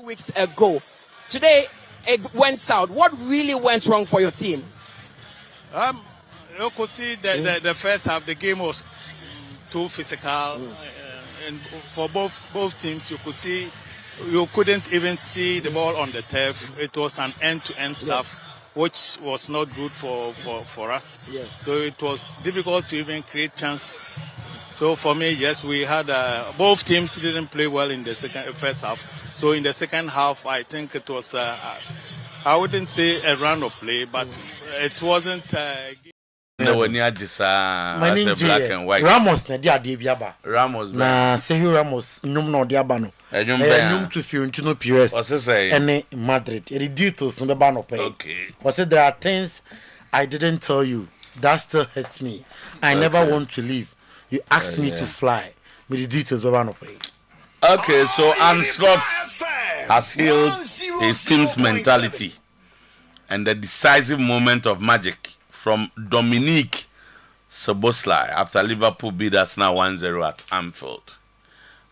weeks ago. Today, it went south. What really went wrong for your team? You could see the first half, the game was too physical. And for both teams, you could see, you couldn't even see the ball on the turf. It was an end-to-end stuff, which was not good for us. Yeah. So it was difficult to even create chance. So for me, yes, we had both teams didn't play well in the first half. So in the second half, I think it was I wouldn't say a round of play, but it wasn't. No, when you just black and white. Ramos na dia de biaba. Ramos na Sergio Ramos nyum na diaba no. Nyum to Fiorentino Perez. What's it say? And Madrid. The details no be ba no pay. Okay. Was it there are things I didn't tell you that still hurts me. I never want to leave. You asked me to fly. Me the details be ba no pay. Okay, so Anslot has healed his team's mentality and the decisive moment of magic from Dominique Szoboszlai after Liverpool beat us now 1-0 at Anfield.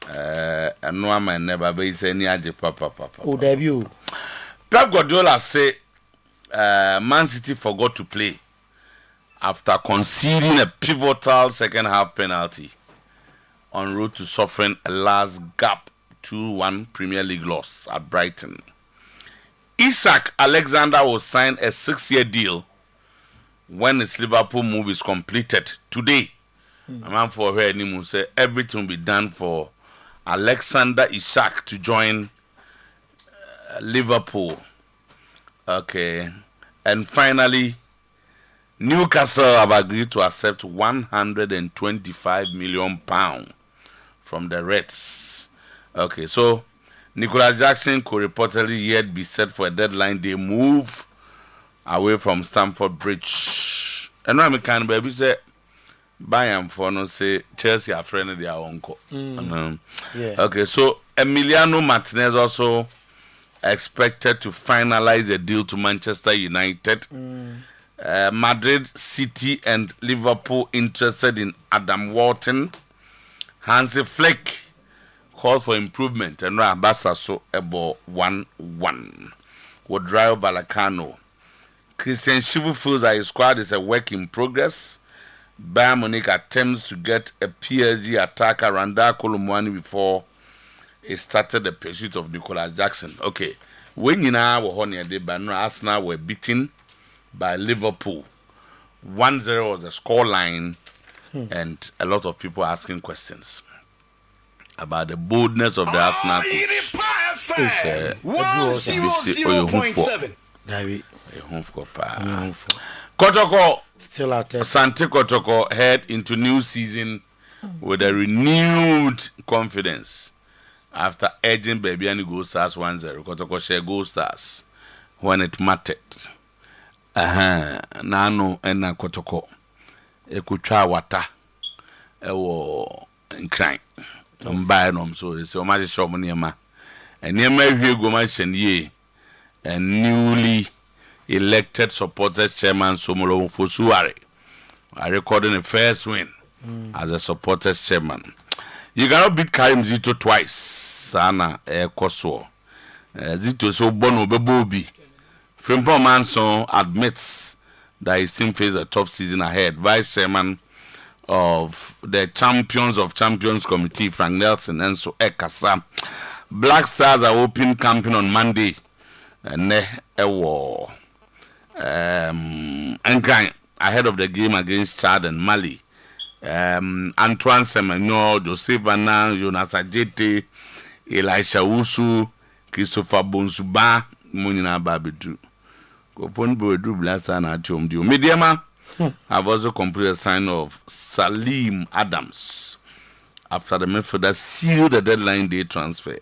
And no man never be say any papa. Oh, debut. Pep Guardiola say Man City forgot to play after conceding a pivotal second half penalty en route to suffering a last gap 2-1 Premier League loss at Brighton. Isak Alexander will sign a 6-year deal when his Liverpool move is completed today. A man for her anymore say everything will be done for Alexander Isak to join Liverpool. Okay. And finally, Newcastle have agreed to accept £125 million from the Reds. Okay, so Nicolas Jackson could reportedly yet be set for a deadline day move away from Stamford Bridge. And I'm kind of baby say, Bayern for no say Chelsea are friend of their uncle. Yeah. Okay, so Emiliano Martinez also expected to finalize a deal to Manchester United. Madrid, City, and Liverpool interested in Adam Wharton. Hansi Flick called for improvement, and Rabasa so about 1-1. Would drive Vallecano. Christian Chivu feels that his squad is a work in progress. Bayern Munich attempts to get a PSG attacker Randa Kolomwani before it started the pursuit of Nicolas Jackson. Okay, when you know what Arsenal were beaten by Liverpool. 1-0 was the score line, and a lot of people asking questions about the boldness of the Arsenal coach. Kotoko Still at Asante Kotoko head into new season with a renewed confidence after edging Babiani Gold Stars 1-0. Kotoko share Gold Stars when it mattered. Nano ena Kotoko ekutwa wata ewo nkran mbae no so ese o ma hye mo niema eniema hwie go ma hye nie and newly elected supporters chairman Somolo Fosuare are recording the first win as a supporters chairman. You cannot beat Karim Zito twice. Sana Koso Zito so bono bebobi. Frimpong Manson admits that his team faces a tough season ahead. Vice chairman of the Champions of Champions Committee, Frank Nelson, and so Ekasa. Black Stars are open camping on Monday. War. Ahead of the game against Chad and Mali. Antoine Semenyo, Joseph Anan, Jonas Ajete, Elisha Usu, Christopher Bonsuba, Munina Babidu. Mediama have also completed a sign of Salim Adams after the midfielder sealed the deadline day transfer.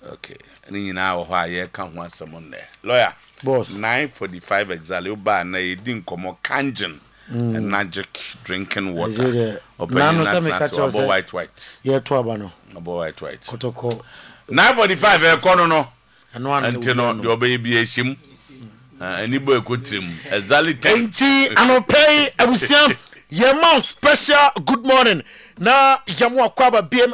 Okay. And you know why I can't want someone there. Lawyer, boss 9:45 exactly. Ba na edin komo kanjin and magic drinking water. Nano say me catch us white. Yeah, to abano. About white. Kotoko 9:45 kono no. Until no your baby eshim. Anybody could trim. Exactly 10. Anopay abusiam. Yema special good morning. Na yamu akwaba BM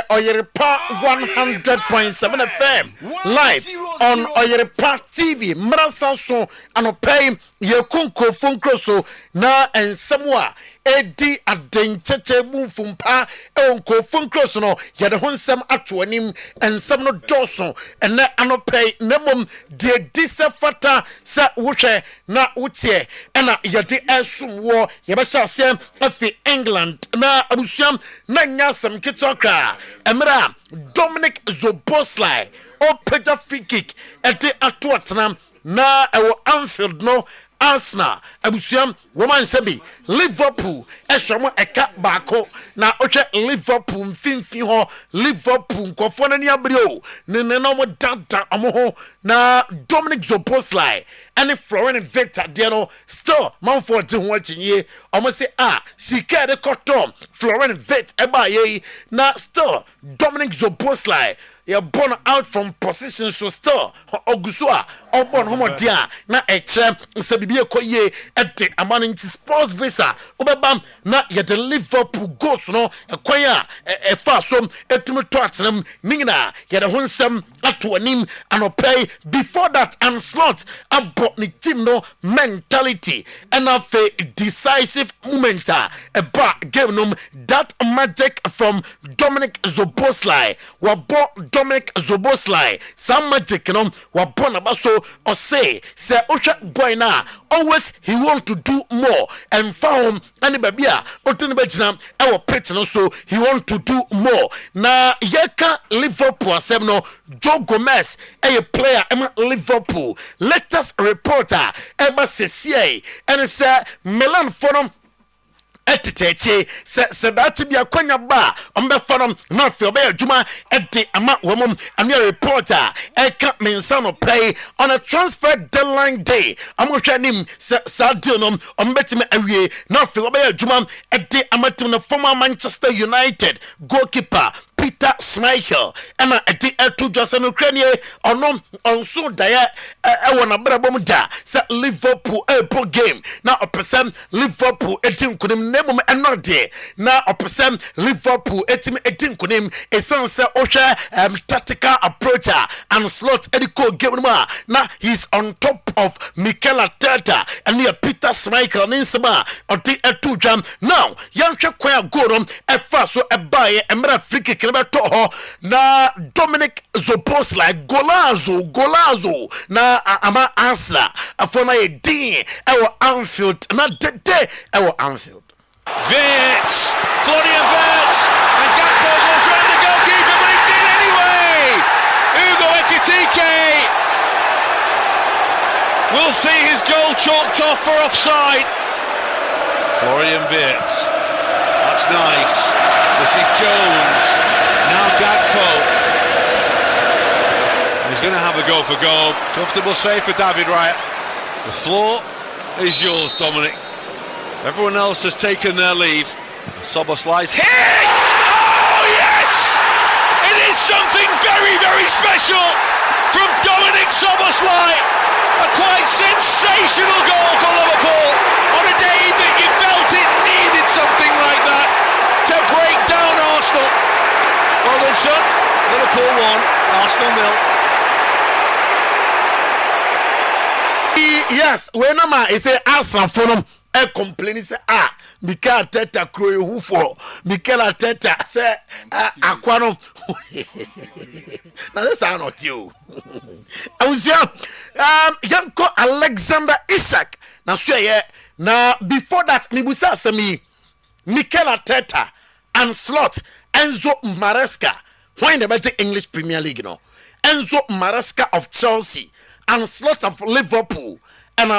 Oyerepa 100.7 FM live on Oyerepa TV. Mrasa so anopay yekunko funkroso na ensemwa edi adencheche bumfumpa onko funkroso no yede honsem atoanim ensem no doso ene anopay nemom de disafata sa wohwe na wotie ena yede esumwo yebesa asem afi England na abusuam na nyasem kitokra emra Dominic Zoboslai o peja free kick ete atoatena na ewo Anfield no Arsenal abusuam woman sebi Liverpool eshomo eka baako na ohwe Liverpool mfimfi ho Liverpool nkofo na ni abreo ne no mo dada omo na Dominic Zoboslai and Florian Victor de no still man for de ho achinye omo say sika de kotom Florian Victor eba ye na still Dominic Zoboslai you're born out from position so still ogusua obon homo dia na eche nsebibie koye ete amani sports visa obebam na ye the Liverpool goals no ekwanya efa som etimi to atenam ningina ye the honsem atoanim anopay before that and slot about the team no mentality and a decisive moment eba game no that magic from Dominic Zoboslai wabo Dominic Zoboslai some magic no wabo na baso or say boy na always he want to do more and found any baby otunibejina our pet no so he want to do more na yeka Liverpool asem no Joe Gomez a player Liverpool latest reporter eba sesie and say Milan forum etiteche se that be akwanya ba ombe forum na fe obe adwuma ede ama womom and your reporter eka mensano play on a transfer deadline day amhwa nim se sadio no ombetime awie na fe obe adwuma ede amatim na former Manchester United goalkeeper Peter Schmeichel ena edi etu Jose Ukraine ono onso daya wona brabom da se Liverpool po game na opesem Liverpool etim kunim nebom enode na opesem Liverpool etim etim kunim esanse ohwe tactical approach and slot ediko game ma na he's on top of Mikel Arteta and Peter Schmeichel ninsema odi etu jam now yanhwe kwa goal efa so ebaye emra free kick na Dominic Zoboslai golazo na ama Arsenal afona edin ewo Anfield na dede ewo Anfield Wirtz, Florian Wirtz, and Gakpo goes round the goalkeeper, but it's in anyway. Hugo Ekitike will see his goal chalked off for offside. Florian Wirtz, that's nice. This is Jones. Now Gakpo. He's going to have a go for goal. Comfortable save for David Raya. The floor is yours, Dominic. Everyone else has taken their leave. Soboslai's hit! Oh, yes! It is something very, very special from Dominic Soboslai. A quite sensational goal for Liverpool on a day that you felt it needed something like that to break down Arsenal. Well done, son. Liverpool 1, Arsenal 0. Yes, when I say Arsenal for them, I complain say Mikel Arteta crow who for Mikel Arteta say Aquano. Now that's not you. I was young Alexander Isak. Now sure now before that Nibusa Semi Mikel Arteta and slot Enzo Maresca. Why in the better English Premier League no? Enzo Maresca of Chelsea and slot of Liverpool and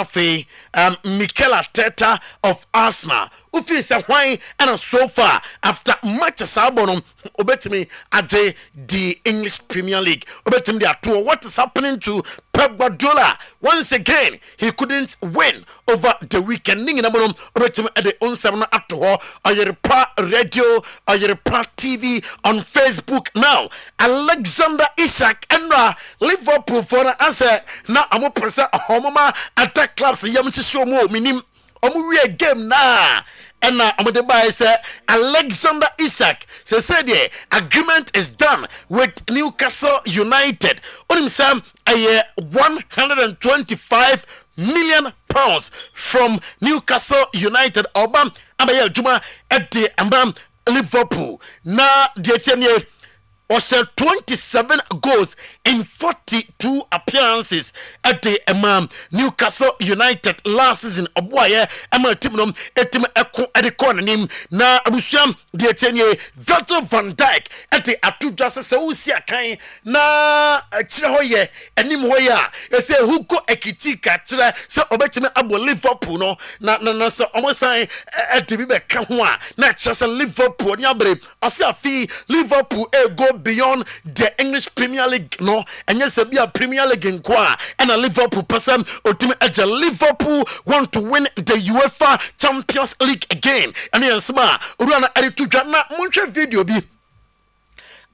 Mikel Arteta of Arsenal. Ufi say why and so far after much sabono obetimi at the English Premier League. Obetimi there to what is happening to Pep Guardiola. Once again, he couldn't win over the weekend. Ningi na bono obetimi at the onsabno at to Oyerepa Radio, Oyerepa TV on Facebook now. Alexander Isak and Liverpool for an answer. Now I'm presa homoma attack clubs yamchi show mo minim omu game na and Amadeba say Alexander Isak said the agreement is done with Newcastle United. On him a 125 million pounds from Newcastle United. Obam Abaya Juma at the Ambam Liverpool. Na the also 27 goals in 42 appearances at the Newcastle United last season. Oboye team eko at the corner nim na abusuam the tenye Virgil van Dijk at the atuja se usi akan na tire hoye anim hoya e say huko ekitika tire se obetime abo Liverpool no na se omosan at the be ka ho a na chese Liverpool ni abre ase afi Liverpool go beyond the English Premier League no and yes be a Premier League in kwa and a Liverpool person ultimate at Liverpool want to win the UEFA Champions League again and yes ma urana editu na munche video bi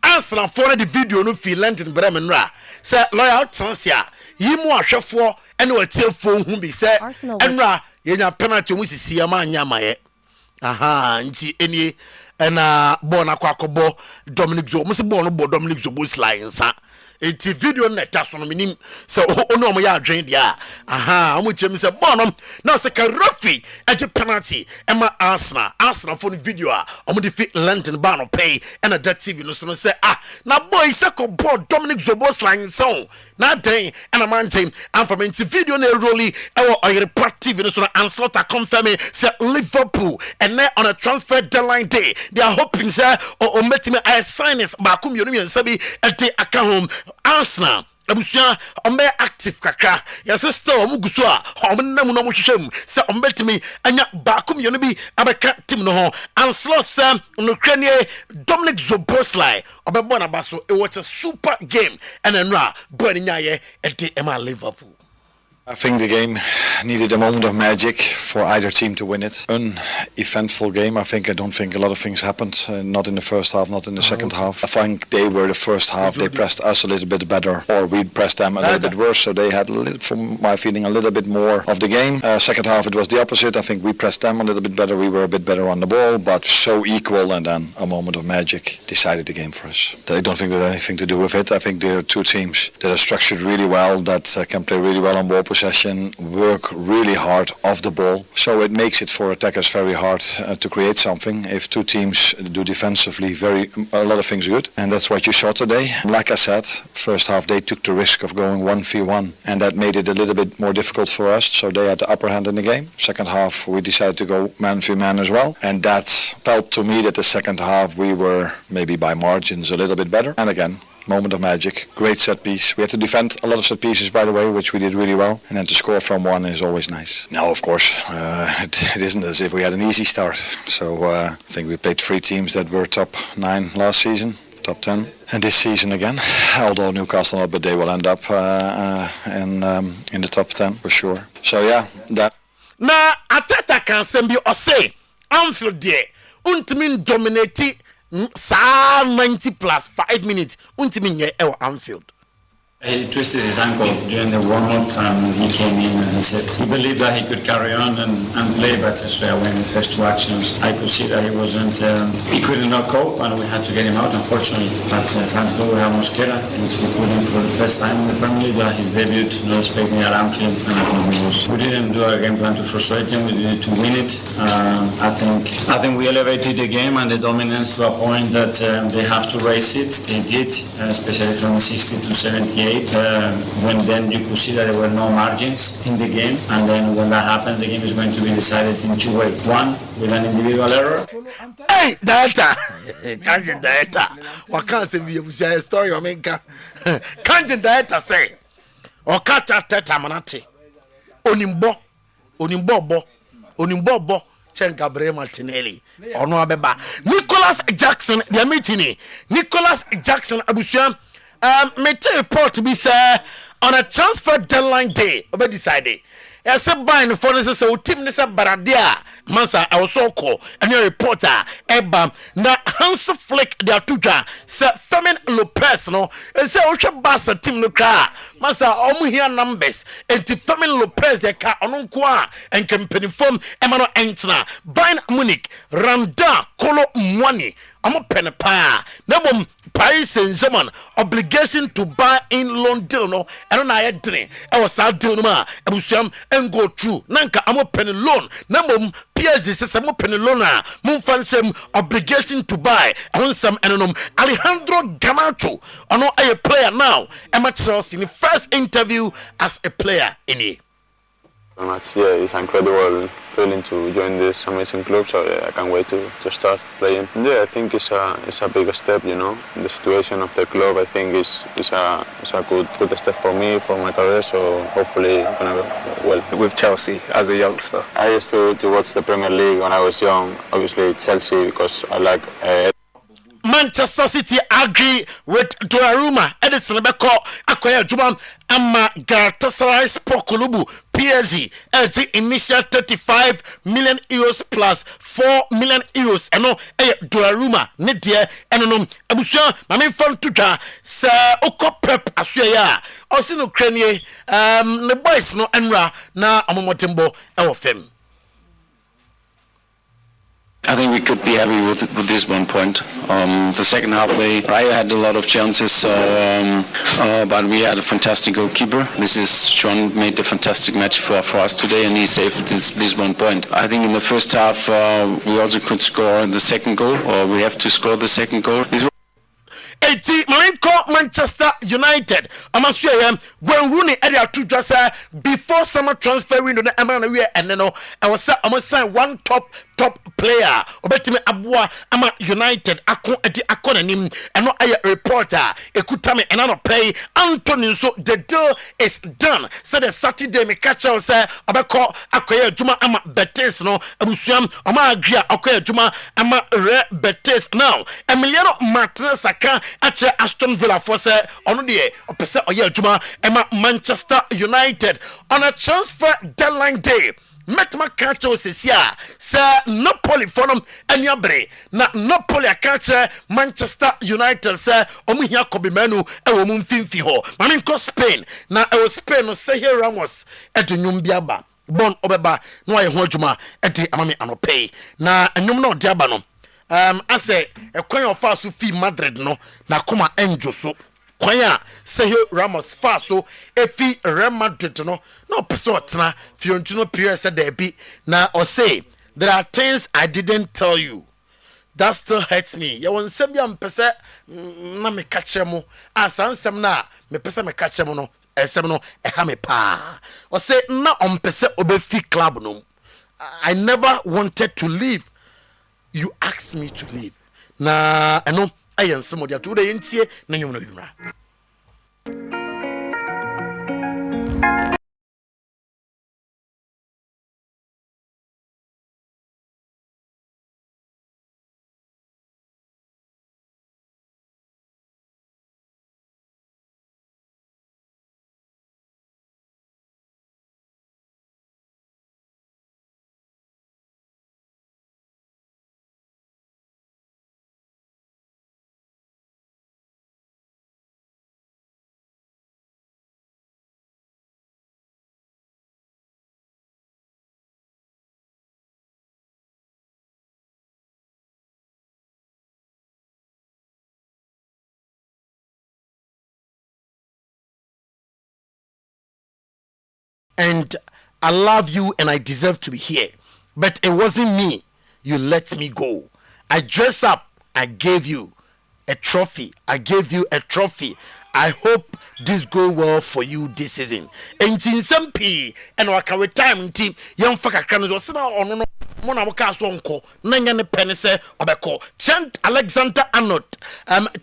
Arsenal for the video no Finland in Bremen ra say loyal transfer yimu ahwefo and we tiefo hu bi say enra yenya penalty mu sisi ama anya maye aha nti enie na ball na kwakobo Dominic Zobo mo se ball no bo Dominic Zobo slide nsa enti video na ta so no minim se ono mo ya adwen dia aha mo chem se ball no na se ka referee age penalty ema Arsenal for the video a omo de fit London ba no pay and that TV no so no say na boy se ko ball Dominic Zobo slide nsa na den and a man team and from into video na rolly our Oyerepa TV no so Anslaughter confirming say Liverpool and then on a transfer deadline day they are hoping say or metime I sign this bakum yonu yensabi ete aka home Arsenal abusia ombe active kakra ya sister omuguso a omnam no mohwehwem se ombetimi anya bakum yonu bi abeka team no ho Anslaughter no kranie Dominic Zoboslai obebo na baso e watch a super game and enra boy nyaye ete ema Liverpool. I think the game needed a moment of magic for either team to win it. Uneventful game. I don't think a lot of things happened. Not in the first half, not in the second half. I think they were the first half. They pressed us a little bit better, or we pressed them a little bit worse. So they had, from my feeling, a little bit more of the game. Second half, it was the opposite. I think we pressed them a little bit better. We were a bit better on the ball, but so equal. And then a moment of magic decided the game for us. I don't think that had anything to do with it. I think there are two teams that are structured really well, that can play really well on ball possession, work really hard off the ball. So it makes it for attackers very hard to create something. If two teams do defensively a lot of things good, and that's what you saw today. Like I said, first half they took the risk of going 1v1, and that made it a little bit more difficult for us. So they had the upper hand in the game. Second half we decided to go man v man as well, and that felt to me that the second half we were maybe by margins a little bit better. And again, moment of magic, great set piece. We had to defend a lot of set pieces, by the way, which we did really well. And then to score from one is always nice. Now, of course, it isn't as if we had an easy start. So I think we played 3 teams that were top 9 last season, top 10. And this season again, although Newcastle not, but they will end up in the top 10 for sure. So yeah, that. Na Ateta can send you or say, Anfield there, Untimin dominate. 90 plus 5 minutes. Untiminye ewa Anfield. He twisted his ankle during the warm-up and he came in and he said he believed that he could carry on and play, but so when the first 2 actions I could see that he wasn't, he could not cope and we had to get him out unfortunately. But thanks God we have Mosquera, which we put him for the first time in the Premier League, his debut, not expecting at Anfield, and I think we didn't do our game plan to frustrate him, we did it to win it. I think we elevated the game and the dominance to a point that they have to raise it. They did, especially from 60 to 78. When then you could see that there were no margins in the game, and then when that happens, the game is going to be decided in 2 ways. One, with an individual error. Hey, data! Kanjin data! What can't say we have a story of Menka? Kanjin data say, or Kata Teta Manati. Onimbo. Chen Gabriel Martinelli. Or no Abeba. Nicholas Jackson, the meeting. Nicholas Jackson Abusian. Mete report to be say on a transfer deadline day. Obe decided. I said buying for this so team nisa baradia. Mansa I was so call and your reporter Eba na Hans Flick their tuja say Femin Lopez no say Ocha Bassa team no cry. masa omu here numbers enti Fermin Lopez de ka ono nko a enkampani fom emano entna Bayern Munich Randa Kolo Mwani amo pen pa na bom Paris Saint-Germain obligation to buy in loan deal no eno na yedene e was out deal no ma abusuam go through nanka amo pen loan na bom Piesie se mo pen loan a mo fansem obligation to buy onsam enom Alejandro Garnacho ono a player now Emma Chelsea in the first interview as a player in it. Yeah, it's incredible feeling to join this amazing club, so I can't wait to start playing. Yeah, I think it's a big step, you know. The situation of the club, I think, is a good step for me, for my career, so hopefully I'm gonna go well. With Chelsea as a youngster? I used to watch the Premier League when I was young, obviously Chelsea, because I like Manchester City agree with Donnarumma. Edison Beko akoya juma ama Galatasaray Sport Club Piesie at the initial 35 million euros plus 4 million euros. Eno Donnarumma ne die eno abusua mame fam tuka sa oko pep asuya osi no kranie the boys no enra na amomotembo e wo fem. I think we could be happy with this 1 point. The second half, I had a lot of chances, but we had a fantastic goalkeeper. Sean made a fantastic match for us today, and he saved this 1 point. I think in the first half, we also could score the second goal, or we have to score the second goal. Eti Manchester United amasuye when Rooney area to just before summer transfer window na emana we eneno I was say one top player obetime aboa ama United akon anim eno aye reporter ekutame enano pay Anthony so the deal is done. So the Saturday me catch us say obeko akoye juma ama Betis no abusuam ama agree akoye juma ama Betis now Emiliano Martinez aka ache Aston Villa for say ono de opese oye juma ema Manchester United on a transfer deadline day. Metma catch us here say Napoli for them anyabre na Napoli catch Manchester United say omuhia kobimenu e wo mumfimfi ho mame nko Spain na e wo Spain no say here Ramos edunum biaba bon obeba no aye ho adwuma edi amame anopay na enum no de aba no ase ekwan of aso fi Madrid no na koma enjo so kwanya Sergio Ramos faso efi Real Madrid no person otna Fiorentino Perez said there be na or say there are things I didn't tell you that still hurts me. Ya won sem bia mpese na me kache mo asansem na me pese me kache mo no esem no e ha me pa or say na ompese obefi club no. I never wanted to leave. You asked me to leave. Na eno ayen some dia to the ntie na nyum no lunra. And I love you and I deserve to be here. But it wasn't me. You let me go. I dress up. I gave you a trophy. I gave you a trophy. I hope this go well for you this season. And in some P and I can time team young fucker can was no mona waka so nko nanya ne pen say obeko Chant Alexander Arnold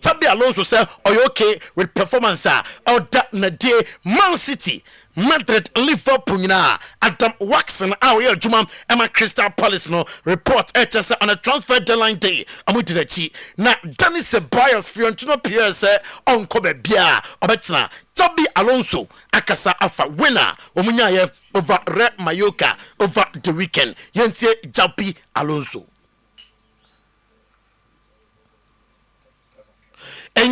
Tabi Alonso say are you okay with performance or that na day Man City Madrid Liverpool na Adam Watson our Juma Emma Crystal Palace no report HS on a transfer deadline day amuti na chi na Danny Ceballos Fiorentino Perez on Kobe Bia obetna Tabi Alonso akasa afa winner omunyaye over Red Mayoka over the weekend yentie Japi Alonso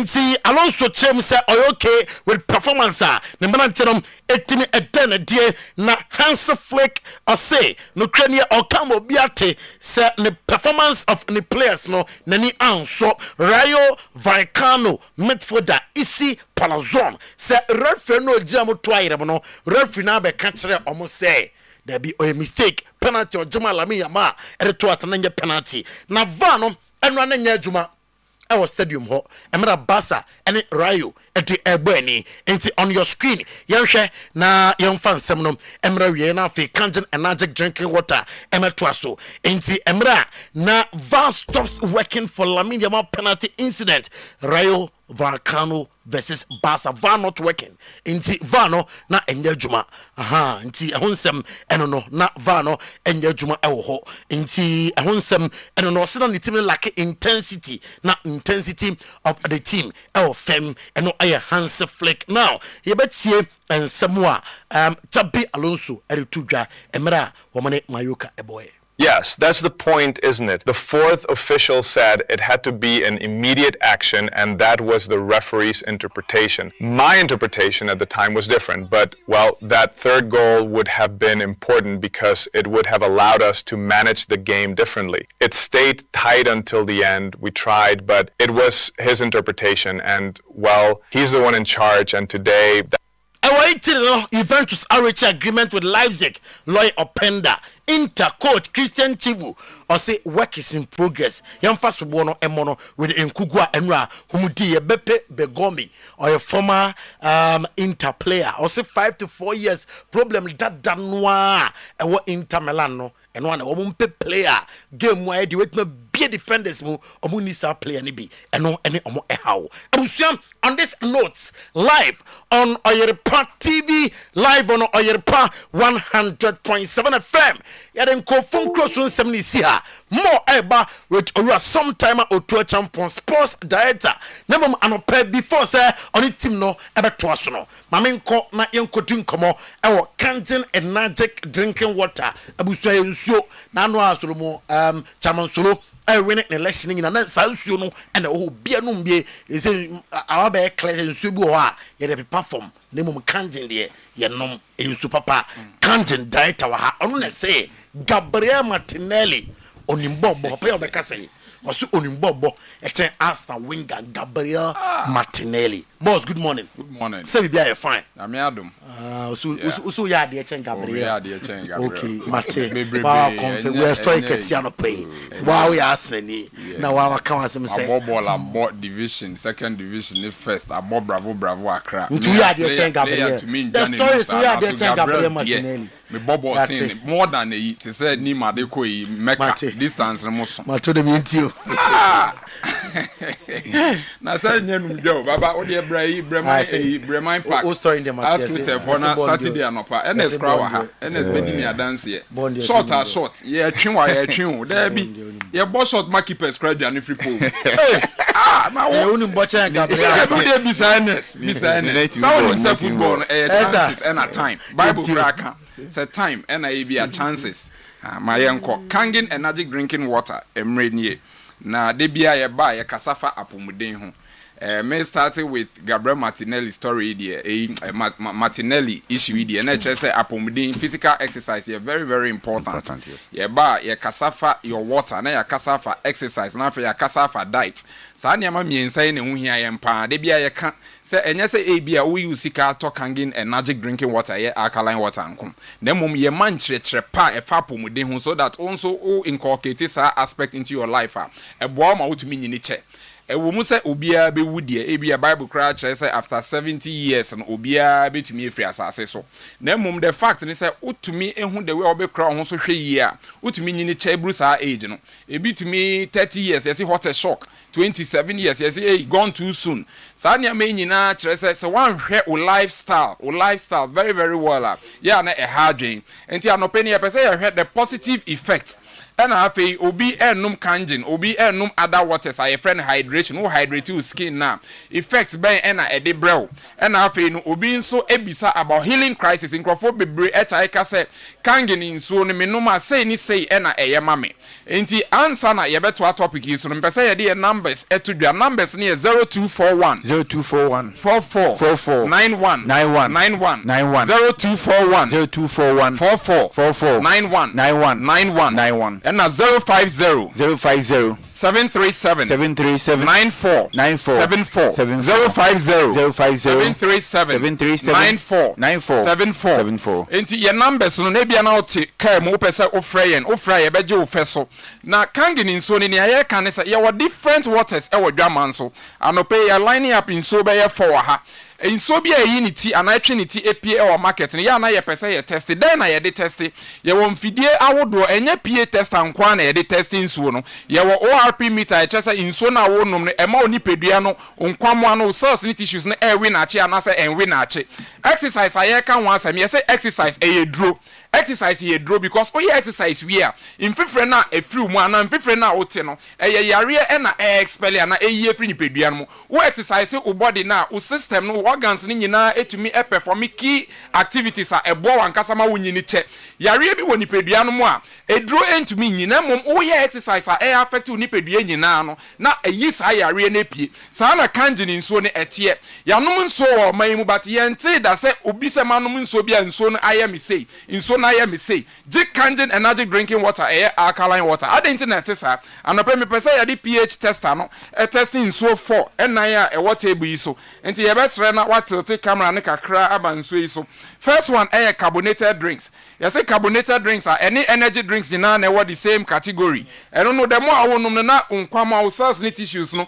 Enti Alonso chem say okay with performance ne manantenom etimi eden die na Hans Flick or say no krania or come obiate say the performance of the players no nani anso Rayo Vallecano midfielder isi Palazon say referee no jam twaire no referee na be ka kire omo say there be a mistake penalty or Jamal Amiyama to atanya penalty na vano enwa na nya adwuma our stadium ho emra Basa ene Rayo enti egbani enti on your screen yenhwe na yemfa nsem no emra wie na afi Kangen Energetic drinking water emetwa so enti emra na VAR stops working for Lamine Yamal penalty incident Rayo Vallecano versus Barca. VAR not working. Inti VAR no na enye juma. Aha, inti ehonsem eno no na VAR no enye juma ewo ho. Inti ehonsem eno no sina ni team lack intensity na intensity of the team ewo fem eno aye Hans Flick. Now, ye betie ensemwa Tabi Alonso eritudwa emra womane mayoka eboy. Yes, that's the point, isn't it? The fourth official said it had to be an immediate action, and that was the referee's interpretation. My interpretation at the time was different, but, well, that third goal would have been important because it would have allowed us to manage the game differently. It stayed tight until the end. We tried, but it was his interpretation, and, well, he's the one in charge, and today... Juventus reached agreement with Leipzig, Loy Openda, Inter coach Christian Chivu, or say work is in progress. Young fast bono emono with Nkugwa Enra, Humudi, Bepe Begomi, or a former Inter player, or say 5 to 4 years problem that danwa and what Inter Milano and one woman player game where the wait no be defenders mu omunisa player ni bi eno ene omo ehaw abusuam on this notes live on Oyerepa TV live on Oyerepa 100.7 FM yaden ko phone cross on 70 ha more eba with ora sometime otua champion sports director nemom anopa before say on team no ebeto aso no mamenko na yenkotu nkomo ewo Kangen Energetic drinking water abusua nsuo na anu asolomo chairman solo winning election in na sansuo no and o bia no mbie say awabe clear nsuo bi ho a ye dey perform nemom Kangen de ye nom ensu papa Kangen director wa ha onu na say Gabriel Martinelli onimbo papa ye obeka say osu onimbo eten Arsenal winger Gabriel Martinelli. Boss, good morning. Good morning. Say we are fine. I'm Adam. So ya de chen Gabriel. Yeah, de chen Gabriel. Okay, Mate. Wow, confirm we are story Cristiano pay. Wow, we are Arsenal. Now wow come as me say. Above division, second division, first. Above Bravo Accra. You ya de chen Gabriel. The story is we are de chen Gabriel Martinelli. Me bobo saying more than a to say ni made ko yi meka distance no so. Mato de mentio. Na say nyanu mjo baba o de Bremai Park. O story in the Matthias. Saturday anopa. NS crowd ha. NS bedi me dance here. Short. Yeah, twin. There be. Yeah, boss short marketers crowd and free pool. Na wo unu mbocha Gabriel. Every day be NS. Someone himself football chances and a time. Bible cracker. Say time and I be a chances. My uncle Kangen Energetic drinking water emrenye. Na de bia ye ba ye kasafa apomuden ho. Me started with Gabriel Martinelli story there. Martinelli issue there. Na che say apomuden physical exercise is very very important. Ye ba ye kasafa your water na ye kasafa exercise na fa ye kasafa diet. Sa na ma miensa ne hu hia ye mpa. De bia ye ka say enye say e bia we use ka to Kangen Energetic drinking water ye alkaline water nkom. Na mom ye man kyerɛ pa e fa apomuden ho so that also o inculcate this aspect into your life e boa ma wotumi nyini che ewo mu se obia be wudie e bia Bible cry che say after 70 years no obia betumi efri asase so na mom the fact ni say utumi ehu the way obekra ho so hwe yi a utumi nyini che bru sa age no e bitumi 30 years yes what a shock 27 years yes hey gone too soon sa na me nyina kire say one hwe o lifestyle very very well yeah na e hard dream enti anopeni e pese ye hwe the positive effect and afi obi enum kanjin obi enum other waters a friend hydration who hydrate your skin now effect ben na ede brew and afi no obi nso ebisa about healing crisis nkrofo bebre echa eka say kangin nso no menuma say ni say na eye mame enti answer na yebeto topic yi so no mpese ye de numbers etudua numbers ne 0241 44 91 0241 44 91 and na 050 737 94 74 050 737 94 74 enti ye numbers no na bia na oti kai mo pese ofra ye beje ofeso na kangin nso ni aye kan se ye were different waters e wadwaman so anope ya lining up nso be ye for ha nso bia yi ni ti anatwe ni ti apie e market ni ya na ye pese ye test den na ye de test ye wo mfidie awodo enye PA test ankwa na ye de test nso no ye wo ORP meter e chese nso na wo nom no e ma oni pedua no nkwamo no cells ni tissues no e wi na ache anase enwi na ache exercise aye kan wan asem ye say exercise e ye duro exercise ye draw because oye exercise we are in fifre na efiri mu ana fifre na ote no eye yare na expel na eyi efiri ni pedua no wo exercise wo body na wo system no organs ni nyina etumi perform key activities a ebo wankasa ma wonyini che yare bi woni pedua no mu a edro entumi nyina mom oye exercise a affect woni pedua nyina no na eyi sa yare na pie sa na kanjini nso ne etie yanom nso o man mu but yente da se obi se manom nso bia nso no aye me say nso na ye me say jik kanjin energy drinking water alkaline water ade internet sa anope me pese ye di pH tester no testing nso 4 enan ya water ebu iso enti ye besre na watilte camera ne kakra aba nso iso first one carbonated drinks you say carbonated drinks are any energy drinks nyina na the same category eno no dem a wonum na nkwama cells ni tissues no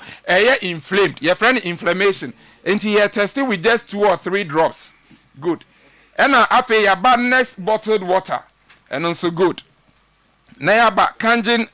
inflamed your friend inflammation enti ye testing with just 2 or 3 drops good. And afe ya ba next bottled water and also good na ya ba kanjin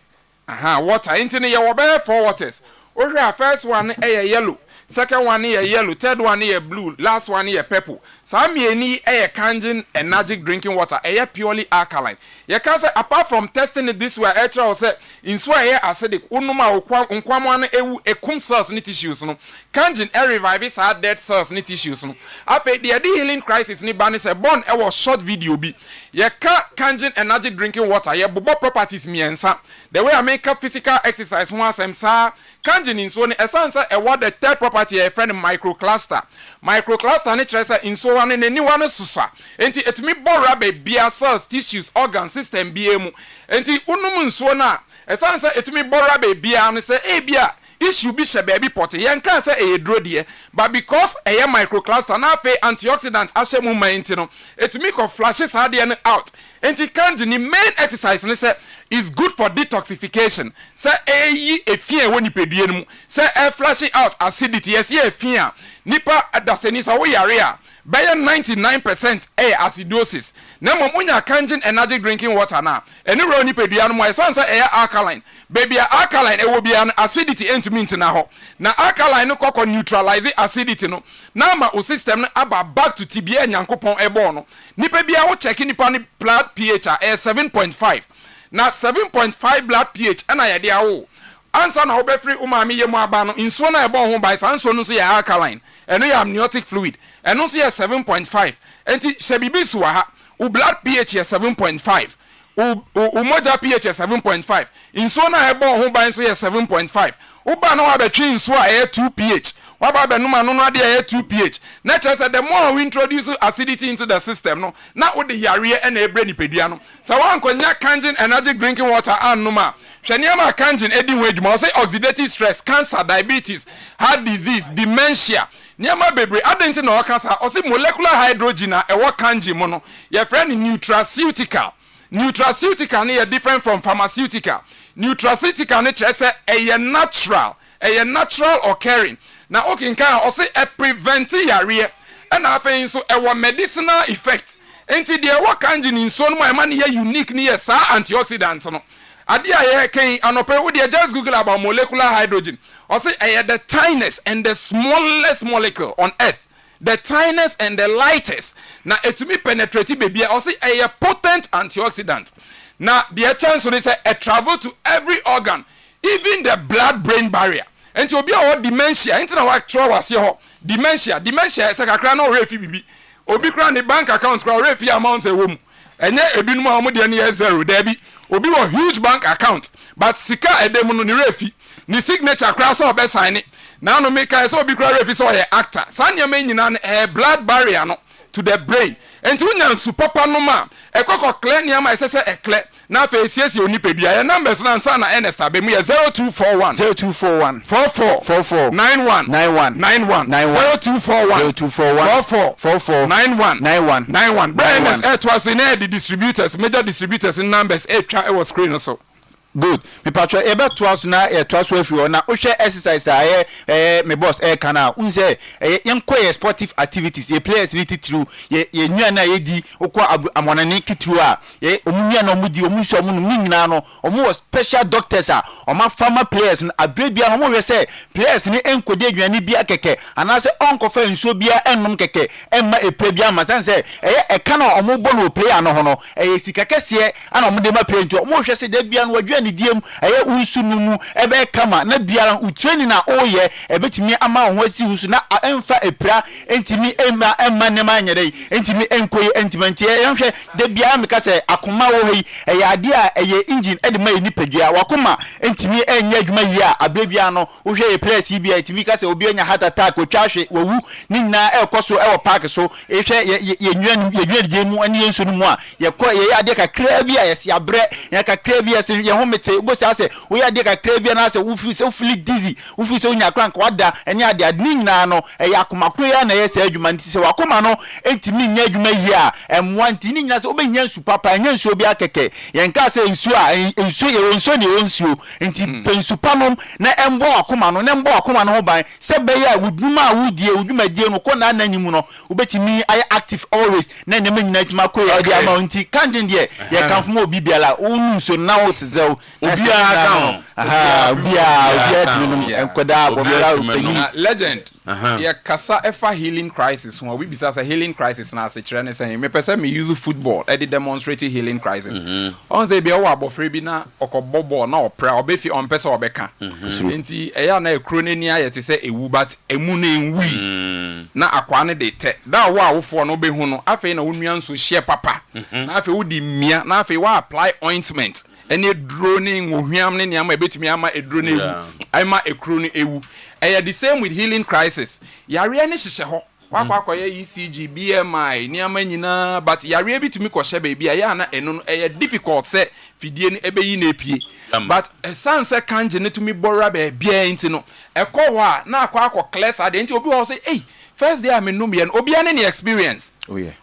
water into ne ya wo be 4 waters o first one yellow second one yellow third one blue last one purple Samieni kanjin energy drinking water purely alkaline you can say apart from testing it this way or say in so acidic unuma nkwamwa ewu ekum cells ni tissues no kanjin revive sa dead cells ni tissues no ape the healing crisis ni ban say born was short video bi ye kanjin energy drinking water ye bobo properties miensa the way I make physical exercise one asem sa kanjin in so ni essence the third property a friend microcluster ni tresa in so one ni one susa enti etumi bora be bia cells tissues organ system biemu enti unum nso na essence etumi bora be bia no say bia issue bi she baby pot yen kan say dro de but because microcluster na fe antioxidant ashemu mainti no etumi ko flashes had de out enti kanji ni main exercise ni say is good for detoxification say efie woni pedue mu say flashing out acidity yes efie nipa adaseni sa wo yare a by 99% acidosis na momunya kanjin energy drinking water na eni ro ni pedua no mo esansa alkaline baby alkaline wo bia no acidity entumi ntina ho na alkaline no kokko neutralize acidity no na ma o system no aba back to tibia nyankopon ebo no nipa bia wo check nipa ni blood pH 7.5 na 7.5 blood pH ana ye dia wo ansa na obefri umami yemu aba no nso na ebo ho by sanso no so ya alkaline eno ya amniotic fluid eno so ya 7.5 enti shebibi so ha u blood pH ya 7.5 u moja pH ya 7.5 nso na ebo ho by so ya 7.5 uba na wabetwi nso a 2 pH waba benuma no no de 2 pH na chese the more we introduce acidity into the system no na wo de yare e na ebre ni pedua no so wan konya kanjin energy drinking water anuma hweniama kanjin edi ho adwuma say oxidative stress cancer diabetes heart disease dementia niama bebre adenti na okasa o say molecular hydrogen a ewo kanjin mo no your friend nutraceutical ne is different from pharmaceutical nutraceutical ne chese a natural occurring na okay kan o say e prevent yare and afei so e medicinal effect enti de e kanjin nso no ma ne unique ne sa antioxidant no ade aye kan anope we just google about molecular hydrogen o say the tiniest and the smallest molecule on earth the tiniest and the lightest na etumi penetrate baby o say potent antioxidant Now the chance to say a travel to every organ, even the blood-brain barrier. And to be all dementia, into our was your dementia is a crown or refi bibi. Obi crown the bank account for refi amount a womb. And yet a bit more than year zero, Debbie. Obi a huge bank account, but sika a demon ni refi, ni signature cross or best sign it. Now no make so be crown refi so a actor. Sanya main a blood barrier no to the brain. And to nyan super panoma, a cock clear near my sister a clear. Now face yes you nipedia numbers na sana Ernesta be me 0241 0241 44 44 91 91 91 0241 44 44 91 91 91 Branders it was in the distributors major distributors in numbers it was screen also. Good. Me patro ebe to us na e to us we na o hwe exercise me boss kana unse yenko sportive activities ye play activity through ye nua na ye di okọ amonane kitru a ye omunua na omudi omunso omun nyina no omu was special doctors a oma farmer players no abrebia omu hwe say players ni enkode aduane bia keke anase onkofa nso bia ennom keke emma eprebia masanse e kana omu bo no player no ho no sika kese ana omu de ma play nto omu hwe say da bia no ni diem unsu numu ebe kama na biara utreni na oye ebetimi ama ho asi husu na emfa epra entimi emma ne ma nyere entimi enkoye entimantie yehwe de biara meka se akoma wo yi ade a engine ede ma ni padua wakoma entimi enya adwuma yi a abrebia no wo hwe press yi bia entimi ka se obi enya heart attack otwahwe wawu ni nyina ekoso ewo park so ehwe yenwa djemu ani yensu numu a ye ade kakra bia yesi abre ye kakra bia se ye ho mete go say we ade kakra bia na se wo feel dizzy wo feel so nya crank wada eni ade ni nyina no yakomako ya na yesi adwuma nti se wakoma no entimi nya adwuma yi a emwa nti ni nyina se obenya nsu papa nya nsu obi akeke yenka se nsu a nsu ye nsu ne onsu nti pensu panom na embo akoma no na embo akoma no ho ban se be ya wuduma awudie wudwumadie no ko na ananimu no obetimi ay active always na ne nyina tima ko ya ade ama nti kanjen de ye kanfo mo obi biala onu so na wo tzew obi a timi enkoda bobira legend ya kasa efa healing crisis we be say healing crisis na se kire ne say me pese me use football e demonstrate healing crisis on say be wo abofre bi na okobobo na opra obefi on pese obeka nti eya na ekro nani ayete say ewu but emu na enwi na akwa ne de te da wo awofo no behu no afei na wonua nso hye papa na afei wo di mia na afei wa apply ointment ene droning wohwiam ne niam ebetumi ama edrone ewu ama ekro ne ewu the same with healing crisis yare ne hyehe ho wakwa ECG BMI niam nyina but yare bitumi ko hye ba bia ya na eno difficult say fidie ne ebeyi na epie but sanse kanje ne tumi borra ba bia nti no ekọ ho a na akwa class ade nti obi ho say hey first day am num ye no obi ane ne experience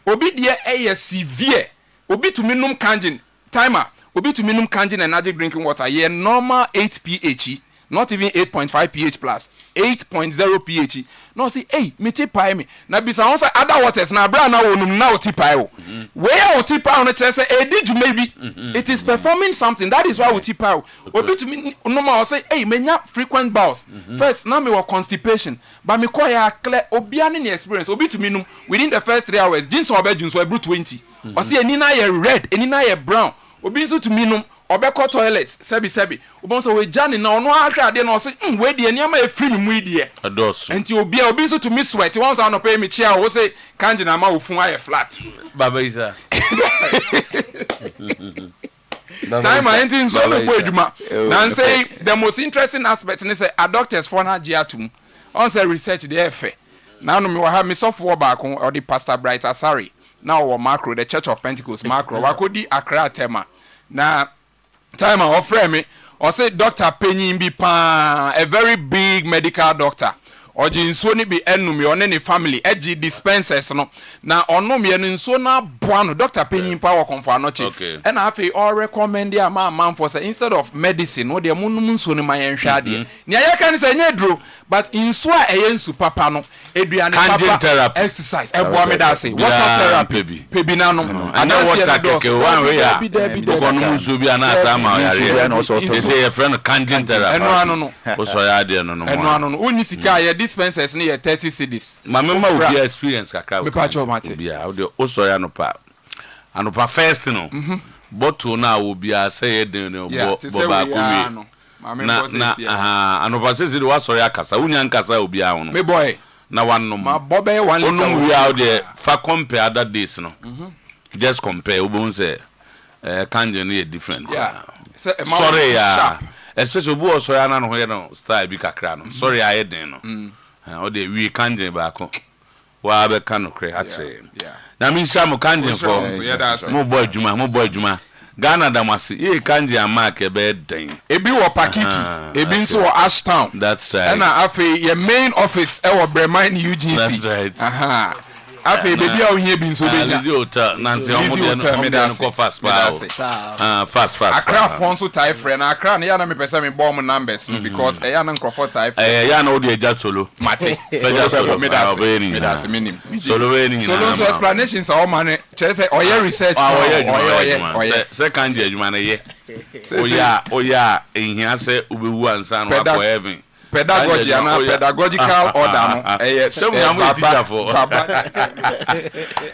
obi de severe obi tumi num kanje timer obi to minimum candy energy drinking water ye normal 8 pH not even 8.5 pH plus 8.0 pH no say hey me tipai me na bisa won say other waters na bra na wonum na tipai wo where tipai no che say did you maybe it is performing something that is why we tipai obi to me normal say hey menya frequent bowels first na me wa constipation but me call ya clear obi an the experience obi to minimum within the first 3 hours jeans obe jeans we bru 20 o say eni na ye red eni na ye brown obi nso to minum obekọ toilet sebi obo nso we jani na ono ahwe ade na o se we die niam e free mu die ados enti obi nso to me sweat once I no pay me chair o se kanji na ma ofun aye flat baba isa time I enti nso no po adwuma na say the most interesting aspect ni say a doctors for na giatum on say research dey efe na no me wa ha me sofo back or the Pastor Bright Asari now or macro the Church of Pentecost macro wakodi Accra tema na time I offer me or say Dr. Penyin bi pa a very big medical doctor oji nso ni bi enum ye one ne family eji dispensers no na onom ye nso na boano Dr. Penyin pa wo konfa no che and afi all recommend ya man for say instead of medicine no de munum nso ni man hwa ade ni aye kan say nya dro but nso a eye nsu papa no eduane papa exercise ebo me da say water therapy pebi na no and water keke one way ya okonum nso bi ana asama yare no so to say your friend candle therapy no so ya ade no no oni sika ye dispensers ni 30 cedis mamema obi experience kakra me pa cho mate bia o de o so ya no pa first no bottle na will be a say boba na anopase se wa sorry akasa unya nkasa obi a wono me boy na wannom ma bobe 1 liter onum we out there fa compare other days no just compare obon say kanji no different sorry ya especially obu o sorry na no ho ye no style bi kakra no sorry I den no o de we kanji ba ko wa be kan no kre atre na mi sha mo kanji for mo boy juma Ghana damasi ye kanji amake be den ebi wo pakiki ebi nso wo Ashtown that's right and afi your main office e wo Bremen UGC that's right afi baby a ohia bi nso be nya hotel nansi omo ko fast fast Accra fonso tie friend Accra na ya na me pese me bomb numbers because e ya na nkrofo tie friend ya na o de eja solo mate me das minim solo we ni so explanations all man chese oye research se kanji adwuma na ye oya ehia se obewu ansa no akọ heaven pedagogy and pedagogical order no yes all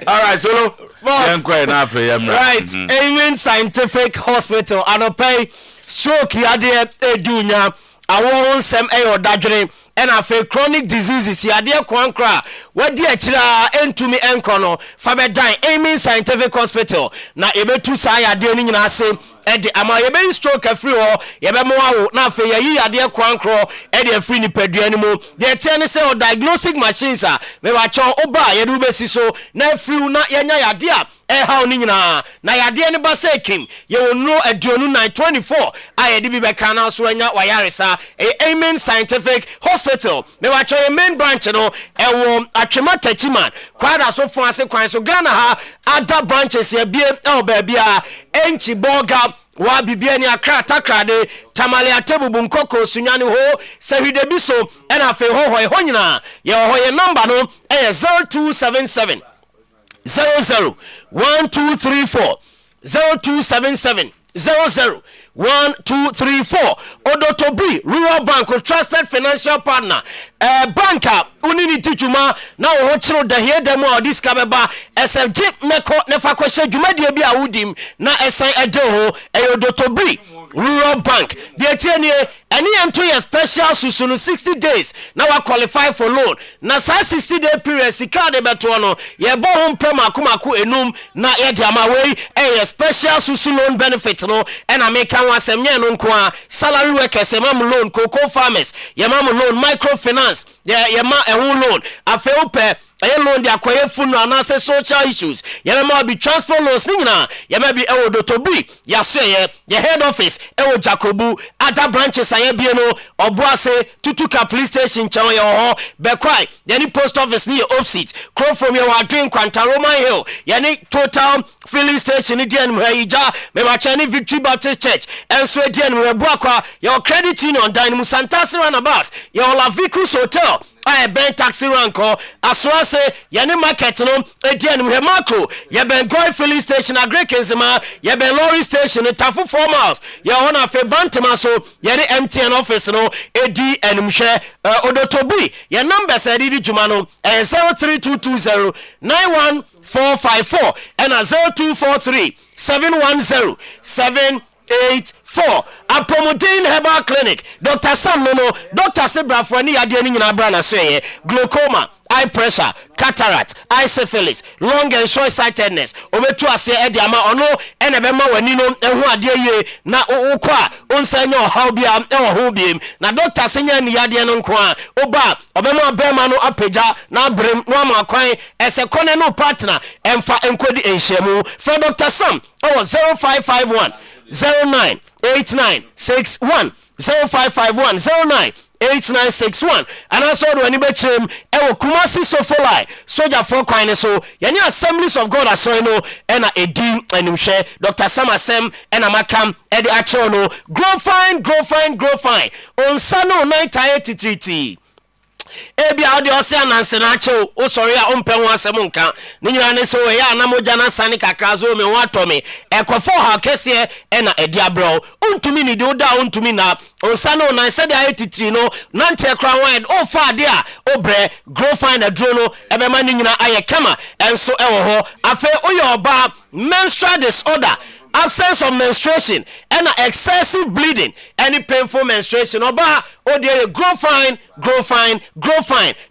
right solo boss right Amen Scientific Hospital anopay stroke yade edunya awon nsem eyodadwene and afa chronic diseases yade kwankra wadi akira entumi enkono fabedan Amen Scientific Hospital na ebetu sa yade ni nyina ase edi ama yebe stroke afri ho yebe mo awo na afa yayi yade kwankro edi afri ni paduani mu de tene se o diagnostic machines a me ba cho oba yedu besi so na afri na yenya yade a how ni nyina na yade ni ba se kim ye onro aduonu 924 ayede bi be kana so anya wayaresa Amen Scientific Hospital me ba cho ye main branch no ewo atwema tachiman kwada so fon ase kwan so Ghana ha other branches ye bie ba bia enchi boga wa bibia ni Accra takrade tamale atebubu nkoko sunyane ho sahide biso ena fe ho nyina ye ho ye number no 0277 00 1234 0277 00 1234 Odotobi Rural Bank trusted financial partner banker unini tichuma na wo chiro da here dem o discover SFG neko nefa kwehye dwumade bi awudim na esan ede ho Odotobi Rural Bank de tienie eni ento ye special susunu 60 days na wa qualify for loan na 60 day period sika de beto no ye bo ho mpema akomako enum na ye de amawei special susu loan benefit no ena meka wasem nye no nko a salary workers emam loan cocoa farmers yemam loan microfinance yema ehun loan afeupe loan dia kwaye funu anase social issues yema bi transport loans nyina yema bi Odotobi yaso ye head office Jacobu other branches aye bie no oboase tutuka police station chan ye ho bekwai yani post office ni opposite crow from your wadwin kwanta Roman Hill yani total filling station ni dia no hija me ba chani Victory Baptist Church enso dia no eboakwa your credit union dan mu Santasi runabout your La Vicus Hotel ben taxi ranko aswase yani market no edian we macro ye ben Goy filling station agrekenzema ye ben lorry station tafu 4 miles ye hona fe bantama so ye ni MTN office no edi enumhwe Odotobi ye number say di juma no 03220 91454 and 0243 710 784 a Promoting Herbal Clinic Dr. Sam no Dr. Sebra for any ade ni nyina bra na so ye glaucoma eye pressure cataract eye syphilis long and short sightedness obetu ase e dia ma ono ene be ma wani no ehu ade ye na ukwa onsanya ohaw bia ho biem na Dr. Senya ni ade no nko a oba obema be ma no apeja na brem no ama kwan ese kone no partner emfa enkodi enhyemu for Dr. Sam 0551 098961 0551 098961 and also do any betchem ewo Kumasi Sofolai soldier for kwan so yani Assemblies of God asoino ena edin enumhwe Dr. Sam Asem ena makam edi acho no grow fine onsano 983 ebi audio ose ananse na ache o sori a ompen wasem nka ni nyina ne so we ya na moja na sane kakra zo me watomi ekofo ha kese na edi abro ontumi ni do da ontumi na onsano na se da etitiri no nante kra wan o fa de a obre grow find adro no ebe ma ni nyina aye kama enso ewo ho afa oye oba menstrual disorder absence of menstruation and excessive bleeding, any painful menstruation. Oba o dey grow fine.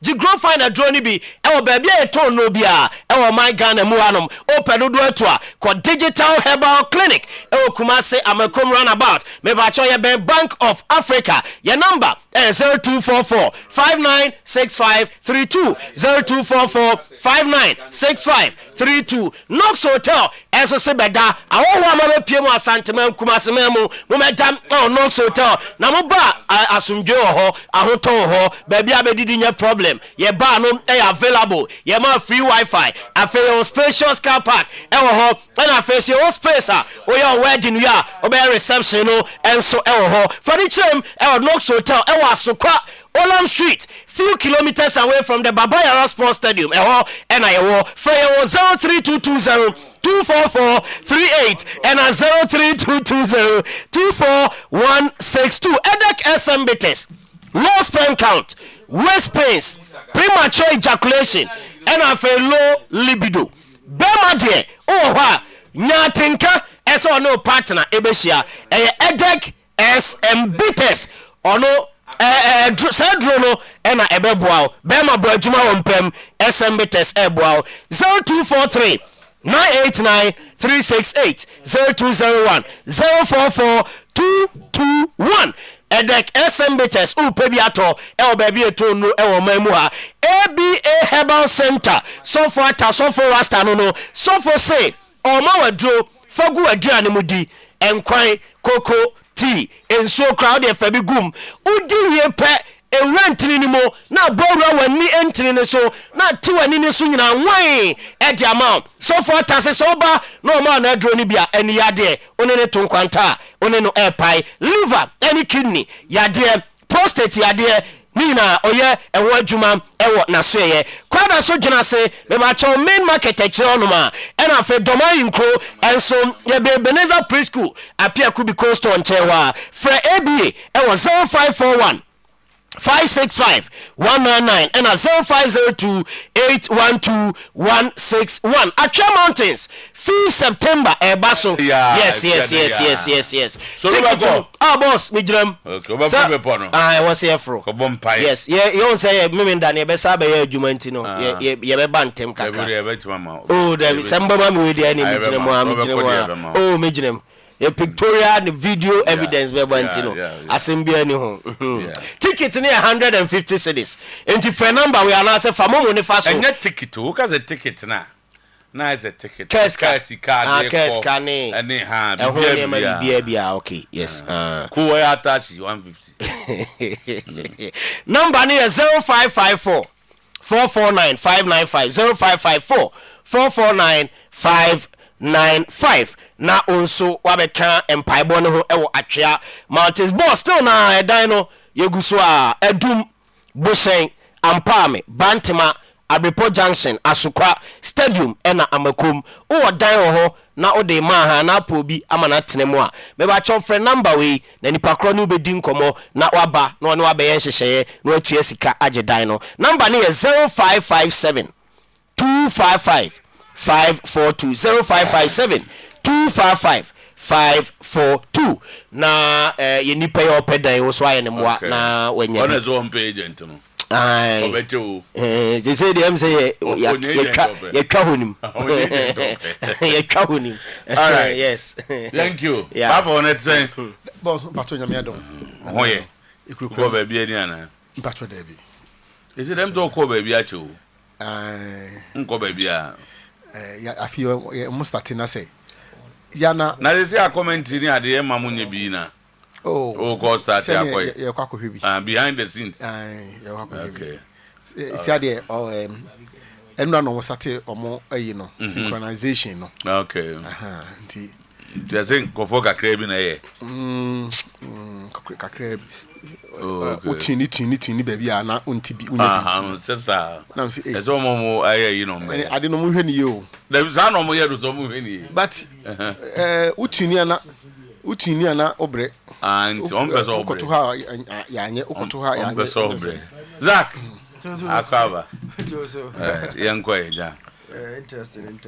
Ji grow fine adroni bi. Ewo baby e ton no bia. Ewo my Ghana mu anom. O pedodo eto a digital herbal clinic. Ewo Kumase Amakom roundabout. Me ba cho ye Bank of Africa. Your number 0244 596532 0244 596532. Knox Hotel eso se beda awo wa ma pie mu Asante man Kumase mu medam Knox Hotel na mo ba asumdwe ho ahoton ho ba bia bedidi nya problem ye ba no available ye ma free wifi afi your spacious car park ewo ho na face your space o your wedding we are o be reception no enso ewo ho furniture Knox Hotel ewo Asokwa Olam Street, few kilometers away from the Babayara Sports Stadium. And I will for 03220 24438 and 03220 24162. Edek SMBTS, low sperm count, waist pains, premature ejaculation, and I feel low libido. Bema de nyatinka eso no partner ebesia Edek SMBTS or no Sadrono ena ebeboa bema boadwuma wompem SMBTS eboa 0243 989 368 0201 044 221 Edek SMBTS upebiato baby eto no mamu ha ABA Herbal Center so for rasta no so for say o ma wadro fogu aduane mudi enkwan koko tea enso crowd e fabi gum udi wie pe ewrantini ni mo na bowra wani entini ne so na tiwani ni so nyina wan e di amount so for tase so ba no ma na adro ni bia eni yade one ne tonkwanta one no airpie liver any kidney yade prostate yade nina oye ewo adwuma ewo na so ye kwada so dwena se me ba cho main market e kire onuma e na fe doma yinkro enso ye be Ebenezer preschool apia kubi coast on chewa fra ABA ewo 0541 565 199 and 0502 812 161 Acha Mountains 5 September Baso. Yes. So go. Boss Mijram. Okay, I was here for. Yes, you say me Daniel Besabe adwumanti no ye be bantem kakra. Oh, there is somebody we dey any Mijram. Oh, Mijram. A pictorial video evidence be bantino asembia ni ho ticket ni 150 cedis enti for number we are now say for mo ni fa so enya ticket o ka say ticket na is a ticket card ni ani ha bia okay yes ko we attach 150 number ni 0554 449 595 0554 449 595 na onso wabeka empaibo no ho ewo atwea Mountains boss still na edan no yeguso a edum bosen ampame bantima Abrepo Junction Asokwa Stadium ena Amakom o dan ho na o de ma ha na pobi amana tenemu a me ba cho friend number we na nipa kro no bedi nkomo na waba na one wabe yen hyehye na atua sika age dan no number ne 0557 255 542 0557 255 542 na ye nipa yo pedan wo so aye ne moa na wanya on zo home agent no ai obecho they say them say ya twa honim ya twa honim all right yes thank you baba on it say boss pato nyame adom hoye ikruko ba bia ni ana pato da bi is it them to ko ba bia cho nko ba bia ya afio mo start na say yana na they say a comment ni ade ma munye bi na go start akoy ya kwa kohwe bi behind the scenes ya kwa kohwe okay see ade enu no mo start omo ayi no synchronization no okay nti they say go for kakra bi na ye kakra utini baby ana untibi sesa na say ezo mo aye you know me ade no mo hwe ni yo da za no mo ye do so mo hwe ni but utini ana obre and on person obre ukoto ha ya anye ukoto ha ya anye person obre Zach akaba yankwa ja interesting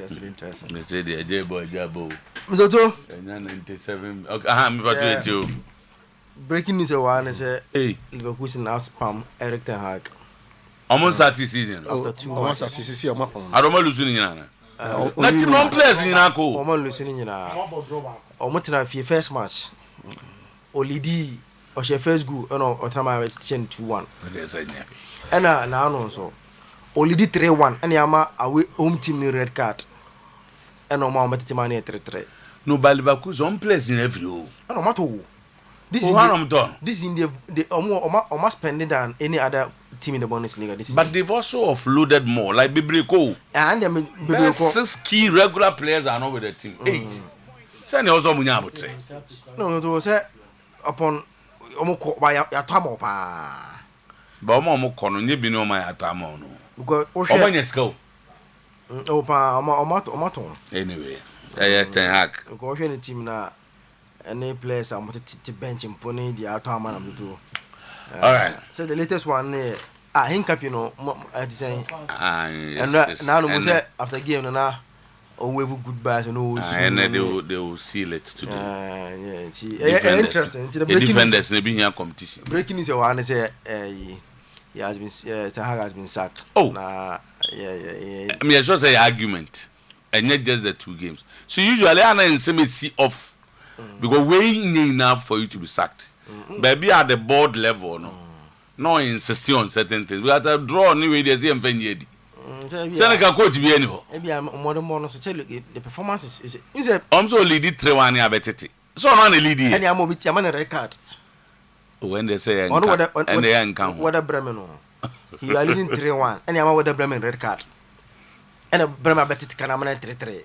me say the jebo Mzoto. 97. Okay, I'm about to you. Breaking news one say Liverpool is now spam Erik ten Hag. Almost that season. After 2 almost that season. I don't want to lose in Yana. Not team non players in Yanako. Omo losing in Yana. Omo tina fi first match. Olidi or she first goal no Otama with 2-1. And na no so. Olidi 3-1 and Yama away home team ni red card. And no more Matimani 3-3. No Balibaku on players in every hole. I don't matter. This is in the almost spending than any other team in the Bundesliga. But they've also offloaded more, like Bibrico. And I mean, Bibrico. 6 key regular players are not with the team. 8. Send also Munyabutre. No, it was upon Omoko by Yatamo. But Omo you be no my Atamo. Because Omo Omaton. Anyway, Ten Hag. Because any team now. Any players are to bench and pony the outer man of the two. All right. So the latest one, Hincap, you know, at the same. And now, after game, now, oh, we have goodbyes and all. And they will seal it today. Yeah, interesting. The defenders, they be here competition. Breaking news, one say, he has been, Ten Hag has been sacked. Oh, yeah. I mean, I just say argument, and not just the 2 games. So usually, I'm in some see off. Because weighing enough for you to be sacked. Maybe at the board level, no insisting on certain things. We have to draw anyway. There's even Fenyedi. Seneca coach be anyway. Maybe I'm more so tell you the performance is a. I'm so lead 3-1 here, betty. So I'm not a lead. And I'm with your man a record. When they say and they encounter what a Bremen. You are leading 3-1, and I'm with the Bremen red card. And a Bremen betty can am 3-3.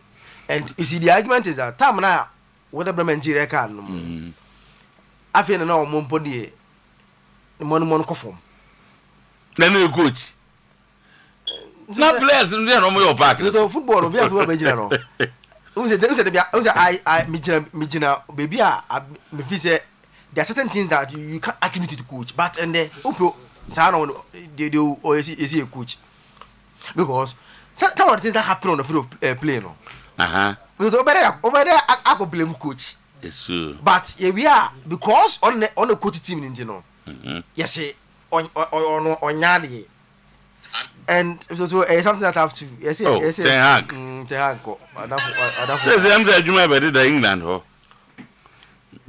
And you see, the argument is that time now. What a Bremen record. I feel no more body. Mon coffin. Then you coach. Not players in there on your back. Little football, we have to be general. I, Mijina, baby, there are certain things that you can't attribute to coach, but and the Upo Sano, they do, or is he a coach? Because some of the things that happen on the field of play. Over there, I could blame coach. It's true. But here we are because on the coach team in Jino. Yes, on Yadi. And so something that I have to. Yes, yes. Ten Hag. Says I'm the Juma better than England. Oh,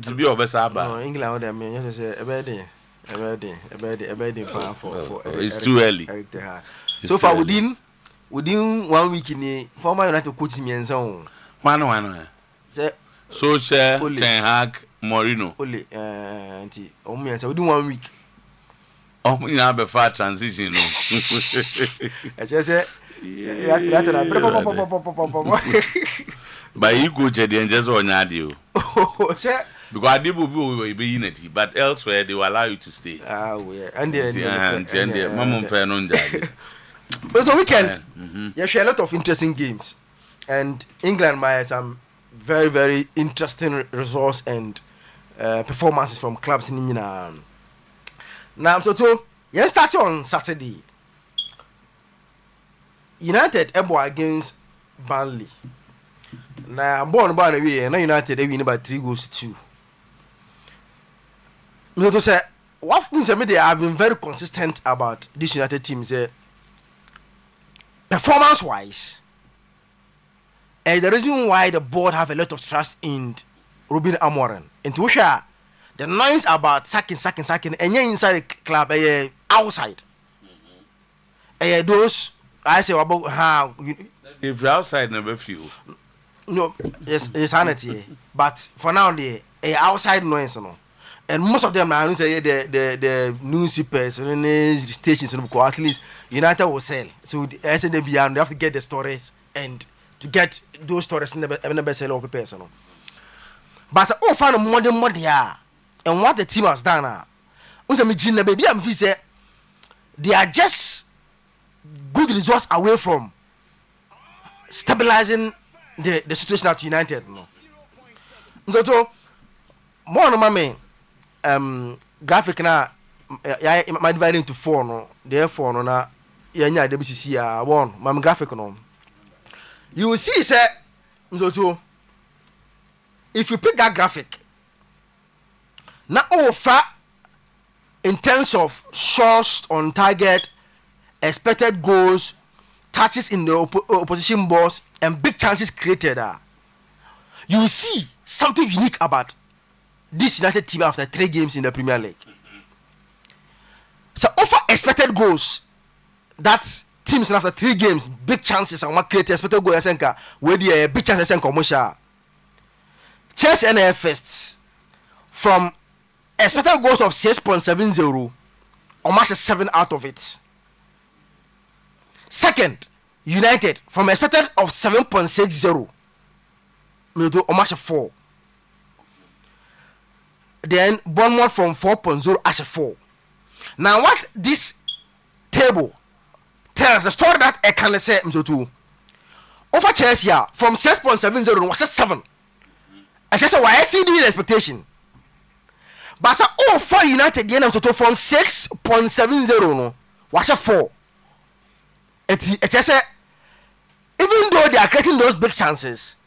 to be over Saba. England, I mean, yes, a bedding for. It's too early. So far, within 1 week in the former United coach me and so on. One. Social Ten Hag Morino. Only auntie. Oh me, so within 1 week. Oh, we have a far transition. I just say, but you coach at the end just on you. Because I did will be in it, but elsewhere they will allow you to stay. And the Mamma Fernon. But the weekend, you share a lot of interesting games, and England might have some very, very interesting results and performances from clubs in England. Now, so you start on Saturday. United Ebo against Burnley. Now, born by the way, and United they win by 3-2. So say, what means they have been very consistent about this United team. Say, performance-wise, and the reason why the board have a lot of trust in Ruben Amorim, and to share the noise about sacking, and you're inside the club, outside. Those I say about how if you're outside, never feel. No, it's sanity, but for now the outside noise, no. And most of them now say the newspapers and the stations, at least United will sell. So I said they have to get the stories, and to get those stories never sell over person. But oh, find a modern here. And what the team has done now, baby, I'm say they are just good results away from stabilizing the situation at United. No, so more no graphic now, my dividing into 4 no, therefore no na yanya WCC 1 my graphic no. You will see say so if you pick that graphic, now offer in terms of shots on target, expected goals, touches in the opposition box, and big chances created, you will see something unique about this United team after 3 games in the Premier League. So over expected goals, that's teams after 3 games, big chances and what created expected goals, where the big chances and commercial. Chelsea and first from expected goals of 6.70, almost 7 out of it. Second, United from expected of 7.60, almost 4. Then Bournemouth from 4.0 as a 4. Now what this table tells the story that I can say over Chelsea from 6.70 was a 7. I just say why see the expectation. But for United the end total from 6.70 was a 4. It just say even though they are creating those big chances,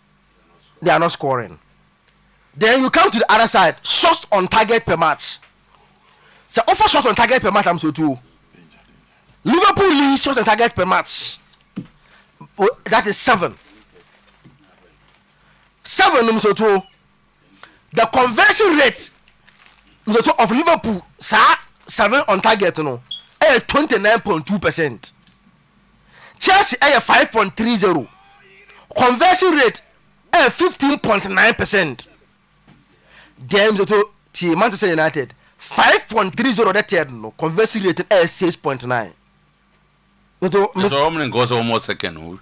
they are not scoring. Then you come to the other side, shots on target per match. So offer shots on target per match, I'm so too. Liverpool leads shots on target per match. That is 7. 7, I'm so too. The conversion rate of Liverpool, 7 on target, 29.2%. Chelsea 5.30. Conversion rate 15.9%. Then Manchester United 5.30 that year, no conversion rate 6.9. So Roman goes almost second.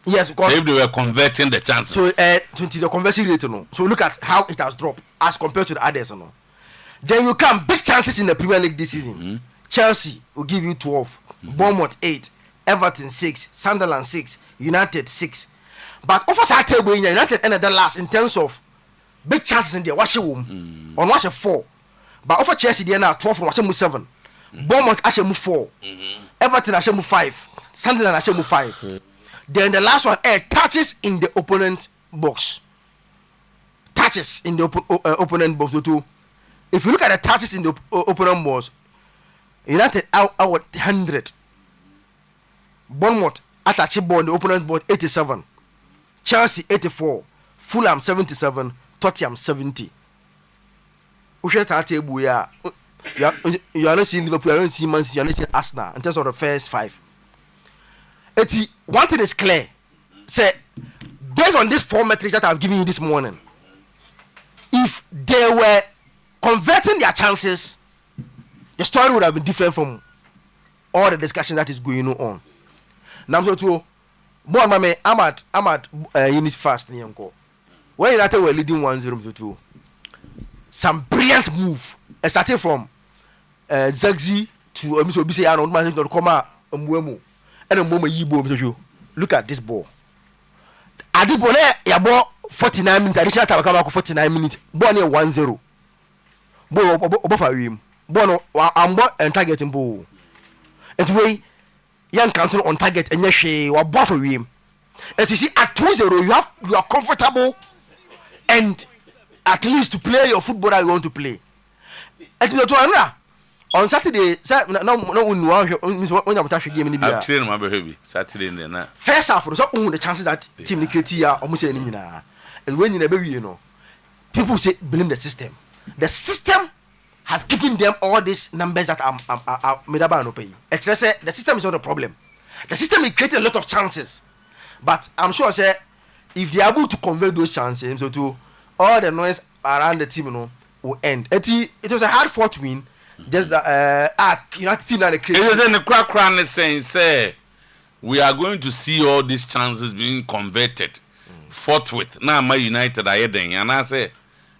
Yes, because so if they were converting the chances. So to the conversion rate, no. So look at how it has dropped as compared to the others, no. Then you come big chances in the Premier League this season. Chelsea will give you 12, Bournemouth 8, Everton 6, Sunderland 6, United 6. But over that table, United ended the last in terms of big chances in there. Watch it on watch a 4. But over Chelsea, they are now 12 from watch 7. Bournemouth actually 4. Everton actually 5. Sunderland actually 5. Then the last one, touches in the opponent box. Touches in the opponent box too. If you look at the touches in the opponent box, United out 100. Bournemouth attached ball in the opponent box 87. Chelsea 84. Fulham 77. Tottenham 70. You are not seeing Liverpool, you are not seeing Man City, you are not seeing Arsenal in terms of the first 5. One thing is clear. Say, based on these 4 metrics that I've given you this morning, if they were converting their chances, the story would have been different from all the discussion that is going on. Now, I'm at Unis fast. When United were leading 1-0, some brilliant move. Starting from Zagzi to Obise look at this ball. Adibole yabo 49 minutes. Additional time come back 49 minutes. Ball near 1-0. Ball obofa wim. Ball ambo and targeting ball. And way young counting on target and yeshe wa ball for wim. And you see at 2-0 you are comfortable and at least to play your football that you want to play. On Saturday, first half, the chances that team Niketia almost any and when you know, people say blame the system. The system has given them all these numbers that are made up and pay. The system is not a problem. The system is creating a lot of chances, but I'm sure say if they are able to convert those chances, so to all the noise around the team, you know, will end. It was a hard fought win. Just that United team that created. It is in the crack saying, say, we are going to see all these chances being converted forthwith. Now, my United are heading, and I say,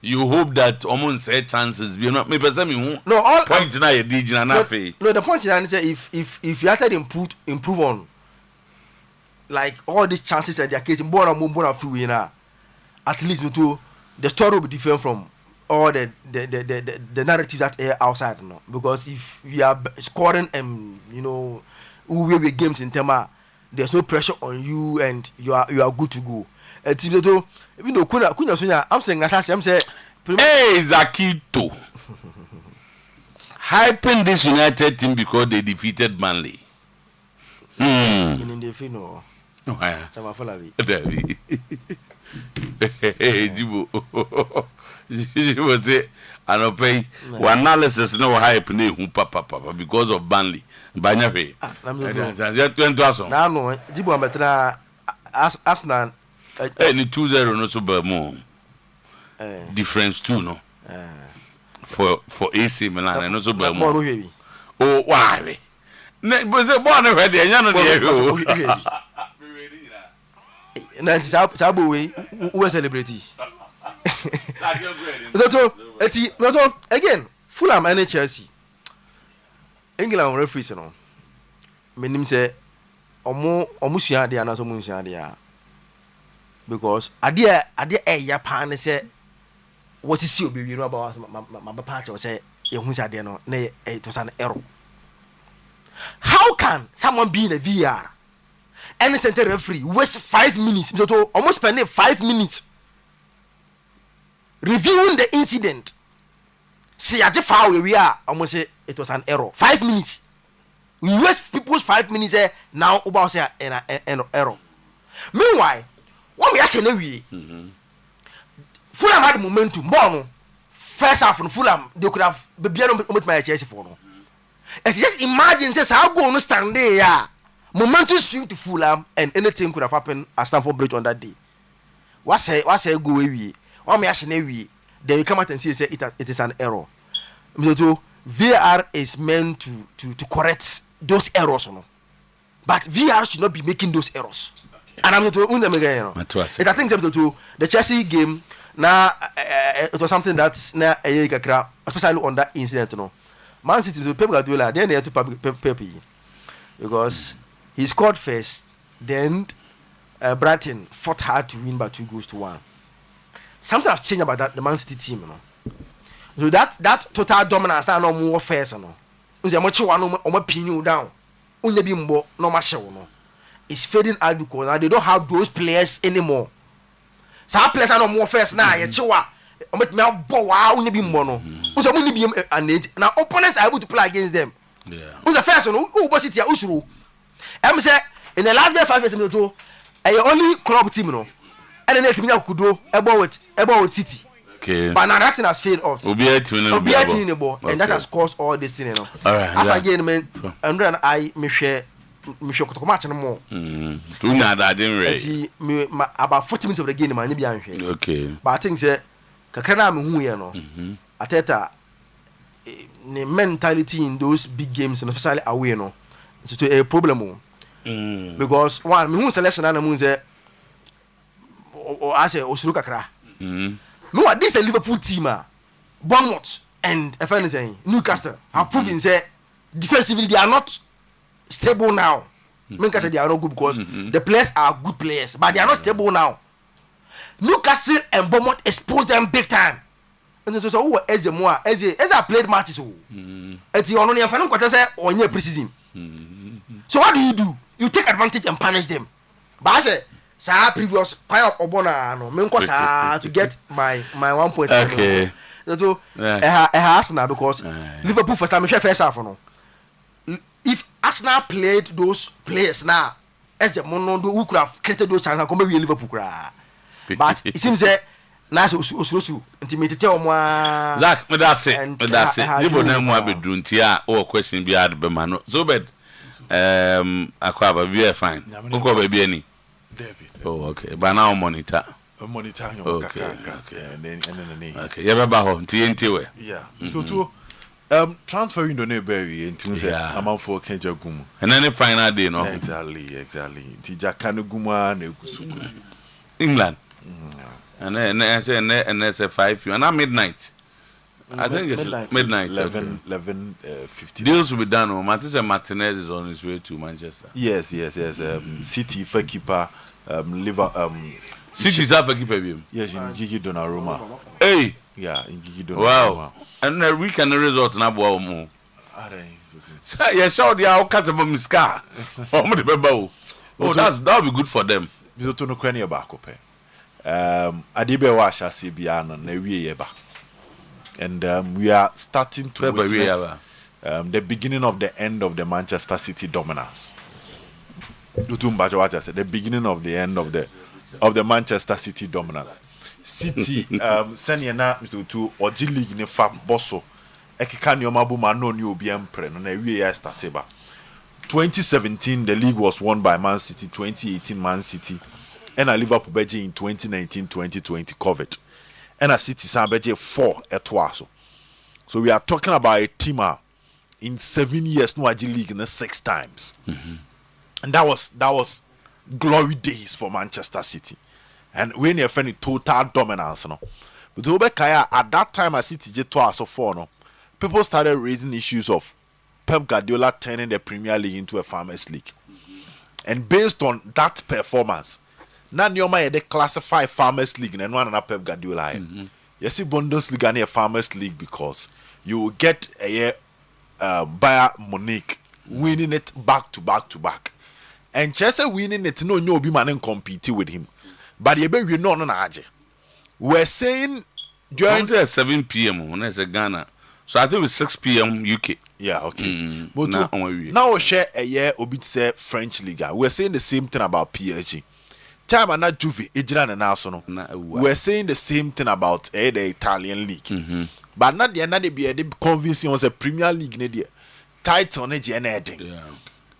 you hope that almost say chances be not. Maybe no, all point now you did no, the point is say if United improve on like all these chances that they are creating, more and few winner, at least the story will be different from all the narrative that are outside, no? Because if we are scoring and we will games in Tema, there's no pressure on you and you are good to go. team to even though kuna so I'm saying asase I'm say hey Zakito hyping this United team because they defeated Burnley. In the final. Oh yeah. Chama Falabi. David. Hey Jibo. Jibo say anope one analysis no hype ne hu papa because of Burnley. Banya pay. Ya 20,000. Na no Jibo ametra Arsenal ni 2-0 no so ba mo. Difference 2 no. For AC Milan no so ba mo. Oh why? Ne bo se bo na hwe de nya no de na sabo we celebrate. So eti no again Fulham and Chelsea England referees no menim say omo sua de ana so mo sua de a because ade ya pa ne say what is you know about my part say e hu say ade no na it was an error. How can someone be in a VR and center referee waste 5 minutes so almost spend 5 minutes reviewing the incident? See aje foul we are almost say it was an error. 5 minutes. We waste people's 5 minutes there now about say an error. Meanwhile, what we are saying we Fulham had momentum. Bon, first half of Fulham they could have be with my Chelsea for no. It's just imagine says how go no stand there yeah. Momentum swing to Fulham and anything could have happened at Stamford Bridge on that day. What say go away? What me actually we then you come out and say it is an error. So VAR is meant to correct those errors, no. But VAR should not be making those errors. Okay. And I'm to again, I think to the Chelsea game now it was something that's now especially on that incident, no. Man City to Pep Guardiola then they had to Pep because he scored first, then Brighton fought hard to win by 2-1. Something has changed about that the Man City team, you know. So that total dominance that no more first, you know. Unse much one no pin you down. Unye bi mbo no ma show no. It's fading out because now they don't have those players anymore. Some players are no more first now. Ye chiwa. Omet me abo wa unye bi mbo no. Unse mu ni bi an now opponents are able to play against them. Yeah. Unse first no who boss it here usuru. Em say in the last 5 years to only club team no. And then team could do about City. Okay. But now that thing has failed off. And that has caused all this thing, you know. All right. As again, man, and then I me share to match no more. Do not that didn't ready. About 40 minutes of the game, man, okay. But I think say kakana me hu ye no. Ateta the mentality in those big games, and especially away, no. It's a problem. Because one me hu selection na mu say or as a osuru kakra. No, this is a Liverpool team. Bournemouth and Newcastle have proven say defensively they are not stable now. Newcastle they are not good because the players are good players, but they are not stable now. Newcastle and Bournemouth expose them big time. And so who as I played matches. It's your only final quarter say on your preseason. So what do? You take advantage and punish them. But I say sa previous pile obona no me nko sa to get my 1 point. Okay. So Arsenal because Liverpool first time first half no. If Arsenal played those players now as the mono who could have created those chances come be Liverpool kra. But it seems that na so intimidate omo Zach me that's it. Libo na mu abedru ntia o question bi ad be ma no. So bed akwaba be fine. Uko be bi ani. Oh, okay. But now monitor. Monitor. Okay. And then. Okay. You ever home? TNT way. Yeah. So to transfer window ne berry into say amount for Kenja Gumu. And then the final day, no. Exactly. Tija Kanu Guma ne Kusuku. England. And then that's a 5 and now midnight. I think it's midnight. 11:50. Deals will be done. Matisse Martinez is on his way to Manchester. Yes. City for keeper. City's up for keeper. Yes, in Gigi Donnarumma. Hey. Yeah, in Gigi Donnarumma. Wow. And the weekend result na bo mo. Yeah, show the our customer miska. Oh, that would be good for them. Bizo to no kwani ba ko pe. Adibe wa shasi biano na wiye ba. And we are starting to witness the beginning of the end of the Manchester City dominance. The beginning of the end of the Manchester City dominance. City senior na to Oji League ne fa bosso ekika nyoma bu ma no ni obi empre no na wiye started ba. 2017 the league was won by Man City, 2018 Man City, and a Liverpool beji in 2019-2020 COVID. And a City Sambeje 4 etwaso. So we are talking about a team in 7 years no AG League in 6 times. And that was glory days for Manchester City. And when you're finding total dominance, no. But at that time a City je twaso 4 no. People started raising issues of Pep Guardiola turning the Premier League into a Farmers League. And based on that performance, now they classify Farmers League and one another Pep Guardiola. You see Bundesliga and a Farmers League because you will get a Bayern Munich winning it back to back to back. And Chelsea winning it, no be man compete with him. But you be no aje. We're saying during 7 p.m. when I say Ghana. So I think it's 6 p.m. UK. Yeah, okay. But now we share a year obit say French Liga. We're saying the same thing about PSG. Time and not Juve, Ejira and Arsenal. We're saying the same thing about the Italian league. But not the end be a convincing was a Premier League nedia. Title on edge and heading.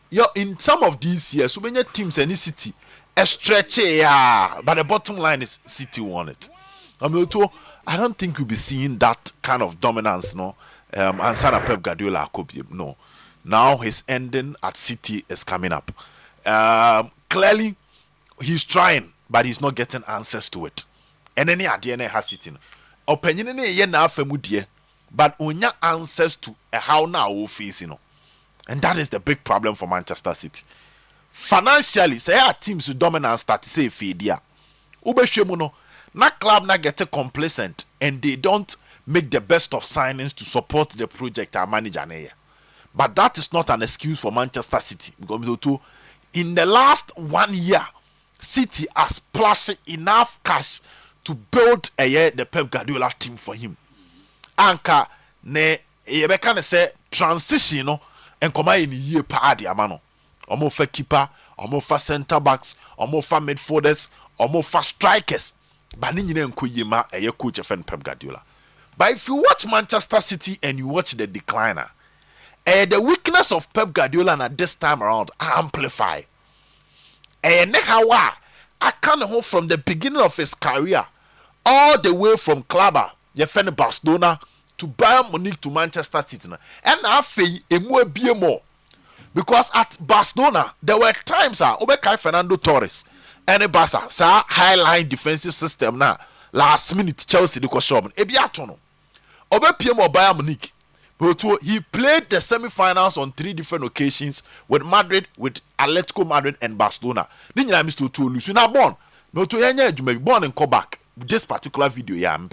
Yo, in some of these years, so many teams any city a stretch, but the bottom line is City won it. I don't think we'll be seeing that kind of dominance, no. And Sarah Pep Guardiola no. Now his ending at City is coming up. Clearly, he's trying, but he's not getting answers to it. And any idea has sitting. Opinion na famudie, but unya answers to how now we face, and that is the big problem for Manchester City. Financially, say our teams with dominance start to say fedia. Ubeshemuno. Na club na get complacent and they don't make the best of signings to support the project and manager. But that is not an excuse for Manchester City. Because in the last 1 year, City has splashed enough cash to build the Pep Guardiola team for him. Anka ne yebeka say transition and come in year party amano. Omo for keeper, omo for centre backs, omo for midfielders, omo for strikers. But a coach of Pep Guardiola. But if you watch Manchester City and you watch the decliner, the weakness of Pep Guardiola at this time around amplify. I can't hold from the beginning of his career all the way from Clubber, Barcelona to Bayern Munich to Manchester City. And I feel more because at Barcelona there were times Obekai Fernando Torres. Any Barca, sa high line defensive system na last minute Chelsea the shop. Ebiatono. Obe PM or Bayern Munich. But he played the semi-finals on 3 different occasions with Madrid, with Atletico Madrid and Barcelona. Then you Mr. to lose. Now born. No to any you may born and come back. This particular video,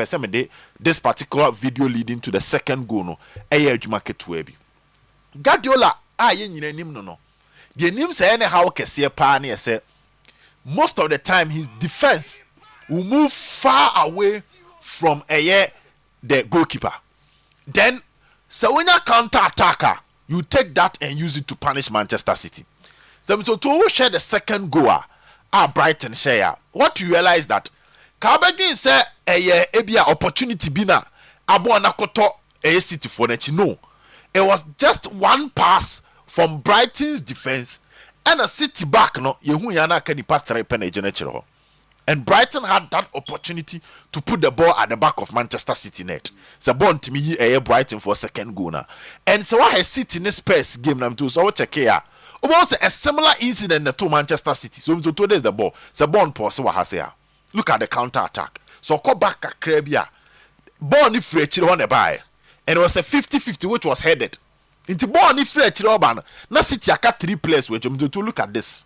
this particular video leading to the second goal no. Market Webi. Guardiola no. The name say anyhow kesiye pa na say most of the time his defense will move far away from the goalkeeper. Then so when you counter attacker, you take that and use it to punish Manchester City. So to share the second goal Brighton share. What you realize that Kabegi say a opportunity bina abona koto City for that no. It was just one pass from Brighton's defense and a City back no yehu yana can pass 3 penalty. And Brighton had that opportunity to put the ball at the back of Manchester City net. So born to me Brighton for a second goal now. And so I sit in this Spurs game now too. So I check here. About a similar incident to Manchester City. So today is the ball. So born pause what has here. Look at the counter attack. So call back a Krobea. Born if Rachel on the buy. And it was a 50-50 which was headed. Into born if Rachel Oban. Now City got 3 players which to look at this.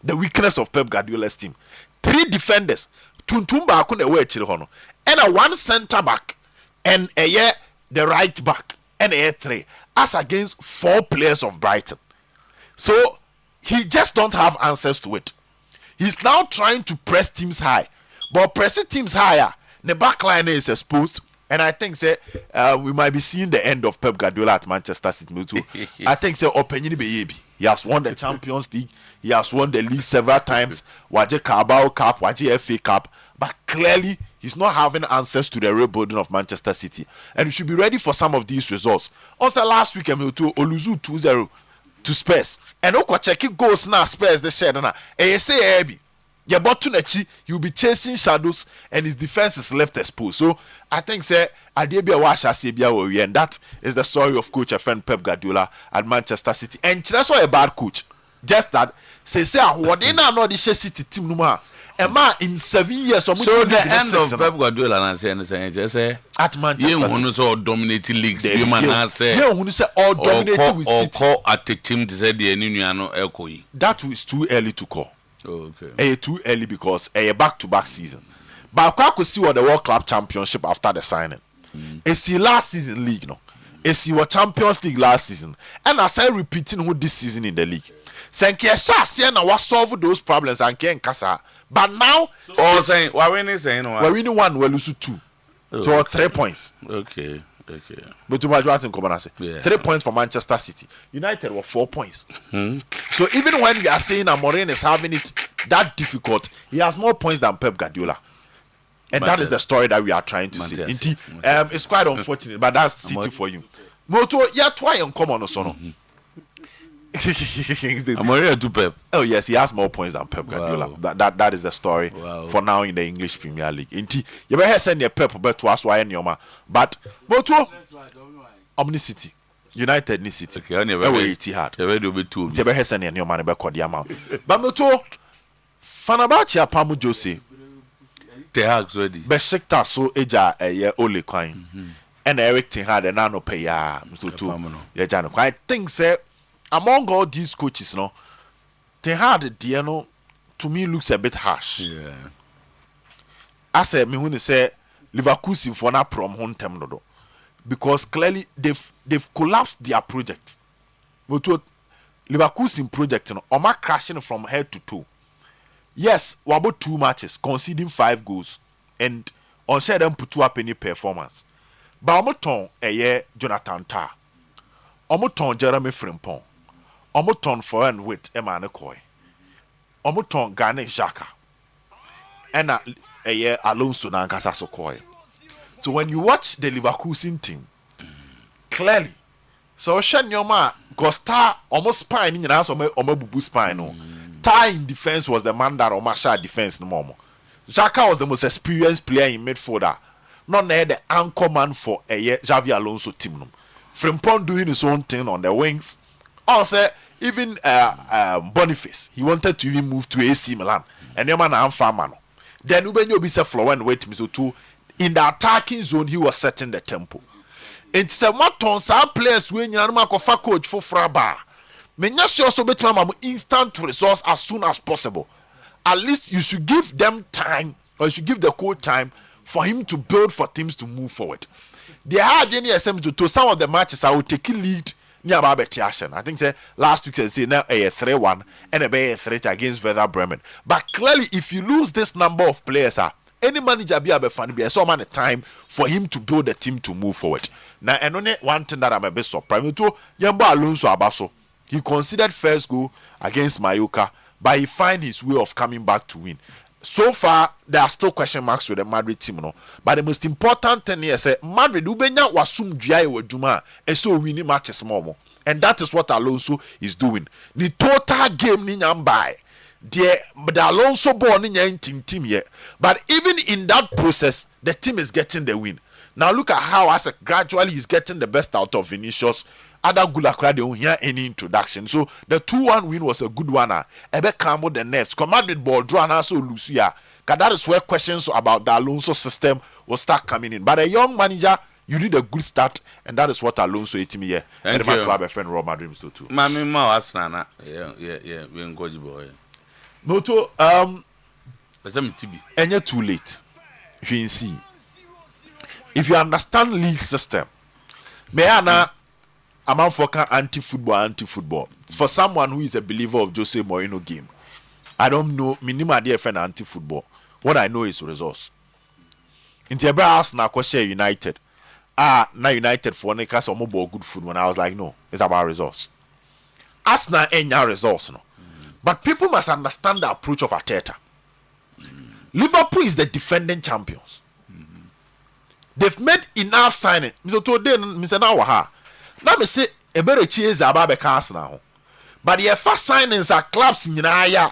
The weakness of Pep Guardiola's team. 3 defenders, Tuntumba akune we chiri hono, and a 1 center back, and the right back, and 3 as against 4 players of Brighton. So he just don't have answers to it. He's now trying to press teams high, But pressing teams higher, the back line is exposed. And I think say we might be seeing the end of Pep Guardiola at Manchester City too. I think say opinion be he has won the Champions League, he has won the league several times, Waje Carabao Cup, Waje FA Cup, but clearly he's not having answers to the rebuilding of Manchester City. And we should be ready for some of these results. Also last week Oluzu 2-0 to Spurs. And Oko check goals now Spurs the shed na. E say Ebi. Your Botunechi, he'll be chasing shadows and his defense is left exposed. So I think say Adebia Washa Sebia Wori, and that is the story of coach friend Pep Guardiola at Manchester City. And that's why a bad coach. Just that say what they know the City team numa. Emma in 7 years so the end of Pep Guardiola and say at Manchester City so dominating leagues you man say all dominating with City call at the team to say the Enuano Elkoi. That was too early to call. Okay. Too early because a back-to-back season. But I could see what the World Club Championship after the signing. It's the last season league, no. It's the Champions League last season, and I say repeating who this season in the league. Senke Shah now was solve those problems and can kasa. But now, saying we're winning 1, we lose 2, so 3 points. Okay. But too much in common. 3 points for Manchester City. United were 4 points. So even when we are saying Amorim is having it that difficult, he has more points than Pep Guardiola. And that is the story that we are trying to see. It's quite unfortunate, but that's City for you. Moto, yeah, try and come on also. Amorim to Pep. Oh yes, he has more points than Pep Guardiola. Wow. That is the story for now in the English Premier League. Inti, you better send your Pep but to us why anyoma. But Moto, Omni City, United ni City. Okay, anyway, it's hard. You better send your money back on the amount. But Moto, Fenerbahce Apamu Jose, Ten Hag's ready. Besiktas so eja Ole Kwan, and Eric Ten Hag and Nano Peya Moto. I think say. Among all these coaches, no, Ten Hag, to me looks a bit harsh. Yeah. I said, me when they say Leverkusen for not from home term, because clearly they've collapsed their project. But Leverkusen project, Oma crashing from head to toe. Yes, we about 2 matches, conceding 5 goals, and on share them put up any performance. But Omoton Jonathan Tah, Omoton Jeremy Frimpong. Omoton for and with Emmanuel Coy. Omoton Gane Xhaka. And Alonso Nankasa Sokoy. So when you watch the Leverkusen team, clearly, so Shen Yoma, because Tah almost spine in your house or bubu spine. Tah in defense was the man that Omasha defense no more. Xhaka was the most experienced player in midfielder. Not the anchor man for Xavi Alonso team. Frimpong doing his own thing on the wings. Also, even Boniface, he wanted to even move to AC Milan. And your man Amfamano. Then Ubenyo be floor and wait me to in the attacking zone, he was setting the tempo. It's a matons our players when you are coach for Fraba. Menya sure so between instant resource as soon as possible. At least you should give them time, or you should give the coach time for him to build for teams to move forward. They had any assembly to some of the matches. I will take a lead. I think say last week they say now a 3-1 and a 3 against Werder Bremen. But clearly, if you lose this number of players, any manager be a fan be so many time for him to build the team to move forward. Now, and only one thing that I'm a bit surprised to Yamba Alonso Abaso. He considered first goal against Mallorca, but he find his way of coming back to win. So far, there are still question marks with the Madrid team, no. But the most important thing is Madrid Ubenya wasum Jai Wajuma and so winning matches more. And that is what Alonso is doing. The total game ni nyambai. The Alonso born in team here. But even in that process, the team is getting the win. Now look at how as gradually he's getting the best out of Vinicius. Other Gulakra, they don't hear any introduction. So the 2-1 win was a good one. Ebe Cambo the Nets. Commanded ball, draw and also Lucia. Because that is where questions about the Alonso system will start coming in. But a young manager, you need a good start, and that is what Alonso ate me here. And my club, a friend, Real Madrid, so too. Mami ma asana. Yeah, we encourage boy. Moto, TB. And you're too late. If you see, if you understand league system, I'm for anti-football. For someone who is a believer of Jose Mourinho game, I don't know minimum idea for anti-football. What I know is results. In the house now, United. Now United for one case or more good food. When I was like, no, it's about results. Arsenal ain't results, no. But people must understand the approach of Arteta. Liverpool is the defending champions. They've made enough signing. So today, Mr. Nawaha. Now me say a better cheese about the Arsenal. But the first signings are clubs in Naya.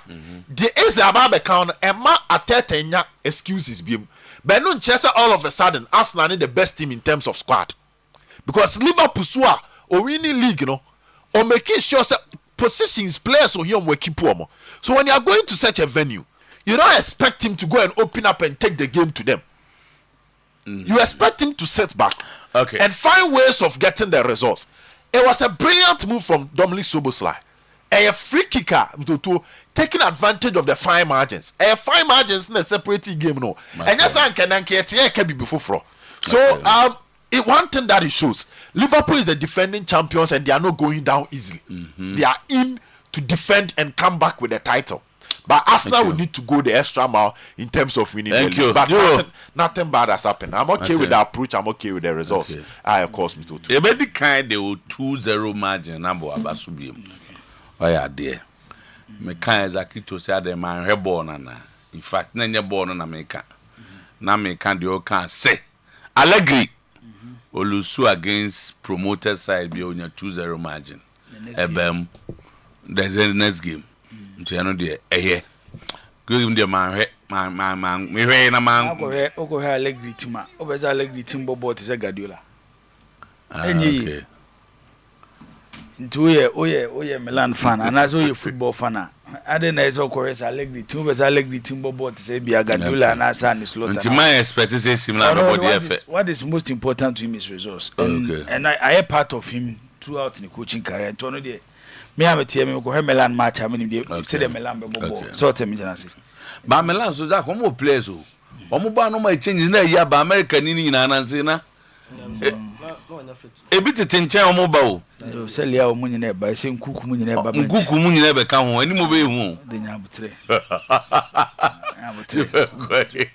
The is about the count and ma Arteta excuses beam. But no chance all of a sudden Arsenal need the best team in terms of squad. Because Liverpool or winning league, you know, or making sure positions players or him will keep warm. So when you are going to such a venue, you don't expect him to go and open up and take the game to them. You expect him to sit back and find ways of getting the results. It was a brilliant move from Dominic Soboslai. A free kicker to taking advantage of the fine margins. A fine margins in a separate game, no. And yes, I can be before. So one thing that it shows, Liverpool is the defending champions and they are not going down easily. They are in to defend and come back with the title. But Arsenal will need to go the extra mile in terms of winning. But nothing bad has happened. I'm okay with the approach. I'm okay with the results. Of course, me too. They made the kind they will 2-0 margin. Number Abasubium. Oh yeah, dear. Me kind exactly to say the man reborn na. In fact, nanya born na me can. Na me can the can say. Allegri. Olusu against promoted side be on your 2-0 margin. Ebem. There's the next game. Nti ano de ehye give him the man me hwe na man go he Allegri team obeza Allegri team bobo te se Guardiola enyi nti oye Milan fan anazo oye football fan ade na ezo correct Allegri team obeza Allegri team bobo te se bia Guardiola na sa ni slot nti man expect say similar nobody efe what is most important to him is results and I am part of him throughout the coaching career to no dey me am tie me go he Milan match am ni dey say the Milan be bobo so tell me jana say ba Milan so that como players o omo ba no ma change na ya ba America ni nyina na nse na e bit tinchen omo ba o se lia omo nyina ba se nkuku mu nyina ba nkuku mu nyina be ka ho ani mo be hu de nya butre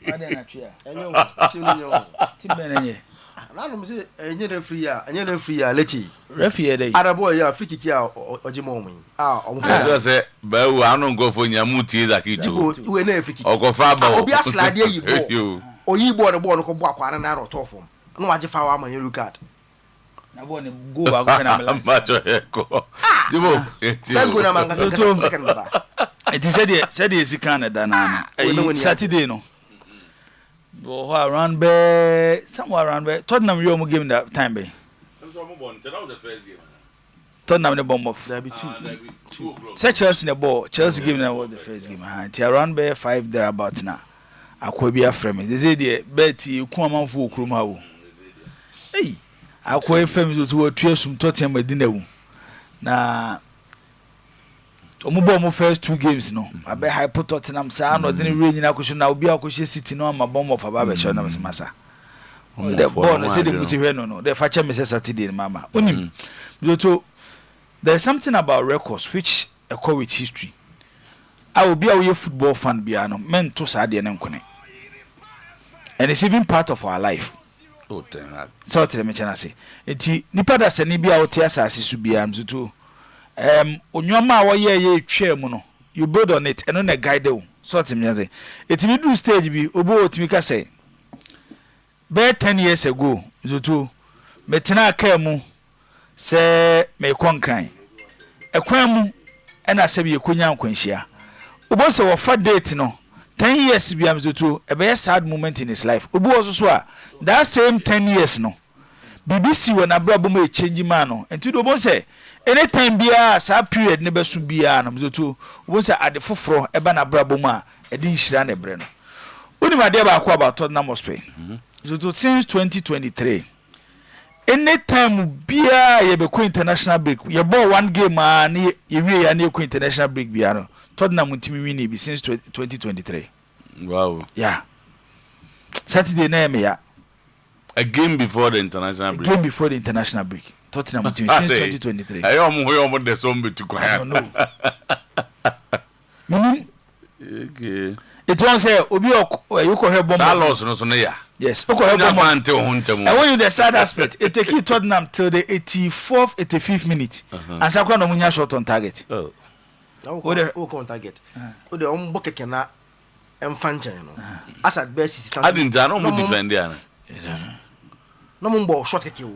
ade na twa enyo tibenenye Nanu say enye referee a lechi referee dey arabo ya free kick a ojimo mu omo so say ba wo anu go fo nyamu ti zakito we na free kick ogofa ba obi aslade yi bo oyi bo no ko bo akwa na ro to fom no waje fa wa man yellow card na bo ne go ba go na Milan macho eko dibo first go na manga second ba it is said is kan da na Saturday no around be somewhere around be Tottenham you game that time be that was the first game Tottenham the bomb off there be two say Chelsea the ball Chelsea game that was the first game around be 5 there about now akwabia frame they say the bet you ku amanfo okrum ha wo hey akwa fm so wo tuasum Tottenham adinawu na omubo first 2 games no abe hypo Tottenham sa no de re nyina kwhwe na obi akwhwe City no ama bomb of aba be show na masa the ball no say the musi hwe no the fache me Saturday mama onim so there's something about records which equal with history I will be a football fan biano men to sa de nkone and it's even part of our life so tell me chana say enti nipa da sani bia wote asase su bia mzuto onyoma woye twam no you build on it and na guide you so tell me say it be do stage bi obo otimi ka say be 10 years ago mzuto metena aka mu se me konkran ekwan mu ena se bi ekonya nkwanhia obo se wo fa date no 10 years bi amzuto e be sad moment in his life obo also so a that same 10 years no BBC when abrabo ma change man no enti do obo se anytime bia sa period ne besu bia no mzuto obo se ade foforo e ba na abrabo ma e di nhira na ebre no oni ma de ba ko about Tottenham Spain mzuto since 2023 anytime bia ye be ko international break ye ball one game na ye wie ya na ko international break bia no Tottenham ntimi win be since 2023 wow yeah Saturday na me ya a game before the international break Tottenham ntimi since 2023 ayo de so mbetu kwa I don't know meaning okay it won't say obi you could have Salos no ya. Yes, okay. And when you the side aspect, it take you Tottenham till the 84th, 85th minute, and Sakwa no munya shot on target. Oh, on target. Oh, the Omboke cannot emfancha, you know. As at best, I didn't know more defend there. No more shot at you.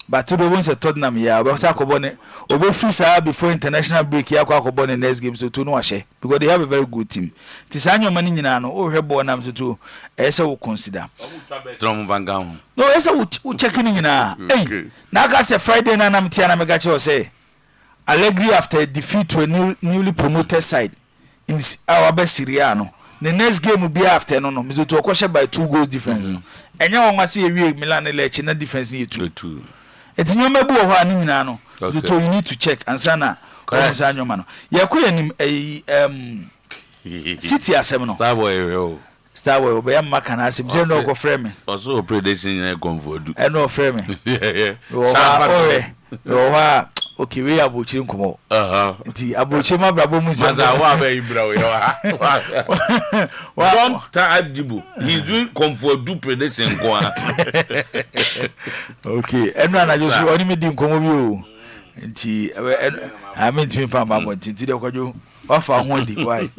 But to the ones at Tottenham, yeah, but Sakobone, over free before international break, Yakobone next game, so to no ashe, because they have a very good team. Tisanyo Maninano, or her born to two, Esa will consider. No, Esa will checking in now. Hey, now say Friday, and I'm Tiana Megacho say Allegri after defeat to a newly promoted side in our best Siriano. The next game will be after no, Mizuto Okosha by 2 goals difference. And you want to see a real Milan election difference in 2. It's no mebu of one no. You need to check and sana. Your man. You are City Asemno. Starboy obey Makana Simson no frame. Also predation in a convoy. And no frame. Yeah. Okay, we are butchering Kumo. The Abuchima Babu he's doing comfort do predation. Okay, and I just only made him come you. I mean to him, Papa, to the Kojo offer one why.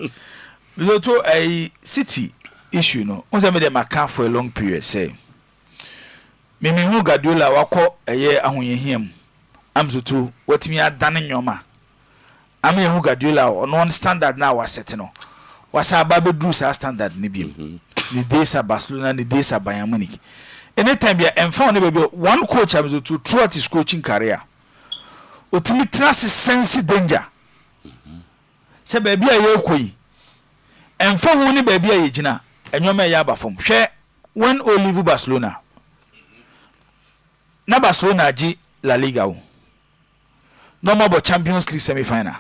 We go to a city issue, no. Once I made them a car for a long period, say. Mimi who Gadula wako a year and him. I'm so too what me had done in your ma. I mean who Gadula on one standard now was setting on. Was our Bible Drews our standard Nibium. The days are Barcelona, the days are Bayern Munich. Anytime you and found one coach I'm so too throughout his coaching career. Ultimate trust is sense danger. Say baby a yokoi. And for one baby a yijina, and your may yaba from share when all leave Barcelona. Na Barcelona G La Liga. No more about Champions League semi-final.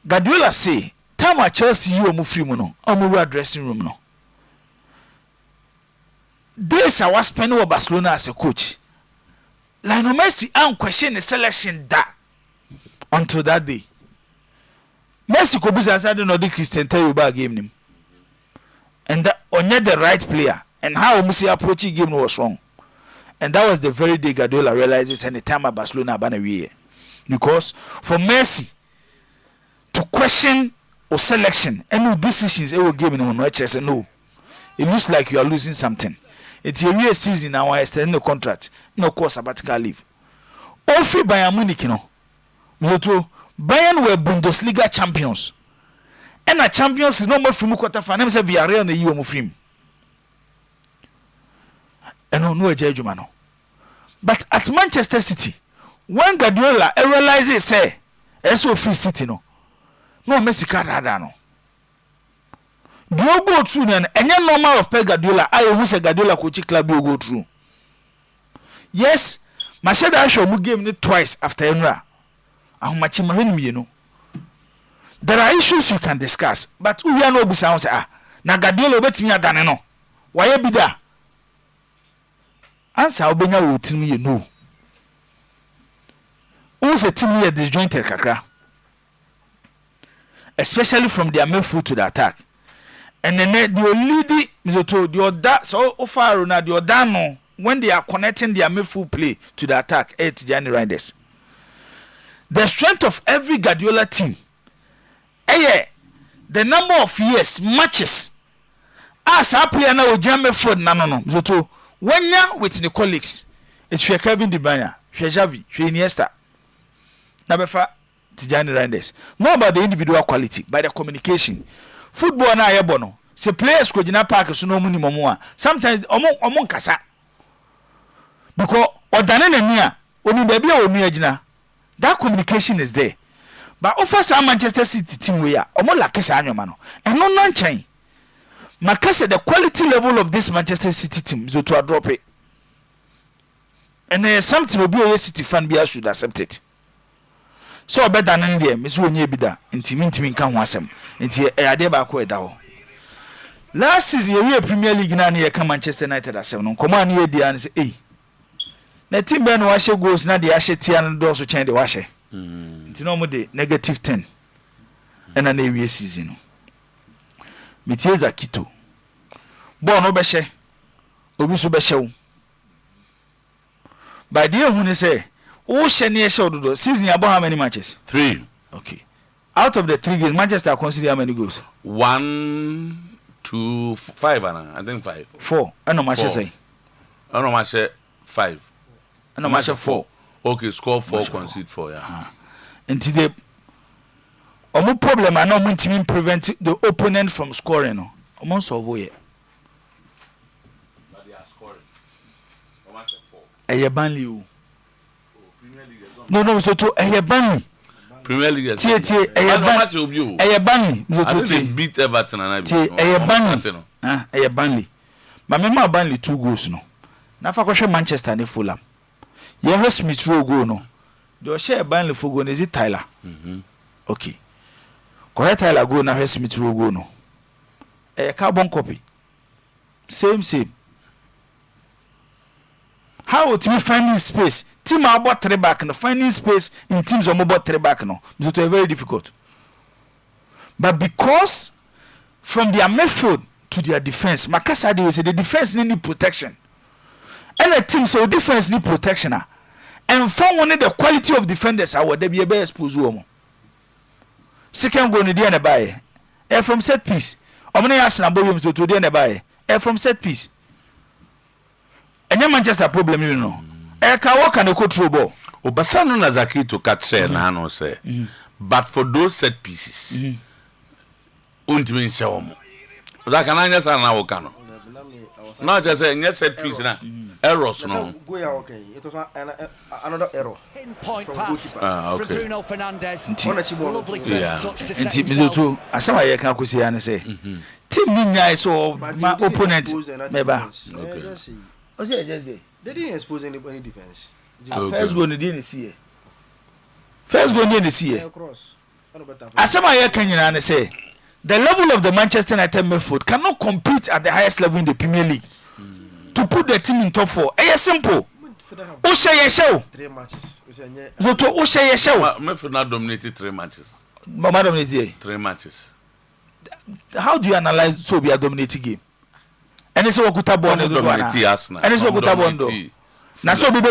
Guardiola say, time at Chelsea you omu free mono, omu dressing room no. Days I was spending with Barcelona as a coach. Lionel Messi and question the selection that until that day. Messi could be as I don't know the Christian tell you about game name. And that only the right player and how Messi approaching game was wrong. And that was the very day Guardiola realizes any time at Barcelona Banawiye. Because for Messi to question or selection any decisions they will give him on HS no. It looks like you are losing something. It's a real season now, I extend the contract, no course sabbatical leave. All free Bayern Munich, no. Bayern were Bundesliga champions. And a champions is no more from quarter final, say Villarreal na you free. And no judgment. But at Manchester City, when Guardiola realizes say, so free City no Messi card no. Do you go through and any normal of Pep Guardiola? I who say Guardiola coaching club you go through. Yes, Macheda show mu game it twice after Enra. You know. There are issues you can discuss, but we are no busa say na Guardiola bet me adane no. Why be there? Answer obenya wo timi you know. Who say team here disjointed kakra. Especially from their midfield to the attack. And then the lead the other so far now the other no when they are connecting their midfield play to the attack 8 January Riders. The strength of every Guardiola team the number of years matches as a player now jam for no so when you with the colleagues it's Kevin De Bruyne, Xavi, Iniesta na befa Tijani Reinders. Not about the individual quality, by the communication. Football na ayebo no. Se players ko jina park so no mu ni momo a. Sometimes omo kasa. Because odane na ni a, oni ba bia onu agina. That communication is there. But offers our Manchester City team we are omo la kesa anyoma no. Eno no nchan. Makase the quality level of this Manchester City team is to drop it. And there's something obi o City fan bia should accept it. So better than there, Miss Wonye Bida, intimidating can was him. Into a day back where thou. Last season, we Premier League na near Manchester United as seven. Come on, here, dear, and say, eh. The team Ben washer goes now the Ashe and doors change the washer. It's no more the -10 and an area season. Mitieza Kito. Born Obeshe. Obisu Beshew. By the way, when say, oh, Shania showed season about how many matches? 3. Okay. Out of the 3 games, Manchester consider how many goals? 1, 2, 5, I think 5. 4. I know matches say. I know match 5. I know match 4. Okay, score 4, concede 4, yeah. And today, omo problem I know mun prevent the opponent from scoring no. Omo solve it. But they are scoring. Match 4. Eye Burnley o. No, so to Eye Burnley. Premier League. Tie Eye Burnley. I think they beat Everton and I beat. Eye Burnley. Eye Burnley. Ma me ma Burnley 2 goals no. Na fa kwhwe Manchester ne Fulham. Ye Smith Rowe goal no. The share Burnley for goal is it Tyler? Okay. Ko Tyler goal na Smith Rowe goal no. Carbon copy. Same. How would we finding space? Team about 3 back no finding space in teams about 3 back no. It's very difficult. But because from their midfield to their defense, Makasa they say the defense need protection. And the team say defense need protection. And from one of the quality of defenders are what they be exposed to. Second goal ni dey na buy. From set piece. Omne Arsenal Williams to dey na buy. From set piece. Enya Manchester problem you know. Ka work and control ball. Obasano na Zakito catch na no say. But for those set pieces. Untimi nche omo. That can anya sa na wo kano. No just say nya set piece na. Errors no. It was another error. Point pass from Bruno Fernandes. Inti mizoto asama ye kan kwesi ya ne say. Team ni nyai so my opponent meba. Okay. They didn't expose any defense. First goal ni dey ne see. First goal ni dey see. Asama ye kan nyina ne say. The level of the Manchester United midfield cannot compete at the highest level in the Premier League. To put the team in top 4. It's simple. Who share your show? 3 matches. Zoto, who share your show? Midfield not dominated 3 matches. Mama dominated 3 matches. How do you analyze so be a dominating game? And it's what Kuta Bondo do. And it's what Kuta Bondo. Now so be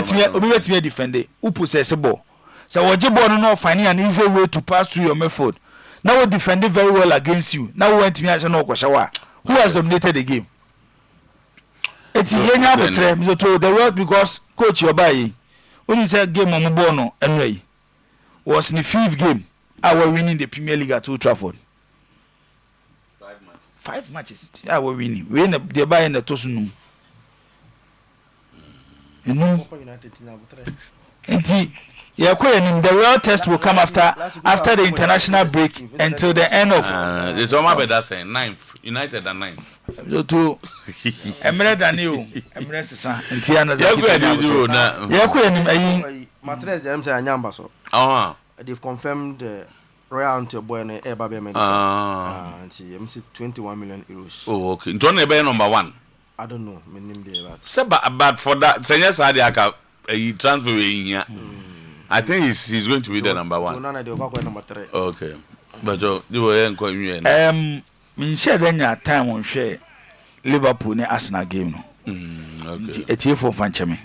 me defend it. Who possess a ball? So what you born no finding an easy way to pass through your midfield. Now we defended very well against you. Now we went to me as no Kwashawa. Who has dominated the game? It's Yenya betre so to the world because coach Yobai when you say game on Bono anyway was in the 5th game our winning the Premier League at Old Trafford. 5 matches. Yeah, we're winning. We in the buy in the Tosunum. You know. The real test will come after the international break until the end of. It's all my bad saying 9th. United and 9th. So to Emre Daniel, Emre Sisa, and Tiana Zakito. Matres them say Anyamba so. They've confirmed Royal Antio boy and Ebabe Medical. And she MC 21 million euros. Oh, okay. Don't be number 1. I don't know. My name there but. Say but for that, say yes, he transfer in here. I think he's going to be the number 1. Number 3. Okay. But you were going me share then time on share Liverpool ne Arsenal game no. Okay. It's here for fanchame.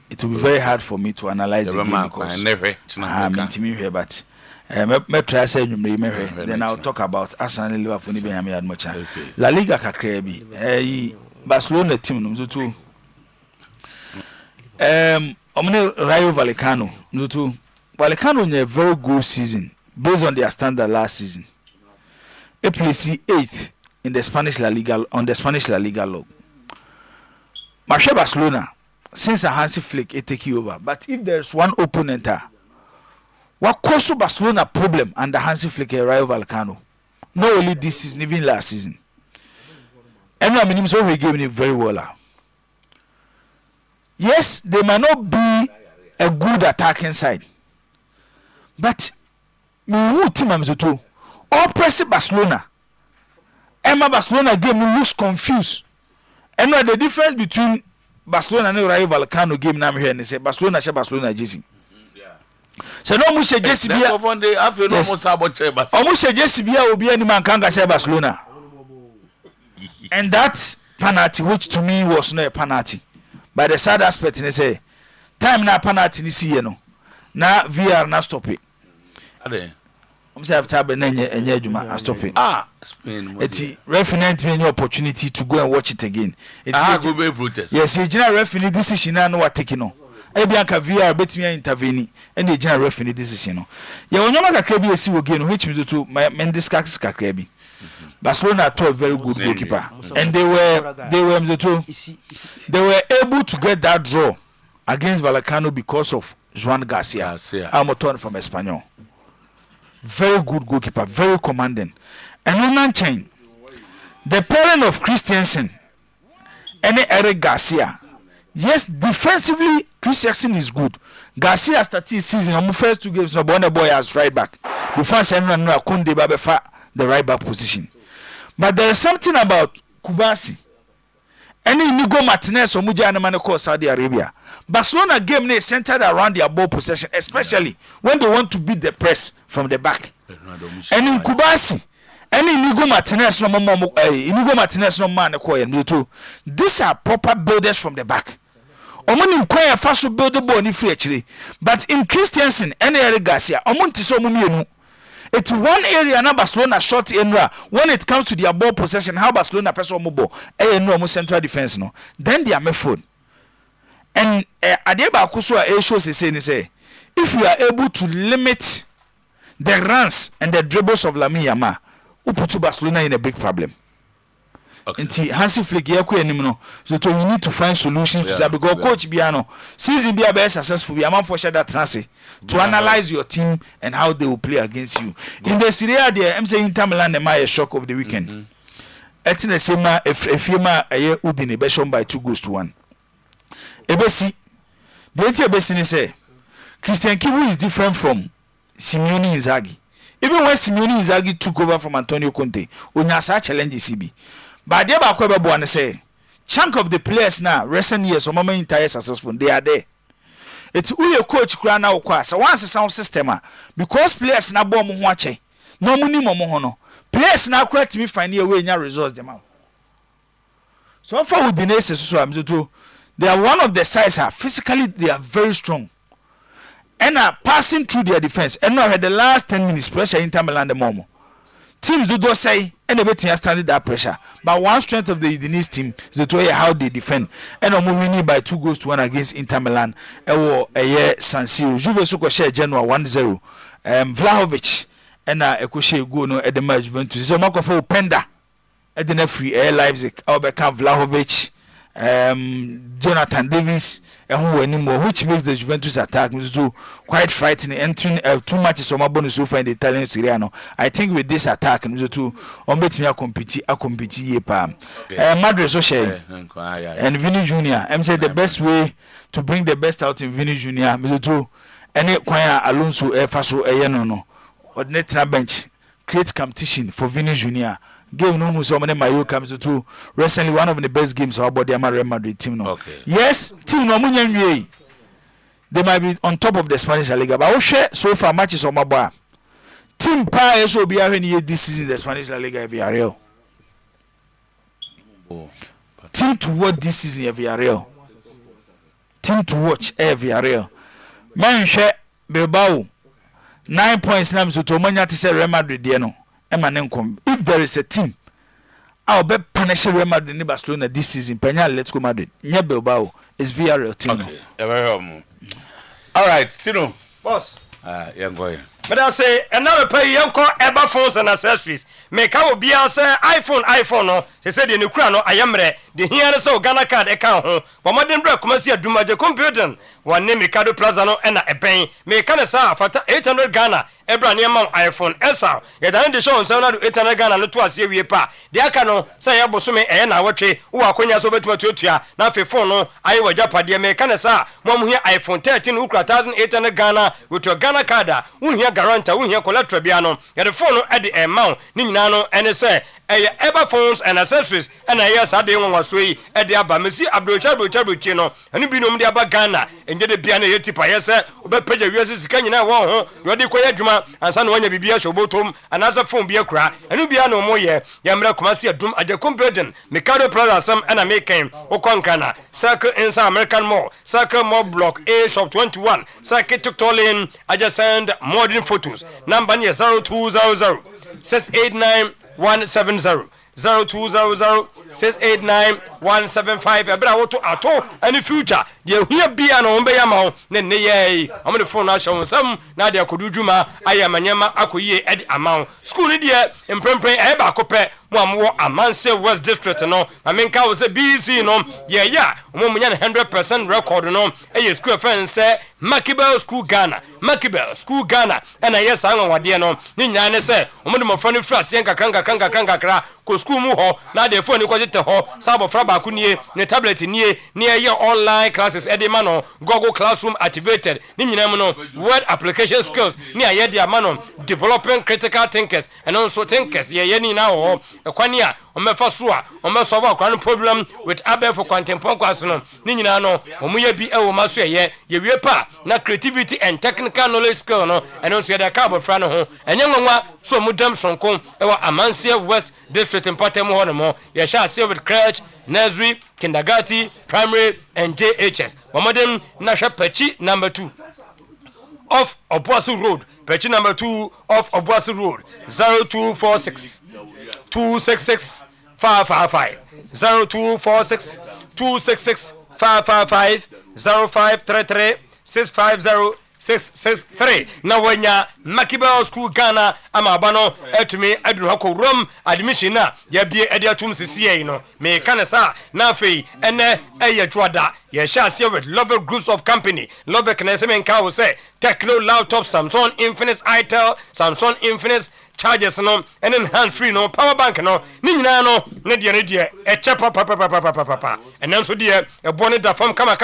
It will be very hard for me to analyze the game because me here but me try say you then I'll talk about Arsenal and Liverpool ni be am yad much. La Liga kakra bi Barcelona team no too. Omne Rayo Vallecano no too. Vallecano had a very good season based on their standard last season. They placed 8th in the Spanish La Liga on the Spanish La Liga log. Marche Barcelona, since a Hansi Flick, it take you over. But if there's one opponent, what caused Barcelona problem under Hansi Flick and Rayo Vallecano? Not only this season, even last season. And I mean, so he gave me very well. Yes, they might not be a good attacking side, but me who team am so too. All press Barcelona. Emma Barcelona game looks confused. And the difference between Barcelona and Rayo Vallecano game now here and say Barcelona Jesse. So no mushe Jesse bia. Almost Jesse bia will be any man can say Barcelona. And that penalty, which to me was not a penalty, but the sad aspect is say time na penalty ni see no na VR na stop it. I'm say after be na enye adwuma I stop it. Spain. Eti referee me any opportunity to go and watch it again. Go be protest. Yes, the general referee decision na no what taking no. Ebianka VR betimi intervene and the general referee decision no. Ya onyoma kakra bi esi wo game which means to men discuss kakra bi. Barcelona had a very good goalkeeper, and they were able to get that draw against Vallecano because of Juan Garcia, Almoton from Espanyol. Very good goalkeeper, very commanding. And on chain, the parent of Christensen and Eric Garcia. Yes, defensively, Christensen is good. Garcia started season on the first 2 games. No boy as right back. Before saying no, Kunde Babefa the right back position. But there is something about Kubasi. Any Inigo Martinez or Mujana call Saudi Arabia. Barcelona game is centered around their ball possession, especially when they want to beat the press from the back. And in Kubasi, any Inigo Martinez no man call these are proper builders from the back. Omoni kwaya faso build the ball ni free actually. But in Christensen, any Eric Garcia, omonti so mumienu. It's one area na Barcelona short area when it comes to their ball possession. How Barcelona person mobile, no central defense no. Then they are method. And Adeba Kusua shows say if you are able to limit the runs and the dribbles of Lamine Yamal, who put Barcelona in a big problem. Okay. Hansi Flick no. So you need to find solutions to that because coach Biano season be a successful. We are for sure that to analyze your team and how they will play against you. In the Serie A, there I'm saying Inter Milan a shock of the weekend. Etina sema efima aye Udine be shown by 2-1. Ebesi the Ebesi ni say Christian Kivu is different from Simeone Inzaghi. Even when Simeone Inzaghi took over from Antonio Conte, Unyasa challenge CB. But they ba kwebe bo say chunk of the players now recent years or mama entire successful they are there. It's who your coach kura na okwa so once sound system because players na bom ho ache no muni momo ho no players na kura timi find a way nya results them out. So far with the nurses so am to they are one of the sides are physically they are very strong and are passing through their defense and now had the last 10 minutes pressure Inter Milan the momo. Teams do say and a bit standing that pressure. But one strength of the Udinese team is the way how they defend. And I'm winning by 2-1 against Inter Milan. San Siro. Juve Suko share Genoa 1-0. Vlahovic and Ekoshe go no at the match Juventus. So Marco for Penda at the free Leipzig. Albeka Vlahovic, Jonathan Davis, and who anymore, which makes the Juventus attack quite frightening. Entering 2 matches on my bonus so far in the Italian Serie A. I think with this attack, on bet me a compete ye pam. Madrid so share and Vinny Junior. I'm saying the best way to bring the best out in Vinny Junior. Mizutu any choir Alonso Faso no ordinary bench create competition for Vinny Junior. Game no so many Mayo comes to recently one of the best games about the Real Madrid team no. Okay. Yes, team no munye they might be on top of the Spanish La Liga, but so far matches on my bar. Team pa so be when this season the Spanish La Liga Villarreal. Team to watch this season Villarreal. Team to watch Villarreal. Man share Bilbao 9 points now so to manya to say Real Madrid no. If there is a team, I'll be punishing Real Madrid in Barcelona this season. Peña, let's go Madrid. Nye Bilbao is Villarreal team. Okay. All right, Tino. Boss. Young boy. But I say another pay young call ever phones and accessories. Make our be answer iPhone no. They said the new crown I am re. The here so Ghana card account home. But modern break come see a Dumaje computer. One name Ricardo Plaza no and a pen. Make can sa for 800 Ghana. Ebra near mount iPhone SR. Yet I the show so na 800 Ghana no twice year pa. The akano say ya bosume e na watwe. Who akonya so betu tuatua. Na fe phone no I wa japa de me can sa. Mom here iPhone 13 ukra 1800 Ghana with your Ghana card. Who here guarantee who here collateral biano. Ya the phone no at the amount. Ni nyina no and say ever phones and accessories and yes ade won wasoi e de aba mesi Abdul Chabu Chino. Ani bi no de aba Ghana. enje de bia na ye tipa ye se obepeja wiase sika nyina wo ho yo de koya adwuma ansa na wanya bibia shobotom anasa phone bia kura enu bia na omo ye yamra komase adum ajakum building Mikado Plaza Sam and American Okonkana Circle inside American Mall Circle Mall Block A Shop 21 Circle Tuktolin adjacent modern photos number 0200 689 170 0200-689-175 ebra woto ato any future ye hia bia na ombe ya ma ne ne ye amde phone na show sam na de akodudwuma ayamanyama akoyie ed amount school ni de emprempren e ba kopɛ mo amwo Amanse West District no amenka wo se BC no ye ya mo munya 100% record no e school friend say Makibel School Ghana and yes an wade no ni nya ne se mo de mo fa no frase kakra ko school mu ho na de phone ko jete ho sabo fra ba ku nie ne tablet nie ye online classes edema no Google Classroom activated ni nyina mu no word application skills ni aye de amano developing critical thinkers and also thinkers ye ni na ho ekwania omefa so a omesolve akwan problem with abel for contemporary class no ni nyina no omuye bi e wo maso ye wie pa na creativity and technical knowledge skill no and also the cabo fra no ho enye nwanwa so mudam sonko e wa Amanse West District in Patemo Honomo ye sha see with crèche nursery kindergarten primary and JHS Mamadem Nasha Pechi number 2 off Obuasu Road Pechi number 2 off Obuasu Road 0246 266 555 0246 266 555 0533 650 663 na wanya Makibel School Ghana amabano etumi aduru hako room admission na ya bie ede atum sisiye no me kanasa na afei ene eye twada ye sha see with Love Groups of Company Love Knesem nka wo say Techno laptop Samsung Infinix Itel Samsung Infinix charges no and hand free no power bank no ni nyina no ne de e chepa papa and so de e bone da form kama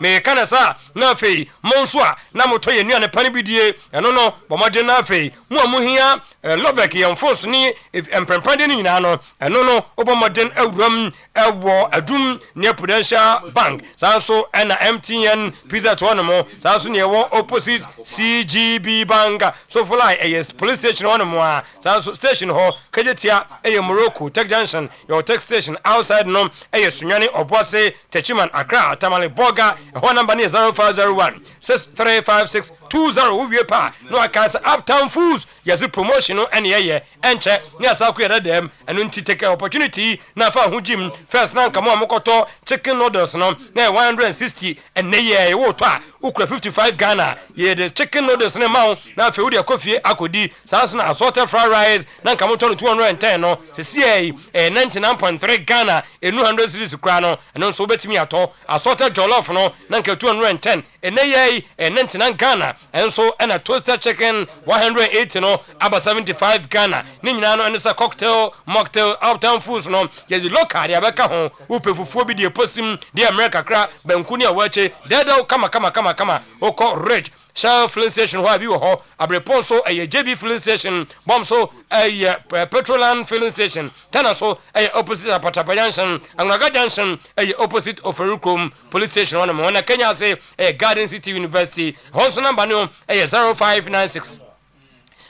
me kanasa na afei monso a na moto ye nuane pane bidie eno no bomode na afei mu amuhia Love ke yemfos ni empempande ni nyina no eno no obomode awuram ewo adum ne Prudential Bank sanso na MTN Pizza to no mo sanso ne wo opposite CGB Bank so fly police station one more sanso station ho kajetia Morocco Tech Junction your tech station outside no Sunyani Obwase Techiman Accra Tamale Boga ho number ni 0501 6356 20 we pa no akasa uptown foods yes promotion no ene enche ni asaku yada dem enu nti take opportunity na fa hu gym first na kamo amokoto chicken noodles no na 160 ene ye wo to a ukura 55 Ghana ye the chicken noodles na ma na fa udi akofie akodi sanso na assorted fried rice na kamo to 210 no se sie 99.3 Ghana enu 100 series kura no eno so betimi ato assorted jollof no na 210 ene ye 99 Ghana enso na toasted chicken 180 no aba 75 Ghana ni nyina no enso cocktail mocktail uptown foods no ye local ya beka ho upefufuo bi de posim de America kra banku ni awache dedo kama oko rich Shell filling station where you ho abreponso a JB filling station bomso a Petrolan filling station tanaso a opposite Apatapa Junction Angaga Junction a opposite of Ferukum police station on Mona Kenya say a Garden City University also number no a 0596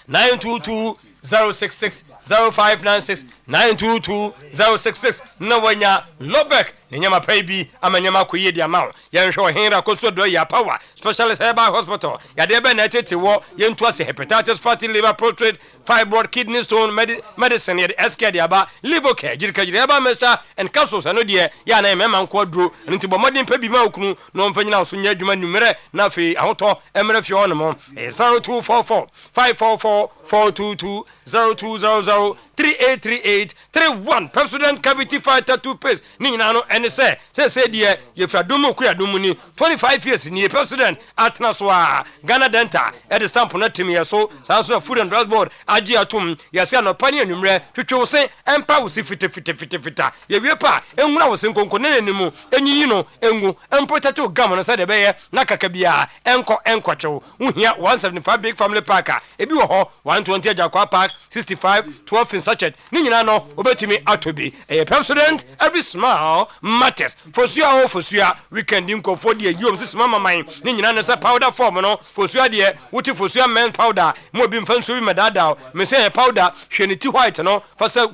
922 066 0596 922 066 no wanya Lovek nyama paybi amanyama koye di amount yenhwe ohenra koso do ya power specialist herbal hospital ya de be na tete wo yentu ase hepatitis fatty liver prostate fibroid kidney stone medicine ya SK di aba liver care jirikajiri aba mesha and capsules ano de ya na mema nko aduro nti bomodin pabi ma okunu no mfanyina so nya adwuma numere na fe ahoto emre fi ono mo 0244 544 422 0200 3838 31 President Cavity Fighter 2 pace ni nyina no ene say die ye fadomu ku yadomu ni 25 years ni president atna so a Ghana Dental e de stamp na timi ye so sanso food and drugs board agi atum ye se no pani anumre twetwe wo se empa wo si fita ye wie pa enwura wo se nkonko ne nemu enyi no engu emprotect gam no say de be ye na kaka bia enkochew uhia 175 big family park ebi wo ho 120 Jakwa Park 65 12 sachet ni nyina no obetimi atobi Pepsodent every smile matters fosua fosua weekend nkofo de yom sisima maman ni nyina no se powder form no fosua de wuti fosua men powder mo bi mfanso bi medada me se powder hweniti white no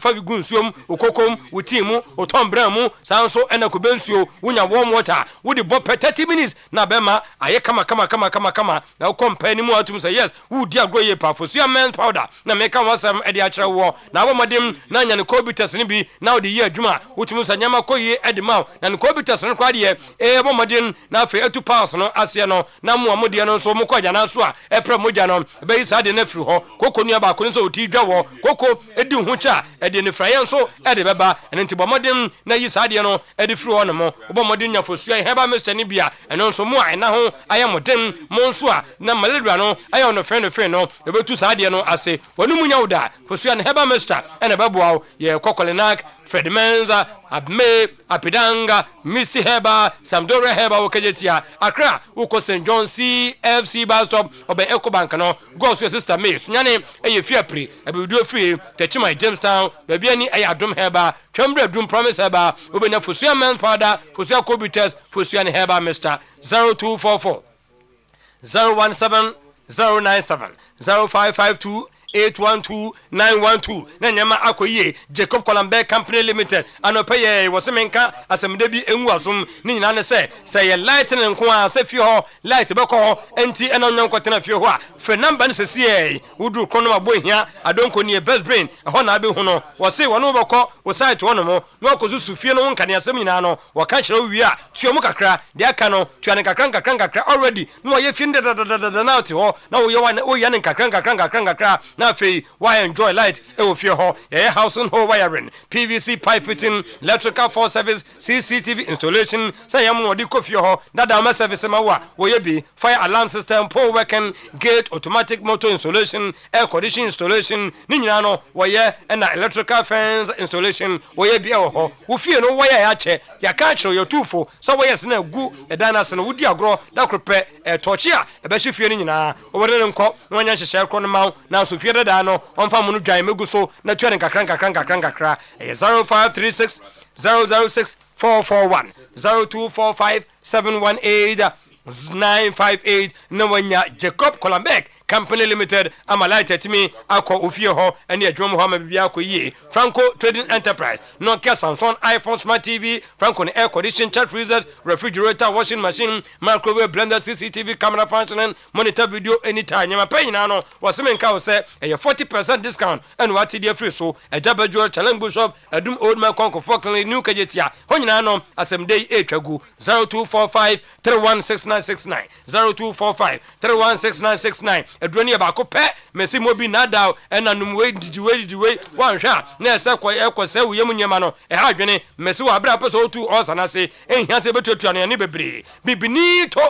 fa bi gunsuom okokom wuti mu otombra mu sanso ena kobensuo wunya warm water wudi bo 30 minutes na bema aye kama na company mu atum say yes wudi agroye pa fosua men powder na meka wasam e de akere wo na abomadim na nya ne cobitus ni bi na odi ye adwuma wutum sanyama koye edima na ne cobitus no kwa de abomadim na afa etu pass no ase no na mo amode no so mo kwaja na so a epre moja no be isa de na firi ho kokonu aba ko so oti dwa wo koko edi hu cha e de ne frayen so e de beba ene nti bomodin na yi sa de no e de firi ho no mo bomodin nya fosua heba mr ni bia ene so mo a na ho ayamodin mo nso a na malaria no ayo no fe no e betu sa de no ase wonu munya uda fosua ne heba mr ene beboa ye kokolenak Fred Menza, Abme, Apidanga, Missy Heba, Samdora Heba, Okajetia, Accra, Uko St. John CFC bus stop, Obe Ecobank, no, go to your sister Miss, Nane, a fear pre, I will do free, Techima Jamestown, Babiani, a Drum Heba, Chamber Drum Promise Heba, Ubena Fusia Man's Father, Fusia Cobites, Fusian Heba, Mr. 0244 017 097 0552 812-912 na nyama akoye Jacob Colombe Company Limited anopaye wosemenka asemde bi enwu asum ni nyina ne se ye light ne nko a se fie ho light beko enti ena onyanko tena fie ho a fe number ne se wudu krono mabo hia adonko ni best brain ho na be hu no wose wono beko wo site wono mo na okosusu fie no nka ne asem nyina no wo ka kire wi a tuomu kakra de aka no tuane kakra already no wo ye fie na oti ho na wo ye ne kakra na fe why enjoy light e wo fie ho house and home wiring PVC pipe fitting electrical for service CCTV installation say yam no di kofie ho dada ma service ma wa wo ye bi fire alarm system pole working gate automatic motor installation air conditioning installation ni nyina no wo ye na electrical fence installation wo ye bi e ho wo fie no wo ye ya che ya ka kiro yo tufo so wo ye se na gu e dana se no wudi agro da krope tochi a e be fie ni nyina wo wore nko no nya hyehye kro no ma na so fie da no on fa munu dwan megu so na tuane kakra 0536 006 441 0245 718 958 no wanya Jacob Colombe Company Limited amalaita timi akọ ofie ho ene adwom ho ma bibia akọ Franco Trading Enterprise Nokia Samsung iPhone Smart TV Franco air condition chat freezers refrigerator washing machine microwave blender CCTV camera functioning monitor video anytime nyama pay na no wasemenka wo se 40% discount and what dey free so ejabajo challenge shop adum old man konko Falkland new kajetia ho nyina no asemdey etwagu 0245 316969 0245 316969 edroni abako pe mesi mobi nada ena numwe dijiwe wanhwa na ese kwose wuyem nyema no ha adwene mesi wa bra peso otu osana se ehia se betuatu ane ne bebre bibinito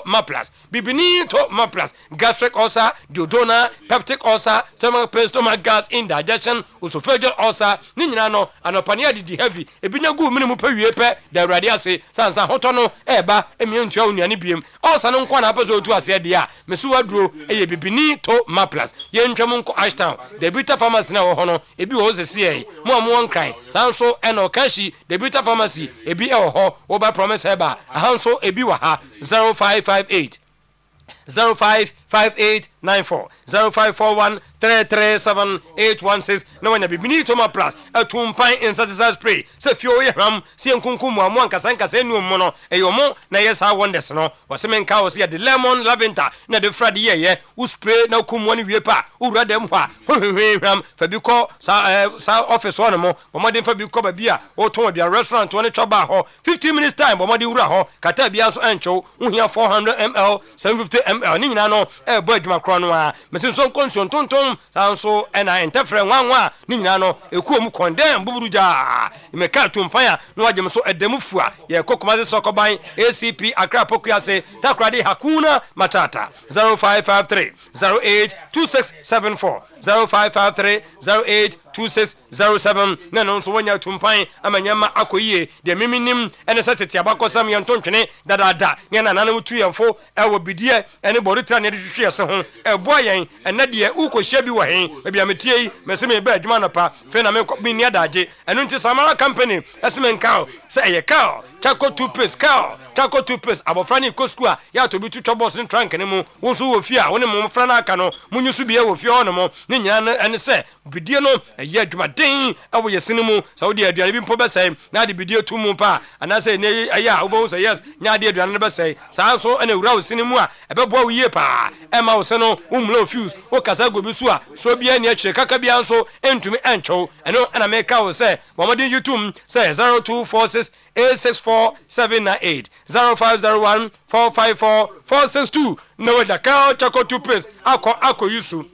maplas gastric ulcer duodenal peptic ulcer stomach gas indigestion esophageal ulcer ni nyina no anopania didi heavy ebinyagu minimu pe wie pe da awrade ase sansa hoto no eba emientua onuane biem ulcer no nkwa na peso otu ase de a mesi waduro eye bibini to maplas ye ntwam nko ashtown the bita pharmacy na wo hono ebi wo zese mo nkran sanso eno kashi the bita pharmacy ebi e wo ho wo ba promise heba ahanso ebi wa ha 0558 055894 0541 337 na wanya bibini to ma plus atumpan insecticide spray se fio ye hram se nkunkum mu ankasa enu mu no eyomo na yes ha wonders no wasemenka wo se the lemon lavender na the friday ye u spray na kum woni wie pa ura dem ho a hram fa bi ko sa office one mo bomodin fa bi ko ba bia o ton dia restaurant woni choba ho 15 minutes time bomodin wura ho kata bia so ancho uhia 400 ml 750 ml ni nyina no e bo adwuma kro no a mesin so konson tonton sanso ena interfere nwanwa ni nyina no ekuom condemn buburuja imeka tumpan no wagem so edemufua ye kokoma se sokoban ACP Accra Pokuase takrade hakuna matata 0553 082674 0553 2607 na no so wonya tumpan amanyama akoyie de miminim ene setete abakosam yentontwene dadada ne na nanam tuyemfo ewo bidie ene boritra ne de hwehwe se ho eboa yen ene de ukohia bi wo hen bia metie yi meseme ba adwuma no pa fe na me ni adaje eno nti Samara company eseme nka se eye ka Chaco toothpaste ka Chaco toothpaste abofrani koskua ya to bi tuto boss ne trunk ne mu wo so wo fia wo ne mo frana aka no munyusu bia wo fia ono mo ne nyina ene se bidie no eye adwuma den awo yesene mu saudi aduane bi mpo be sai na de bidie tu mu pa ana se ne aya wo bo so yes nya de aduane be sai sa so ene wura wo sene mu a ebeboa wo yie pa ema wo se no umlo fuse wo kasa go bi so a so bia ne akire kaka bia nso entumi encho eno ana me ka wo se bomodin youtube say 0246 864798 0501 454 462 no da ka Chaco toothpaste ako yusu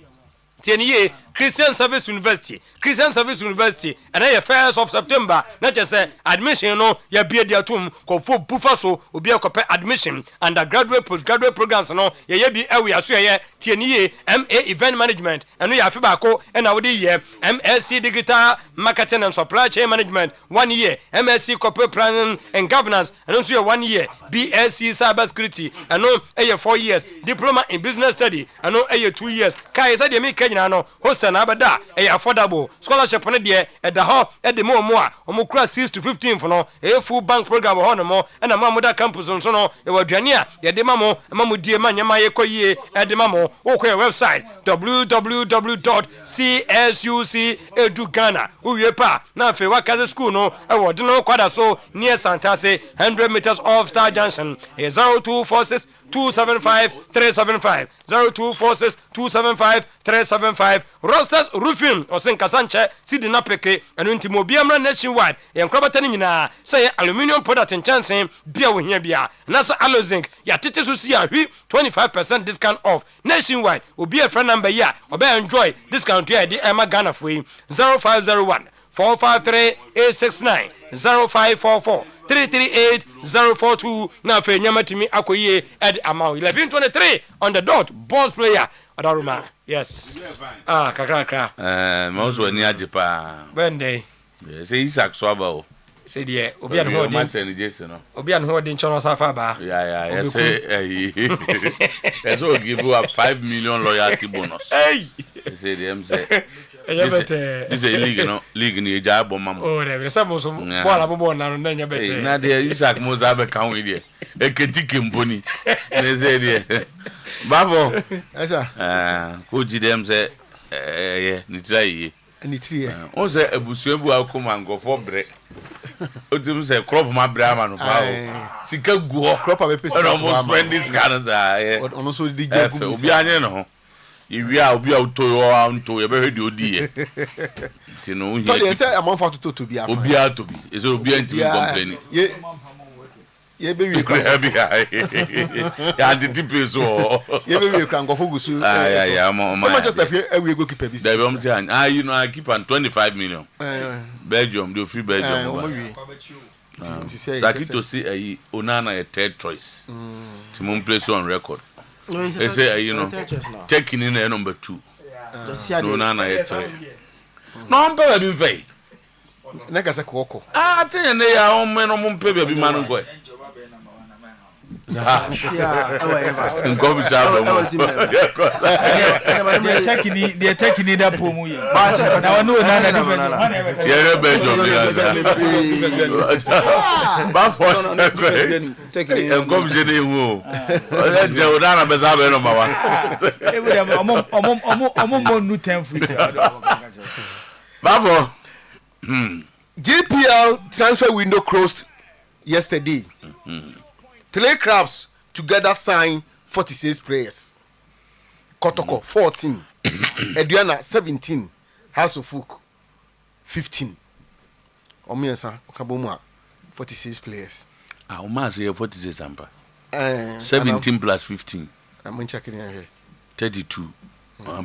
tieniye Christian Service University and the 1st of September not just admission no ya bia dia tum ko fo bufa so obi akope admission undergraduate postgraduate programs no ya bi ewe aso ye tieniye MA event management and ya fiba ko na wodi ye MSc digital marketing and supply chain management 1 year MSc corporate planning and governance and also 1 year BSc cyber security and no 4 years diploma in business study and no 2 years kai say de me kenya no na abada affordable scholarship ne de da ho de mo a omukura 6 to 15 for no full bank program ho no mo na mamuda campus nso no wadwane a ye de mamo die manyama ye koyie de mamo okọ website www.csuc.edu.ghana Oyerepa na fe wakaze school no de no kwada so near Santase 100 meters off Star Junction 0246 275 375 0246 275 375 Rosters Roofing osen kasanche sidi na peke enu ntimo obiamra nationwide yenkrabata ni nyina say aluminium product in chance bia wo hia bia na so alozinc ya tete so si ahwi 25% discount off nationwide obi a friend number ya obe enjoy discount ya di ema Ghana for 0501 453 869 0544 338-042 na fe nyamatimi akoye ed amount 1123 on the dot boss player adaruma yes kakra most when ya jipa bende say Isaac swaba o say die obi an ho din obi an ho din chono safa ba yeah say so give you a 5 million loyalty bonus hey say them say this is a league ni eja abo mamo oh there is some bola bobo na no nya bete na there Isaac Moza be kan we there eketike mboni na say there babo esa ko ji dem say ni try ni try o say abusuabu akoma ngofo bre o dem say crop ma bre ama no pa o sika guo crop a be pesa no spend this kind of ono so DJ ku obi anye no iwia obi auto anto ye be hwedi odi ye ti no hu to dey say among for to be afa obi atobi is obi anti complain ye be wi kra ya didi peso ye be wi kra ngofo gusu ya Manchester fi ewi goalkeeper bi dey be say you know I keep on 25 million Belgium do free Belgium Sakito see Onana a third choice to mon place on record. They say taking in number 2. Onana a 3. No, I'm being vague. Negasa Koko. I think they are on men on paper be man go. They're taking it up. GPL transfer window closed yesterday. 3 clubs together signed 46 players. Kotoko 14, Eduana 17, House of Folk 15. Omiensa Kaboma 46 players. Oma say 46 ampa. 17 plus 15. I'm checking here. 32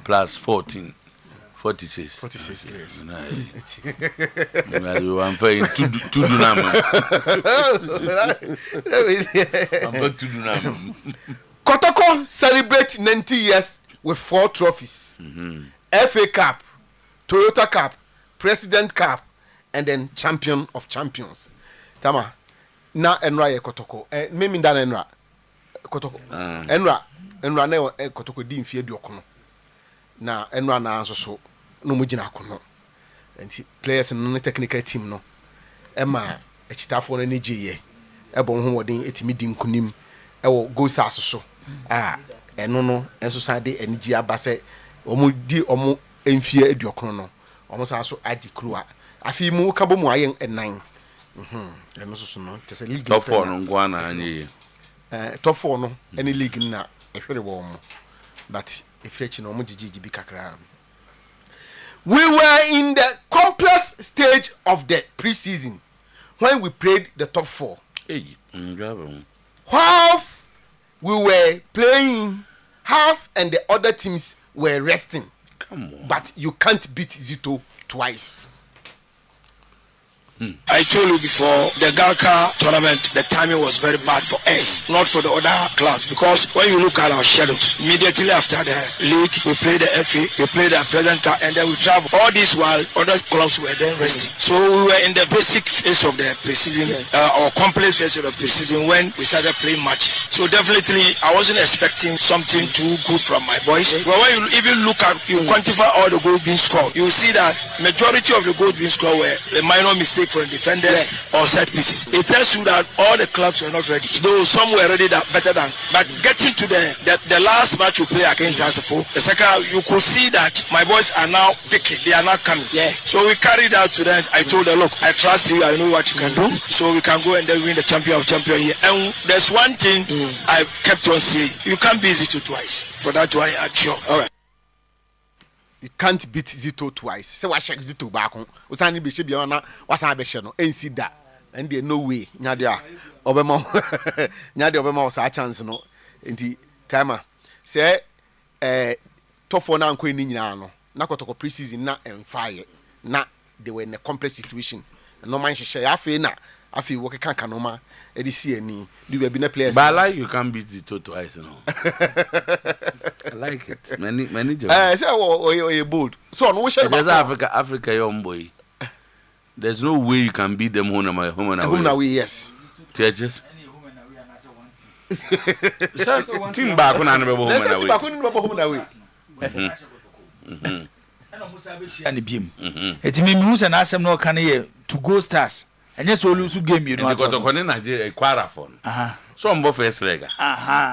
plus 14. 46 players. I'm paying 2 dunam. Kotoko celebrate 90 years with 4 trophies. FA Cup, Toyota Cup, President Cup, and then Champion of Champions. Tama na enra ye kotoko. Mimi nda enra kotoko. Enra na kotoko di mfie duokono. Na enra na so no mugina akono. Enti players no technical team no. Ema echitafo no ne giye. Ebo ho wodin etimi di nkunim. Ewo go stars so. Eno no enso sade enigi abase omo di omo emfie aduokono no. Omo sa so agi krua. Afi mu ka bo mu ayen enan. Eno so no te se league top 4 no ngwa na anye. Top 4 no any league na ehwere wo mo. But efrechi no omo gigi bi kakra. We were in the complex stage of the preseason when we played the top 4. Whilst we were playing, House and the other teams were resting. Come on. But you can't beat Zito twice. I told you before, the Galka tournament, the timing was very bad for us, not for the other clubs. Because when you look at our schedules, immediately after the league, we play the FA, we play the President Cup, and then we travel. All this while other clubs were then resting. So we were in the basic phase of the preseason, or complex phase of the preseason when we started playing matches. So definitely, I wasn't expecting something too good from my boys. But when you even look at, you quantify all the goals being scored, you see that majority of the goals being scored were a minor mistake for defenders or set pieces. It tells you that all the clubs were not ready. Though some were ready better than. But getting to the last match we play against Asafo, the second, you could see that my boys are now picking. They are not coming. So we carried out to them. I told them, look, I trust you. I know what you can do. So we can go and then win the champion of champion here. And there's one thing I kept on saying. You can't beat Zito twice. For that why I'm sure. All right. You can't beat Zito twice. Say what check Zito back on. Usani be shebi na wasan be she no. Ensi da. And there no way. Nyadia obema nyadia obema was a chance no. Enti timer. Say top 4 na anko ni nyina no. Na kotoko preseason na fire. Na they were in a complex situation. No man she afi na afi work kan kanoma e di see ani. Do we be na players. But like you can't beat Zito twice no. I like it. Many jobs. Say oh bold. So no we share Africa young boy. There's no way you can beat them home and away. Home and away, yes. Teachers. Team back when I never home and away. Team back when never home and away. And beam. It means who's an asem no can here to go stars. And yes, we lose game, you know. Because the Conan Nigeria a quaraphone. So I'm both first leg.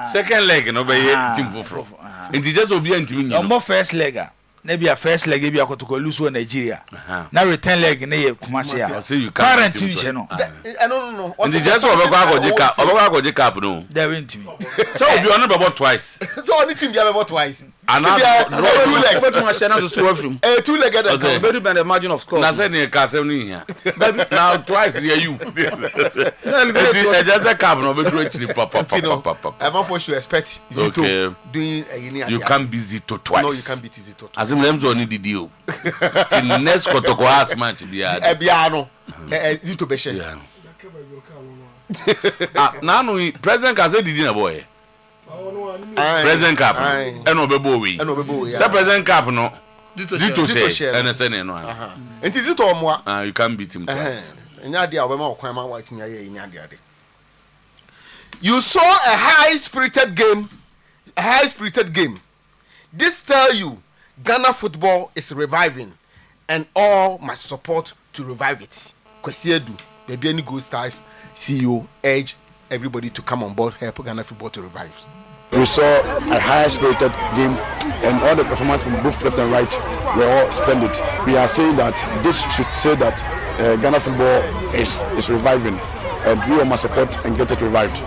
Second leg, no by team for. And the just will be in team. I'm both first legger. Maybe a first leg, maybe I could go lose Nigeria. Now return leg in a Kumasia. See you can't team channel. No. And the just over Jacob, no. They're into me. So you are not about twice. So only team you have about twice. And now 2 legs. But my channel is 2 of them. 2 legged. Very bad margin of score. Now say near Castle here. Now twice near you. Just a cab no be actually papa. I'm not for sure expect Zito doing you can't beat Zito twice. No, you can't beat Zito twice. As them only the deal. The next Kotoko has match be Ebiano. Zito be share. Now no President Kase did na boy. President Cup. Eno bebo we. Say President Cup no. Zito share. NSN no. Enti Zito omo. You can't beat him twice. Nya dia obema okwan ma wa timi aye nya dia de. You saw a high-spirited game. This tell you Ghana football is reviving and all must support to revive it. Kwesiedu, the Bieni Go Stars CEO urge everybody to come on board, help Ghana football to revive. We saw a high-spirited game and all the performance from both left and right were all splendid. We are saying that this should say that Ghana football is reviving and we all must support and get it revived.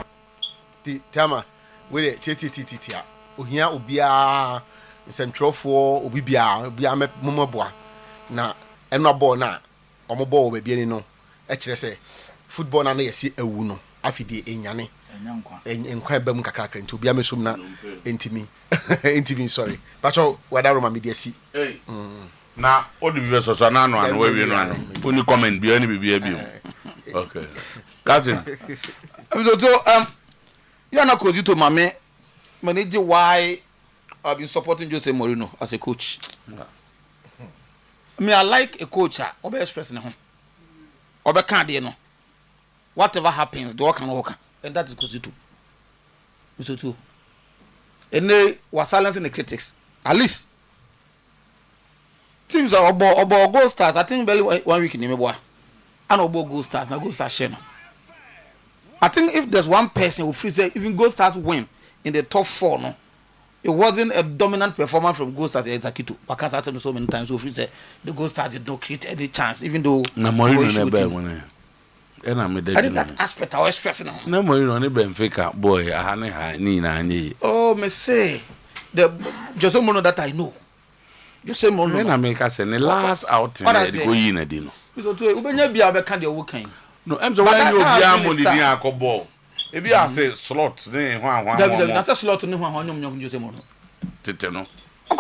Tama, we the ohia obia centrofo obibia me momoboa na eno ball na omo be bi no e kire say football na yesi ewu no afide enyane enkwa bam kakrakra nti obia mesum na entimi sorry pacho wada roma media si na o de bi so na no anu we no anu oni comment bi ani bibia bi okay captain so you are not Zito mame manage why I've been supporting Jose Mourinho as a coach. Me, I like a coach. Obe express ne ho. Obe kan de no. Whatever happens, the work can work, and that is Kositu. Mr. Two. And they were silencing the critics. At least teams are about gold stars. I think barely 1 week in the boy. And about gold stars, now gold stars share. I think if there's one person who free say even gold stars win in the top 4, no, it wasn't a dominant performance from gold stars executive. Because I said so many times, so free say the gold stars did not create any chance, even though I think that aspect I was stressing on. No more on a Benfica boy, a honey, Nina. Oh, me say the Jose Mono that I know. Jose Mono. When I make us in the last outing, go in a dinner. So to Ubenya be a kind of working. No, I'm so when you be money in a ball. If you are say slot, then that's a slot in one Jose Mono. Titano. I'll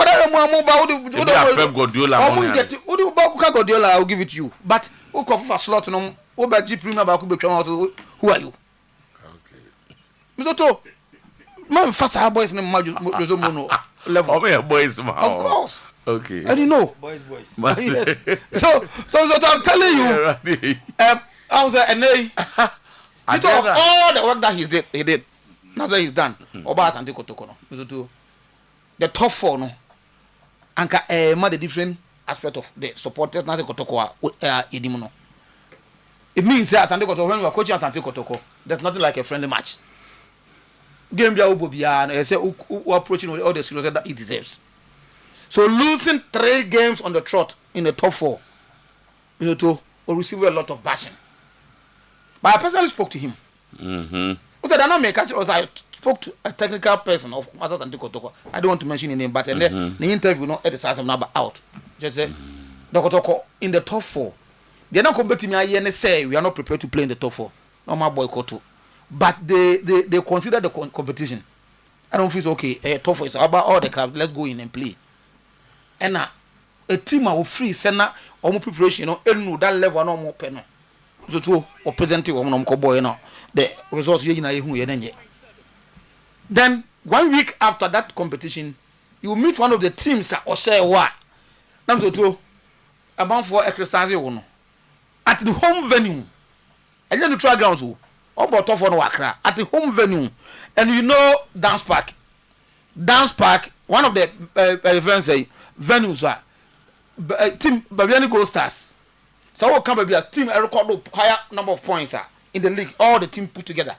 give it to you. But who for slot no who are you? Mizoto, man, fast boys in the level. Oh, boys, of course. Okay. And you know, boys. Yes. So I'm telling you, I was and they, of all the work that he did. Now that he's done. Oba Asante Kotoko no. Mizoto, the top 4 no. Anka the different aspect of the supporters na Kotoko edimuno. It means that Asante Kotoko, when we are coaching Asante Kotoko, there's nothing like a friendly match. Game bia ubobia and say who approaching with all the seriousness that it deserves. So losing 3 games on the trot in the top 4, you know, will receive a lot of bashing. But I personally spoke to him. I said, I spoke to a technical person of Asante Kotoko. I don't want to mention his name, but in the interview, no, at the size of number out. Just say, the Kotoko in the top 4. They're not competing me and say we are not prepared to play in the top 4. No my boycott too. But they consider the competition. I don't feel okay. Top 4 is about all the clubs. Let's go in and play. And a team are free send or more preparation, you know, that level no more pen. So to or presenting or boy, you know, the results you. Then 1 week after that competition, you meet one of the teams that or say what. Now so to about for exercise you at the home venue. And then the trial grounds about top 4 at the home venue. And you know Dance Park, one of the events venues are team Babiani Gold Stars. So what come be a team record higher number of points in the league, all the team put together.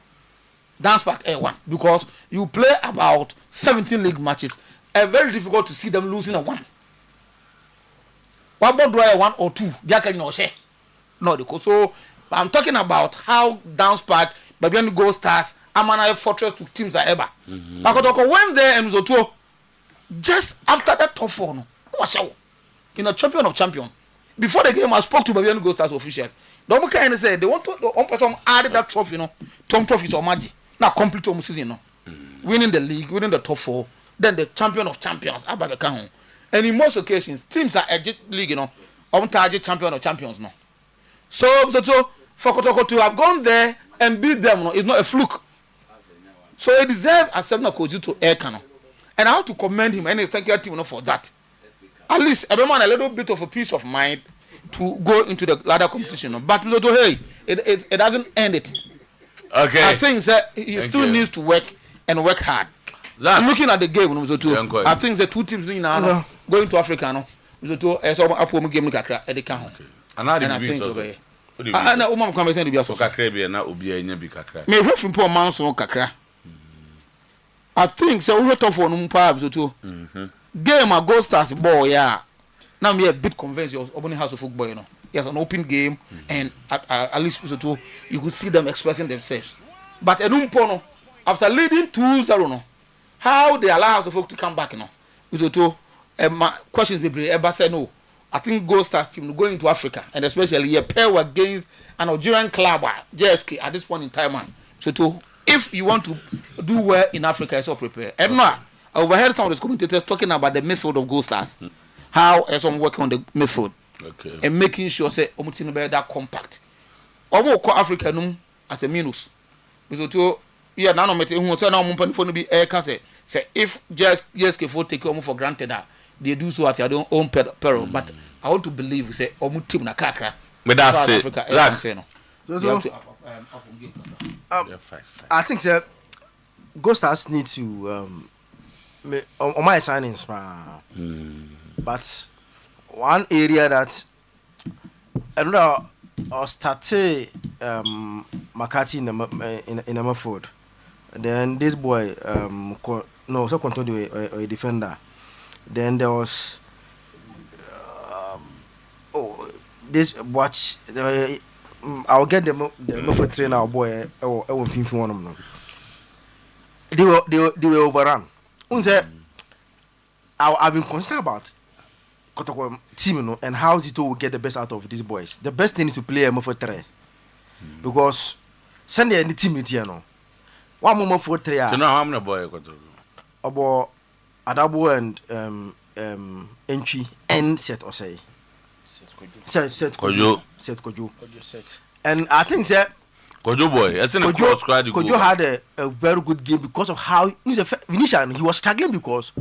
Dance Park A1 because you play about 17 league matches. Very difficult to see them losing a 1. What about dry 1 or 2? They can no share. No, so I'm talking about how Dance Park, Babiani Gold Stars, Amana Fortress to teams are ever. Bakotoko went there and Zoto just after that top 4 no. In a champion of champions. Before the game, I spoke to Babiani Gold Stars officials. The one kind of said they want to one person added that trophy, you know, Tom trophies or magic. Now complete almost season, you know. Winning the league, winning the top 4, then the champion of champions, Ababekahon. And in most occasions, teams are a league, you know, champion of champions, no. So for Kotoko to have gone there and beat them, no, it's not a fluke. So he deserves a 7 coach to air cannon. And I have to commend him and his technical team, you know, for that. At least everyone a little bit of a peace of mind to go into the ladder competition. No? But hey, it doesn't end it. Okay. I think that he still needs to work and work hard. Looking at the game, I think the 2 teams now going to Africa now. And I think so. And a woman comes in to be a Kakrebia now, Ubia, be Kakra. May we from poor mounts or Kakra. I think so. We're tough on Pabs too. Game a Gold Stars ball, yeah. Now me a bit convinced you're opening house of football, you know. Yes, an open game, and at least so you could see them expressing themselves. But a Numpono, after leading 2-0, no, how they allow House of Folk to come back, you know. So my questions be brave. Eba said no. I think Gold Stars team going to Africa, and especially a pair against an Algerian club, JSK at this point in time, man. So if you want to do well in Africa, it's all prepared. And now, I overheard some of the commentators talking about the midfield of Gold Stars. How some working on the midfield. Okay. And making sure say Omutino be that compact. Omo call Africa num as a minus. So yeah, now no matter who say now mumpani for no be air can say if just for take for granted that they do so at their own peril. But I want to believe say omu team na kakra. But that's it. I think that Ghost Stars need to on my signings, but one area that another started McCarthy in the midfield. Then this boy so continue a defender. Then there was this watch. I'll get the midfield trainer boy. They were overrun. I've been concerned about Kotoko team, and how Zito will get the best out of these boys. The best thing is to play a midfield three, because send any team it here no. One moment for three. So now how many boy Kotoko? About Adabo and entry and set or say. Set Kojo. And I think that Kojo boy, Kojo had a very good game because of how initially he was struggling because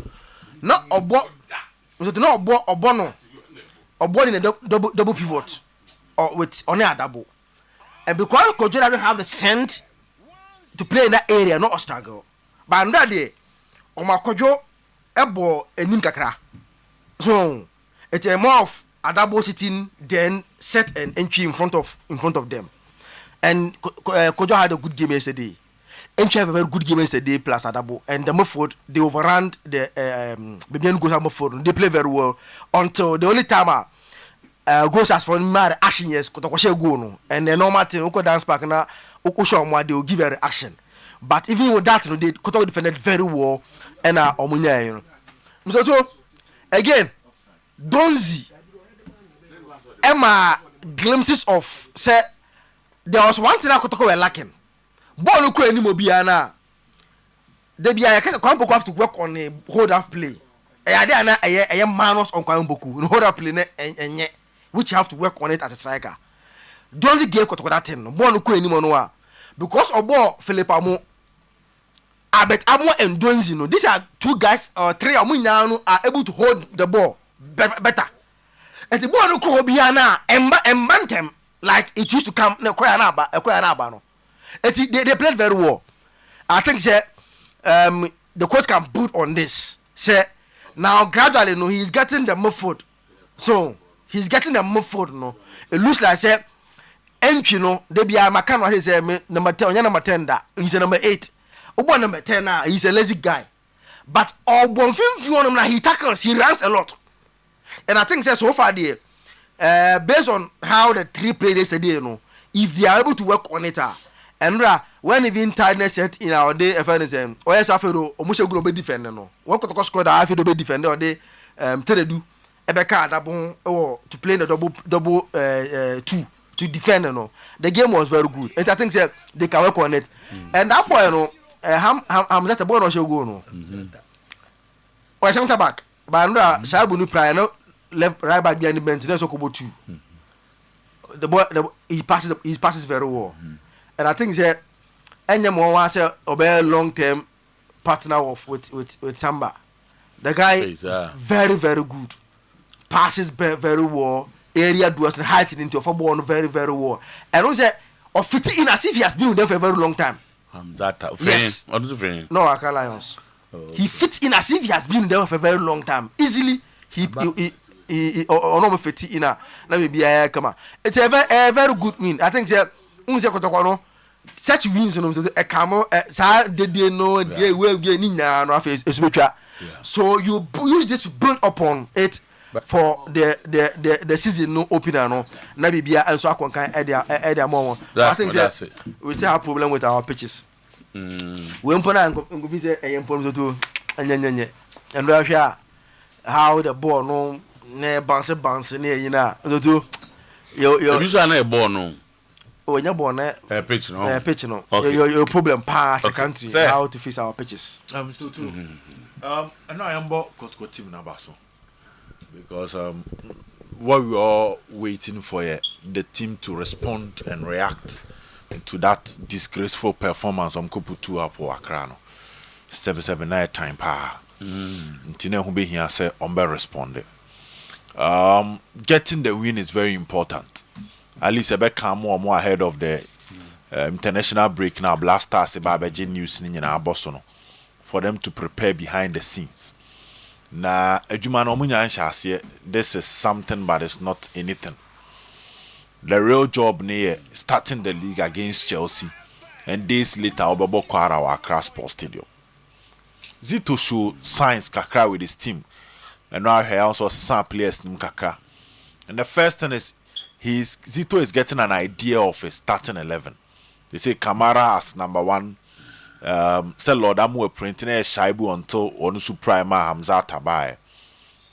not Obo in a double pivot or with only a double, and because Kojo doesn't have the strength to play in that area, not a struggle. But on that day, Oma Kojo ebo enim so it's a more of a double sitting, then set an entry in front of them. And Kojo had a good game yesterday. Entry have a very good game yesterday plus Adabo. And the midfield, they overran the Bibian Gosa midfield. They play very well until the only time goes as for mad action yes, Kotoko go no. And the normal thing, Oko dance back na Oko show they will give a reaction. But even with that, they Kotoko defended very well and Omunya, you know. So again, Donzi Emma glimpses of say there was one thing that Kotoko were lacking. Ball no any mobiana. They be I Kwamboku have to work on a hold off play. I am manos on Kwamboku. Hold up play which you have to work on it as a striker. Donzi gave Kotoko that thing. Ball no any monoa. Because of ball Philip Amo, Abet Amo and Donzi no. These are two guys or three Amunyano are able to hold the ball better. And the ball no Kobiana and Bantem like it used to come no Koyanaba no. They played very well. I think the coach can put on this. Say now gradually no he's getting the midfield. So he's getting the midfield no. It looks like say entry no they be a Makano he say number 10 that he's a number 8. Obo number 10 now he's a lazy guy. But he tackles, he runs a lot. And I think so far there based on how the three played yesterday, you know, if they are able to work on it, and when even tiredness set in our day, if anything, or yes, I feel almost a good defender. No, what could score the half be defender or they do Ebeka double or to play the double 2 to defend. No, the game was very good, and I think they can work on it. And that boy, you know, I'm that a boy no show go no. Or something back, but I'm Shabu Prior no. Left right back behind the bench. There's Okobo 2. The boy, he passes very well, and I think that Enyamo wants a long term partner with Samba. The guy very good, passes very well. Area does and height into a football very well, and also or fitting in as if he has been with them for a very long time. Yes. No, Aka Lions. He fits in as if he has been there for a very long time. Easily he no fit in na be come. It's a very good win. I think that such wins no e come they know they will be ni na no face especially. So you use this to build upon it for the season no opener no na be bia enso akonkan e dia mo. I think that we still have problem with our pitches. We mpona ngo fi say e mpon so to anyenyenye. And we are how the ball no ne bounce ne yina so to yo na ball no oh nya ball na pitch no okay. your problem past the country how to fix our pitches so too I know I am about Kotoko team na baso because what we are waiting for the team to respond and react to that disgraceful performance on Kopu 2 up Accra no 7 night time pa Ntine hu be here say ombe respond. Getting the win is very important. At least ebe come more ahead of the international break now. Blasters about Beji news ni na aboso no for them to prepare behind the scenes. Na adwuma no munya nhyase, this is something but it's not anything. The real job near starting the league against Chelsea, and days later Obabo Kwara wa Accra Sports Stadium. Zito show signs kakra with his team, and now he also some players nim kakra. And the first thing is Zito is getting an idea of a starting 11. They say Kamara as number 1. Say Lord Amu printing a Shaibu until Onusu Prima Hamza Tabai.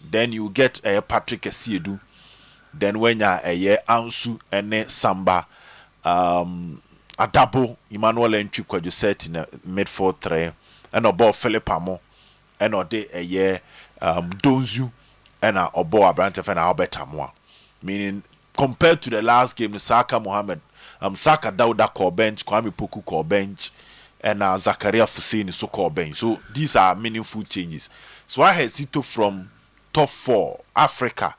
Then you get a Patrick Esiedu. Then when you a Ansu and Samba, Adabo, Emmanuel Entry, you set in a midfield 3, and about Philip Amo, and or day a year Donzu, and a Obo Abrantef and Albert Amwa. Meaning, compared to the last game, Saka Mohammed, Saka Dauda core bench, Kwame Poku core bench, and Zakaria Fuseni so core bench. So these are meaningful changes. So I had Zito from top 4 Africa.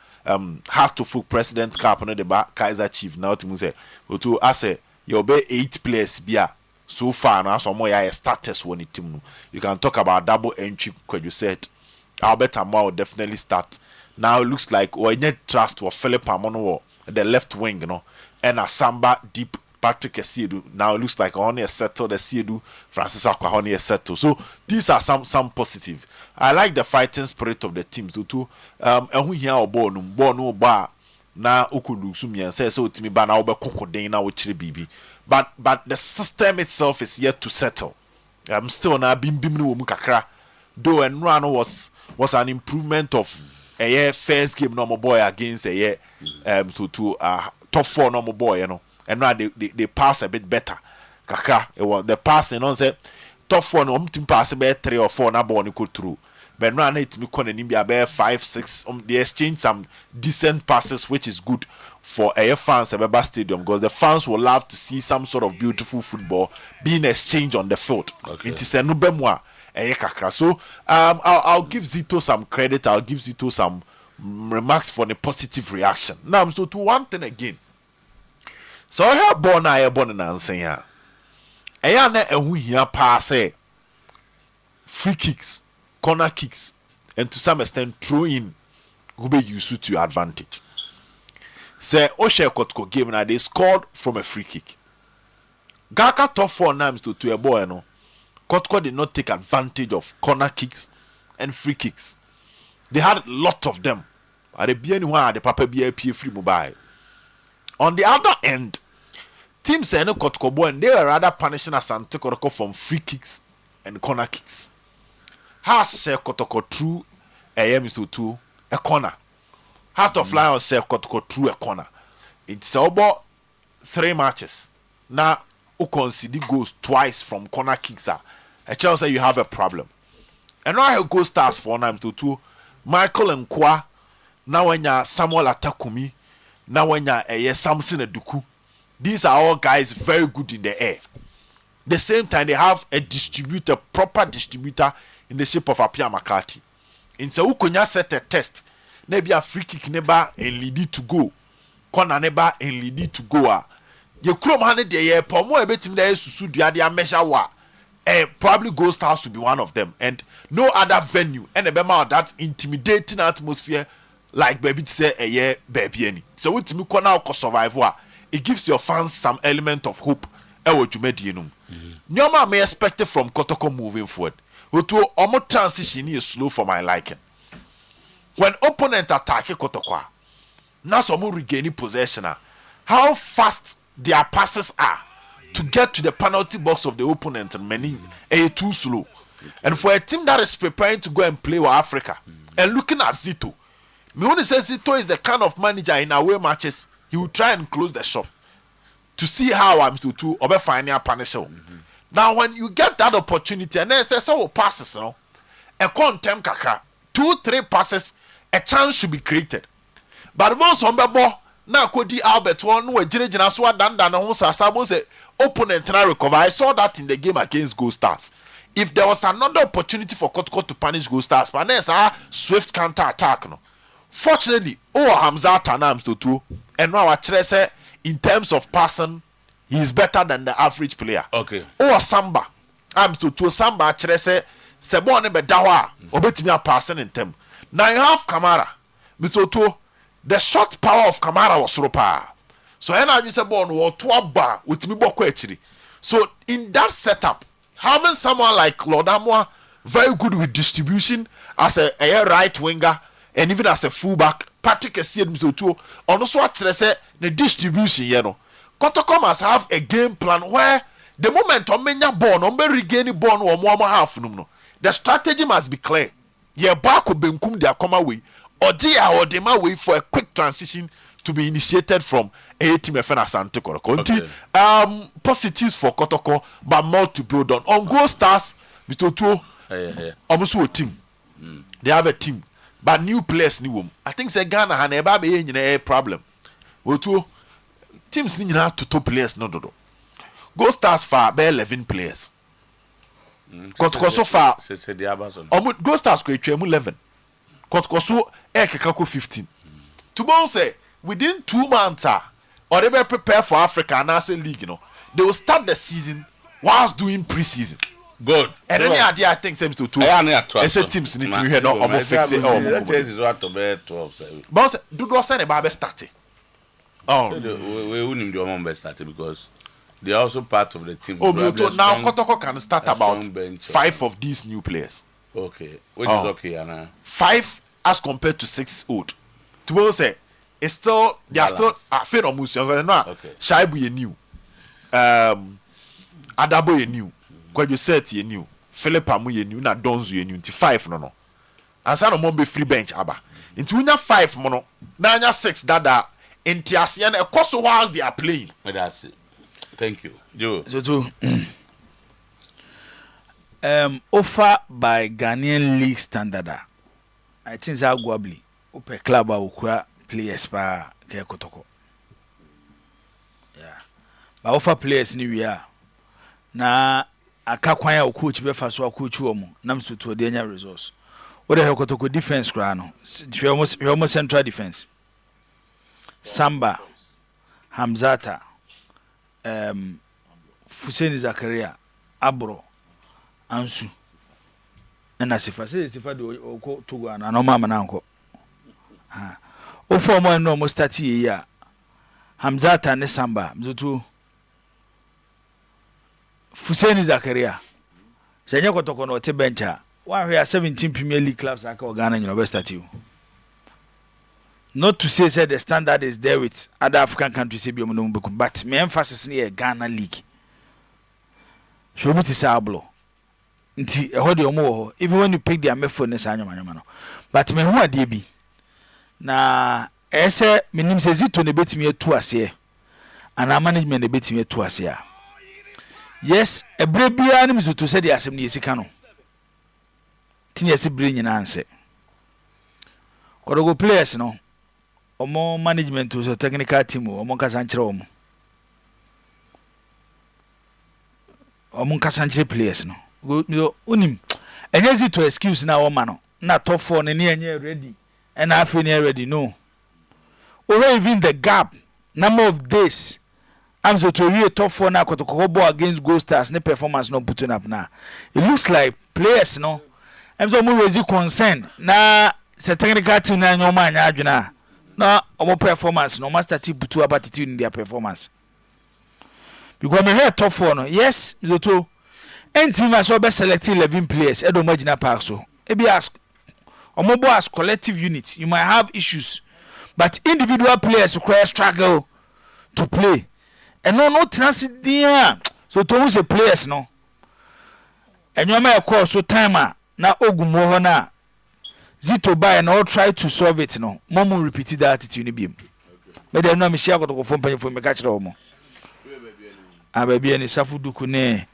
Have to full President Cup on the back Kaiser Chief now to say to I say you'll be 8 players bia so far now some more starters when it team. You can talk about double entry because you said Albert Amwa will definitely start. Now it looks like we need trust for Philip Amono the left wing, you know, and a Samba deep Patrick Esiedu. Now it looks like only a settle the Esiedu, Francis Akwahoni a settle. So these are some positive. I like the fighting spirit of the team too. And we hear about no bar na ukudu sumi say so to me ba na obekokoden na ochire bibi. But the system itself is yet to settle. I'm still na bim no mu kakra. Though and run was an improvement of a year first game normal boy against a year to top 4 normal boy, you know. And now they pass a bit better. Kakra, it was the passing on say top 4 no team pass about 3 or 4 na ball ni go through. But now it me kon be about 5 6 they exchange some decent passes, which is good for a fans at Baba Stadium because the fans will love to see some sort of beautiful football being exchanged on the field. Okay. It is a nubemwa kakra. So I'll give Zito some credit. I'll give Zito some remarks for the positive reaction. Now I'm still to one thing again. So I have born and saying here. I na ehu here pass free kicks, corner kicks, and to some extent throw in who be used to your advantage. Say Oshe Kotko game now they scored from a free kick. Gaka top 4 names to a boy no. Kotko did not take advantage of corner kicks and free kicks. They had a lot of them. At the BN1, the Papa BAP free mobile. On the other end, Team Seno Kotko boy and they were rather punishing Asante Kotoko from free kicks and corner kicks. Has Sir Kotoko through a M2 a corner. Heart of Lions Sir Kotoko through a corner. It's about 3 matches. Now, Ukonsidi goes twice from corner kicks. A Chelsea, you have a problem. And now I go stars for names to Michael and Kwa. Now when you Samuel Atakumi. Now when you Samson Eduku. These are all guys very good in the air. The same time they have a distributor, proper distributor in the shape of Apia Makati. In so Ukonya set a test. Maybe a free kick neba and lead to go. Corner neba and lead to go. You chrome handed the year, Pomo a bit in there to the measure wa. Probably Ghost House will be one of them, and no other venue and a bema that intimidating atmosphere like baby say a year baby any. So with me now survive it gives your fans some element of hope. Nyoma may expect it from Kotoko moving forward. Utu omo transition is slow for my liking. When opponent attack Kotoko, now some regaining possession. How fast their passes are to get to the penalty box of the opponent and many too slow. And for a team that is preparing to go and play with Africa and looking at Zito, me only say Zito is the kind of manager in away matches he will try and close the shop to see how I'm to obe final punish. Now when you get that opportunity and then say so passes, no, a contem kaka 2-3 passes, a chance should be created. But most on the ball. Now Kodi Albert one no ejina so dan ho sasabo say opponent na recover. I saw that in the game against Gold Stars. if there was another opportunity for Kotoko to punish Gold Stars, but there's a swift counter attack. No, fortunately, Hamza Tanams to two, and now I in terms of passing, he is better than the average player. Okay. Samba, I'm to Samba Chrese, Sebone Bedawa, Obetimi passing in them. Now you have Kamara, Mr. The shot power of Kamara was super. So I use a ball or 2 bar with me actually. So in that setup, having someone like Lodamwa very good with distribution as a right winger and even as a fullback, Patrick Essien to also say the distribution, you know. Kotoko must have a game plan where the moment on menya ball, on be regaining ball or more half no. The strategy must be clear. Ye back will benkum their come away or the way for a quick transition to be initiated from a team FN Asante Koroko. Okay. Positives for Kotoko, but more to build on. On Gold Stars, Bitoto, almost a team. They have a team, but new players, new room. I think Ghana had a problem. Teams need to top players, no. Gold Stars for 11 players. Kotoko so far, Gold Stars create 11. Kotoko so 15. Tomorrow say, within 2 months, or they will prepare for Africa and as a league, you know, they will start the season whilst doing pre-season. Good. And then I think same to two. I said teams need to be here now. I'm fix it. But do not send a baby starting. Oh, we wouldn't do a starting because they are also part of the team. Oh, now Kotoko can start about 5 of these new players. Okay, which is okay, Anna. 5 as compared to 6 old. Tomorrow say. It's still they are still afraid of Musi. Okay. Shaibu ye new, Adabo ye new, Kwajuset ye new, Philip Amu ye new, na Donzu ye new. 5 no. And some of be free bench aba. Into unya 5 mono, na 6 dada. Into Asian a course whilst they are playing. That's it. Thank you, Joe. So too. Offer by Ghanaian league standard. I think that Guabli, Upe club ukura. Players pa ke Kotoko. Yeah. But offer players ni we are. Na aka kwan ya coach be fa so coach wo mo. Nam so to de nya resource. What the hell Kotoko defense kra no. We almost central defense. Samba, Hamzata, Fuseni Zakaria, Abro, Ansu. And as if I say do go to go na no mama na nko. O for mo no mo start here Hamzata ne Samba mzutu Fuseni Zakaria Senya Kotoko no te bencha one we are 17 Premier League clubs aka Ghana University. Not to say the standard is there with other African countries but my emphasis near Ghana League. So what is ablo nti ehode omo even when you pick their method ne sanyama but me hu ade bi na ese minim se zito ne betimi atu ase ana management ne betimi atu ase a yes ebre bia ne mzuto se de asem ne yesika no tin yesi bre nyina anse kodogo players no omo management so technical team omo kasanchire omo kasanchire players no go unim enye zito excuse na wo ma no na top 4 ne enye ready and I feel ready. No, or even the gap number of days. I'm so to real top 4 now. Kotoko against Gold Stars. No performance not putting up now. It looks like players no. I'm so more concerned na. Se technical team na nyoma anya adwena. Na omo performance no master team putu attitude in their performance. Because me here top 4 no. Yes, so to. And team must be select 11 players. Edo magina park so. Ebi ask. Omobo as collective unit, you might have issues, but individual players require struggle to play. And no transit there. So to who's a players no. And you may call so timer na ogumo na zito buy and all try to solve it no. Momo repeated that attitude in but then no me share go phone penny for me catch omo. Baby any safu duku ne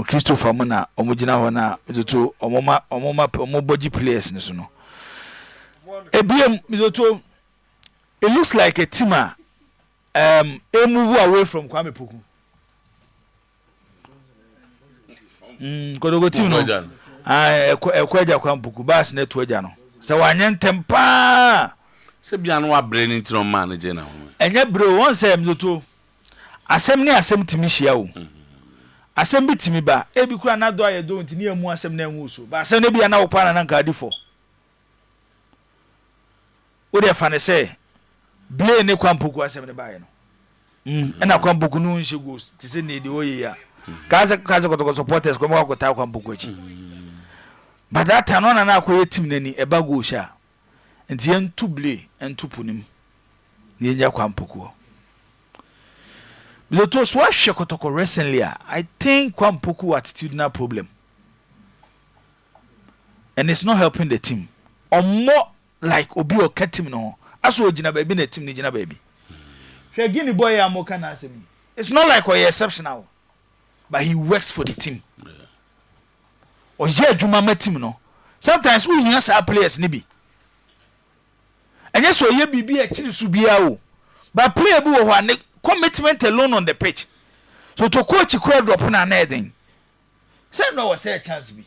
Christopher Muna omugina ho na zito omoma body players ne so no. Ebiem mizoto it looks like a team move away from Kwame Poku. Kotoko team no. Ekwaja Kwampuku bas na to agya no. Se wanye ntem pa. Se bia no abre ni tino manage na ho. Enye bro won say mzoto. Asem ni asem timi hia wo. Asem bi timi ba. Ebi kura na do aye do ntini emu asem na enwu so. Ba asem ne bia na wo pa na nka adifo. Wo de fa ne say blame ne Kwampuku asem ne ba ye no. Ena Kwampuku no nshi go ti se ne de oye ya. Kaza Kotoko supporters ko mo ko ta Kwampuku echi. But that time na akoye team nani eba go sha. Nti en tuble en tupunim. Ni enya Kwampuku. Because to so hwe Kotoko recently I think Kwampuku attitudinal problem. And it's not helping the team. Or more like obi o ka team no. Aso ogina baby na team ni gina baby. Hwe gini boy ya moka na asemi. It's not like we exceptional. But he works for the team. Or yeah, Juma team no. Sometimes we hear our players nibi. And yes, so ye be a chili subiao. But player bu one commitment alone on the pitch. So to coach a crowd drop on an heading. Say no was a chance be.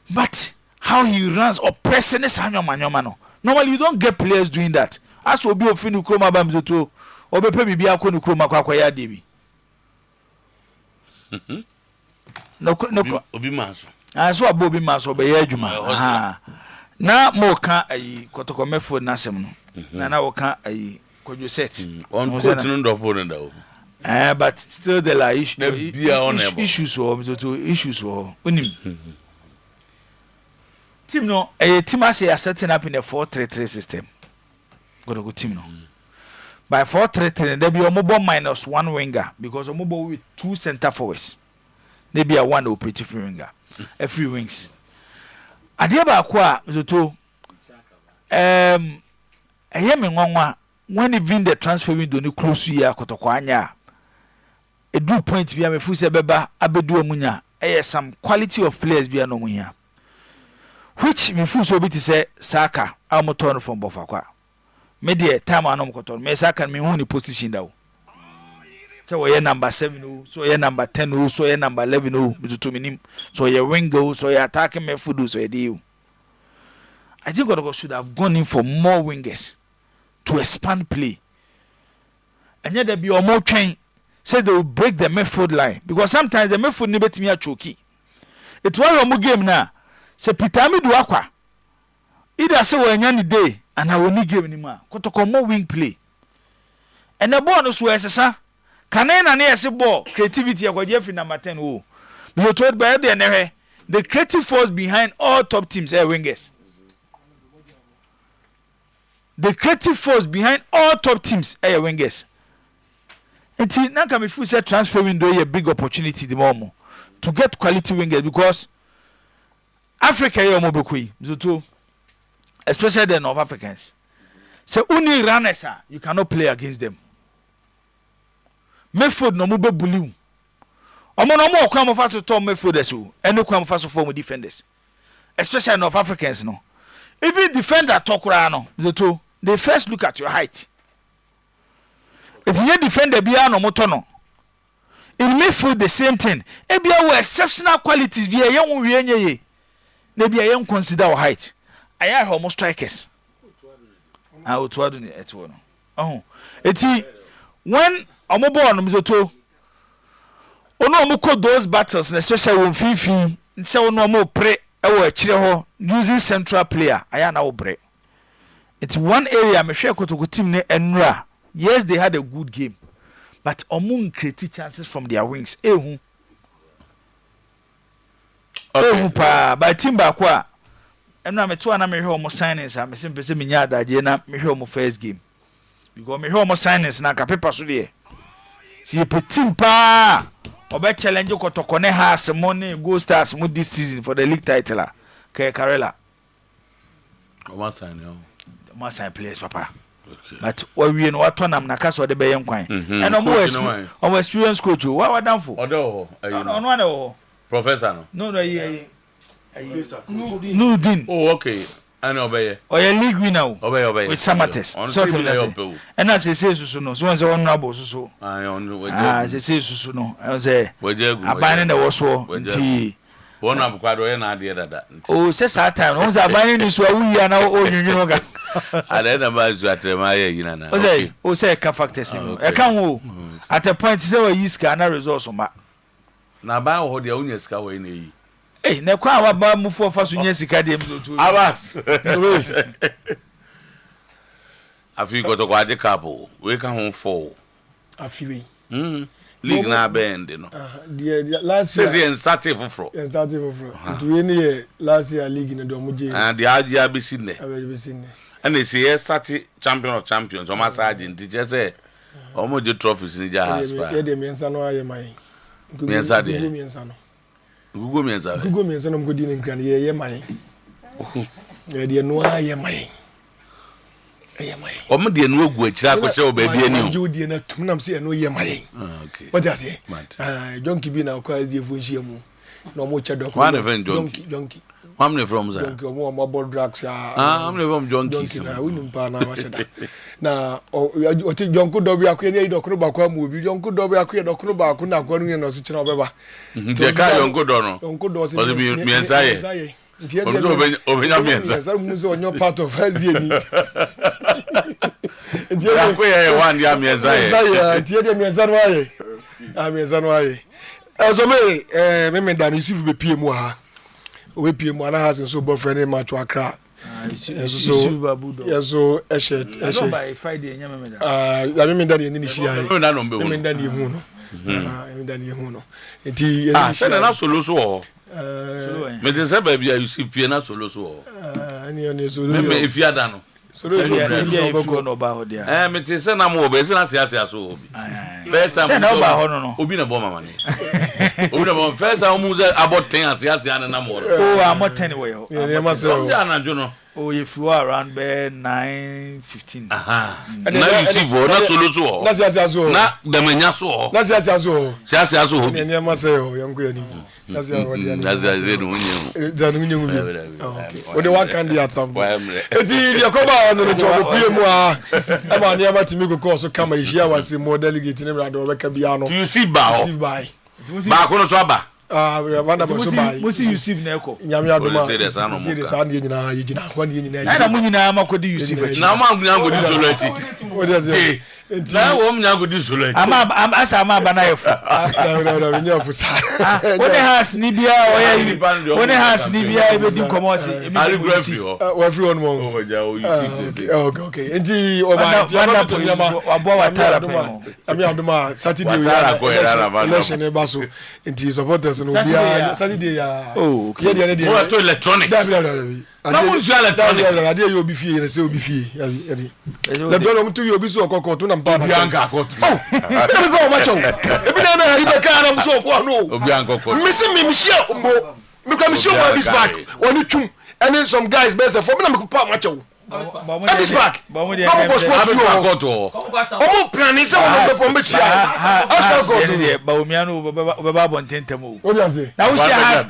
But how he runs or pressing is hanyomano. Normally you don't get players doing that. As will be a finu chroma bamzo to obe pe bibia ko nukro makwa ya debi. No obi maso. So abobi maso be ya adwuma. Aha. Na mo ka ayi Kotoko mefo na sem no. Na wo ka ayi Kojo set. On coach no dopo no da. But still there are issues so issues unim. Team no team as are setting up in a 4-3-3 system. Go team no. By 4-3-3 there be omobo minus one winger because omobo with two center forwards. There be a one operative winger. A free wings. Adia ba kwa zoto me nwanwa when even the transfer window ni close ya Kotoko anya a do point bi am fu se beba abedu amunya some quality of players bi no munya which me fu so bi ti say Saka amoton from Bofakwa me de time anom koton me Saka me hu ni position dawo so we number 7 so we number 10 so we number 11 to minim so we winger so we attacking me food so we do. I think Kotoko should have gone in for more wingers to expand play. And yet there be a more train say they will break the midfield line because sometimes the midfield ni betimi a choki. It was a game now. Say Pitami do akwa. Either say we nya ni day and I will ni game ni ma. Kotoko more wing play. And the ball no so esesa. Kanena na ese ball creativity akwaje fi number 10 o. We told by the creative force behind all top teams are wingers. The creative force behind all top teams are wingers. And now can we say transfer window a big opportunity the moment to get quality wingers because Africa is mobile especially the North Africans. So only runners you cannot play against them. Mayfield no mube bully. Omo no mo kwam fa to tom Mayfielders o. Eno kwam fa so form defenders. Especially North Africans no. Even defender tokura no. They first look at your height. If you defender bia no moto no. In midfield the same thing. E bia we exceptional qualities bia ye won wie nye. Na bia ye consider our height. Aya almost strikers. Otuado ni eto no. Eti when omobo no mzoto ono omuko those battles especially when fifi nse ono omo pre ewo akire ho using central player aya na wo bre. It's one area me hwe Kotoko team ne enra. Yes, they had a good game, but omo create chances from their wings ehu pa by team ba kwa enra me to na me hwe omo signings me simple say me nya adaje na me hwe omo first game because me hwe omo signings na ka paper so de si team pa obe challenge Kotoko ne has money go stars mo this season for the league title ke Karela one sign more sign players papa. Okay. But what we know what tonam na kaso de be yankwan and omo experience coach what wa dan for odo no professor no Nudin. Oh okay And obey. Oye league winner. Obey. With Samates. Sort of that. And as I say susu so once honorable susu. Say susu no. I say abaning the waswo nti one up kwado ye na ade dada. Oh, say that time. Once abaning ni so wi ya na onyunyu ga. Ade na ba zu atrema ye yina na. O say ka factors ni. E kan wo. At a point say we use ka na results ma. Na ba ho de unya sika we na yi. Eh, na kwa wa ba mu fo fa so nya sika de mzo. Abas. Afi ko to kwa de kapo. We ka ho fo. Afi we. League na bend no. Last year. Say starting for. Yes, starting for. To any last year league in the Moje. And the Aja be seen there. Be seen there. And they say starting champion of champions. Almost sergeant. They just say almost trophies in the house. Yeah, the mensa no aye mai. Mensa de. Google mensa no go din nkran ye mai. Yeah, the no aye mai. Omo de no gu akira ko se o ba bia ni o. Jodi na tum nam se no ye mai. Okay. What you say? Jonky bi na kwa die fonhia mu. No mo che dok. One event Jonky. Where am from there? Jonky mo ball drugs I'm from Jonky. Na woni pa na wa cheda. Na o ti Jonku do bi akwa ni dokoro ba kwa mu obi Jonku do bi akwa dokoro ba akwa na akwa no so chira obeba. Nti ka Jonku do no. Jonku do se. O mi ensaye. Obenya mienza. Yes, muzo onyo part of Azieni. Ya ko ye one ya mienza ye. Ensaye, tie de mienza no aye. Mienza no aye. Ezo me dan receive be PM ha. We PM na has so boyfriend match Accra. So eshet. No by Friday nya me dan. Ya me dan ye ni shi aye. Me dan no be. Me dan ye hu no. Me dan ye hu no. Enti se na solo so. Me de se ba bia you see pie na solo so. Ani solo. Me if ya da no. Solo no ba ho dia. Me te se na mo be se na sia so obi. First time no ba ho no. Obi na bo mama ni. Obi na bo first time mo ze about 10 sia na mo. Oh, am 10 we ho. Yeah, ma se. Obi anajo no. Oh, if you are around be 9:15. Na you see for na solo so. Na sia so. Na de manya so. Na sia so. Sia so obi. Ne ma se ho yanko yani. Na sia ho dia. Na sia ze no hunye. Da no hunye bi. Okay. O de one can at some. Eti Yakoba no to pie mu a. E ma ne ma timi go so kama ihia wase mo delegate ne brado obeka bia no. You see ba. See by. Ba ko no so aba. Wanda bo so by. Musi Yusuf na eko. Nyame adoma. See the son of See the son ye nyina ye gina kwa ye nyina. Na mu nyina makodi Yusuf. Na ma ngunya ngodi solo ati. O de say. Na wo mu ngodi solo ati. Asa ama ba na yefu. Na nyafu sa. One has ni bia oya. One has ni bia e be di commerce. Ali graphy ho. We free one more. Oh ja o you. Okay. Enti o ba ti aba to nyama. Wabo watara pe. Ami adoma Saturday we are election e ba so. Enti supporters no bia Saturday ya. Oh, okay. Ye dey. What to electronic? Da. Na mo nsu electronic. Ade ye obi fie ne se obi fie. Le do no mtu ye obi so okoko to na mpa na. Obi anka ko. E be o ma chow. E bi na na ribe ka na so fo no. Obi anka ko. Me se me mshia mbo. Me kwa mshia mo this back. Oni twum. And then some guys be say for me na me pa ma chow. This back. Omo plan is on the Pombechia. Ba omiano baba bontentem o. Na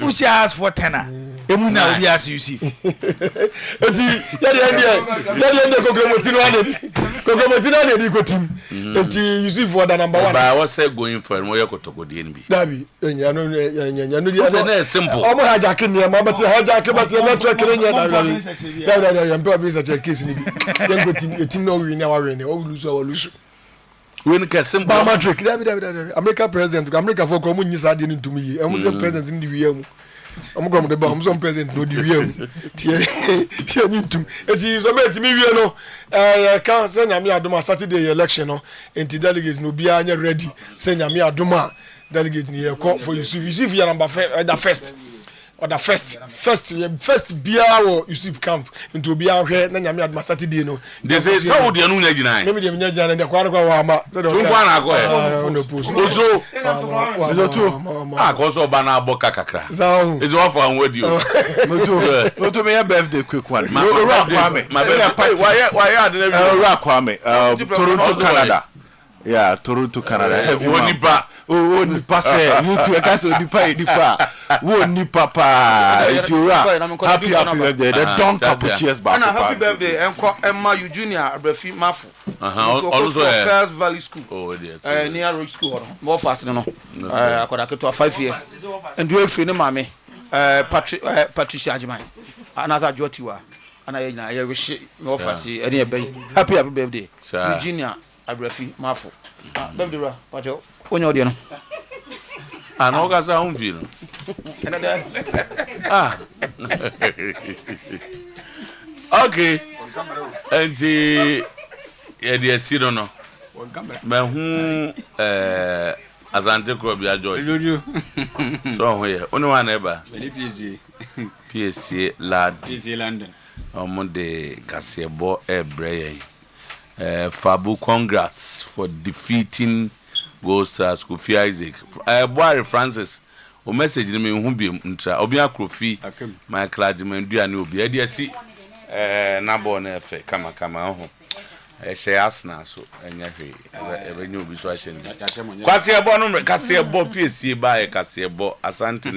wo share has for tenor. Emu na obi as you see. Enti ya de Kogomotino ade. Kogomotino ade di kotim. Enti you see for the number 1. Ba what say going for mo yakotoko di nbi. Dabi enya no di. It's simple. Omo hajake ni ma but hajake but network ni nya dabi. Dabi ya mpe bi say case ni bi. Yengo team no win na wa win. O lose. When ka simple. Ba matric dabi. America president, America for ko mo nyi sa de ni ntumi yi. Emu say president ni wi am. I'm going to the bomb, some president no the real. Eti so me ti mi wie no kan say nyame adoma Saturday election no enti delegates no bia anya ready say nyame adoma delegate ni call for Yusuf your number first or the first bia wo Yusuf camp into bia hwe na nyame adoma Saturday no they say so wo de anu nya gina me de nya gina na kwa wa ma so de kwa na ko no post ozo ko so ba na aboka kakra is one for one radio no to me birthday quick one my birthday why Kwame Toronto Canada. Yeah, Toronto, Canada. Wonipa Oh, nipa say, you two can say nipa. Wo nipa pa. It's you. Happy birthday. The don't come for cheers back. Happy birthday. Enko Emma you junior Abrefi Mafu. Also First Valley School. Oh, yes. Near Road School. More fast no. Akoda keto 5 years. And do free no mame. Patricia Ajimai. Another Jotiwa. And I wish more fast any happy birthday. Virginia Abrefi Mafu. Birthday Pacho. Onyo dia no. Ano ka sa home feel. Ah. Okay. And the sino no. Me hu Asante Krobea Joy. So here. Only one ever. Piesie Lardi. Piesie London. De Kasebo Ebreye. Fabu, congrats for defeating Ghost Kofi Isaac. Boy Francis. O message ni me hu bi ntra. Obi akrofi. My clergyman duane obi. E dey si na bo na efe kama ho. She asna so enya hwe. Ebe nyu obi so ahye ndi. Kwase ebo no kase ebo Piesie ba e kase ebo Asante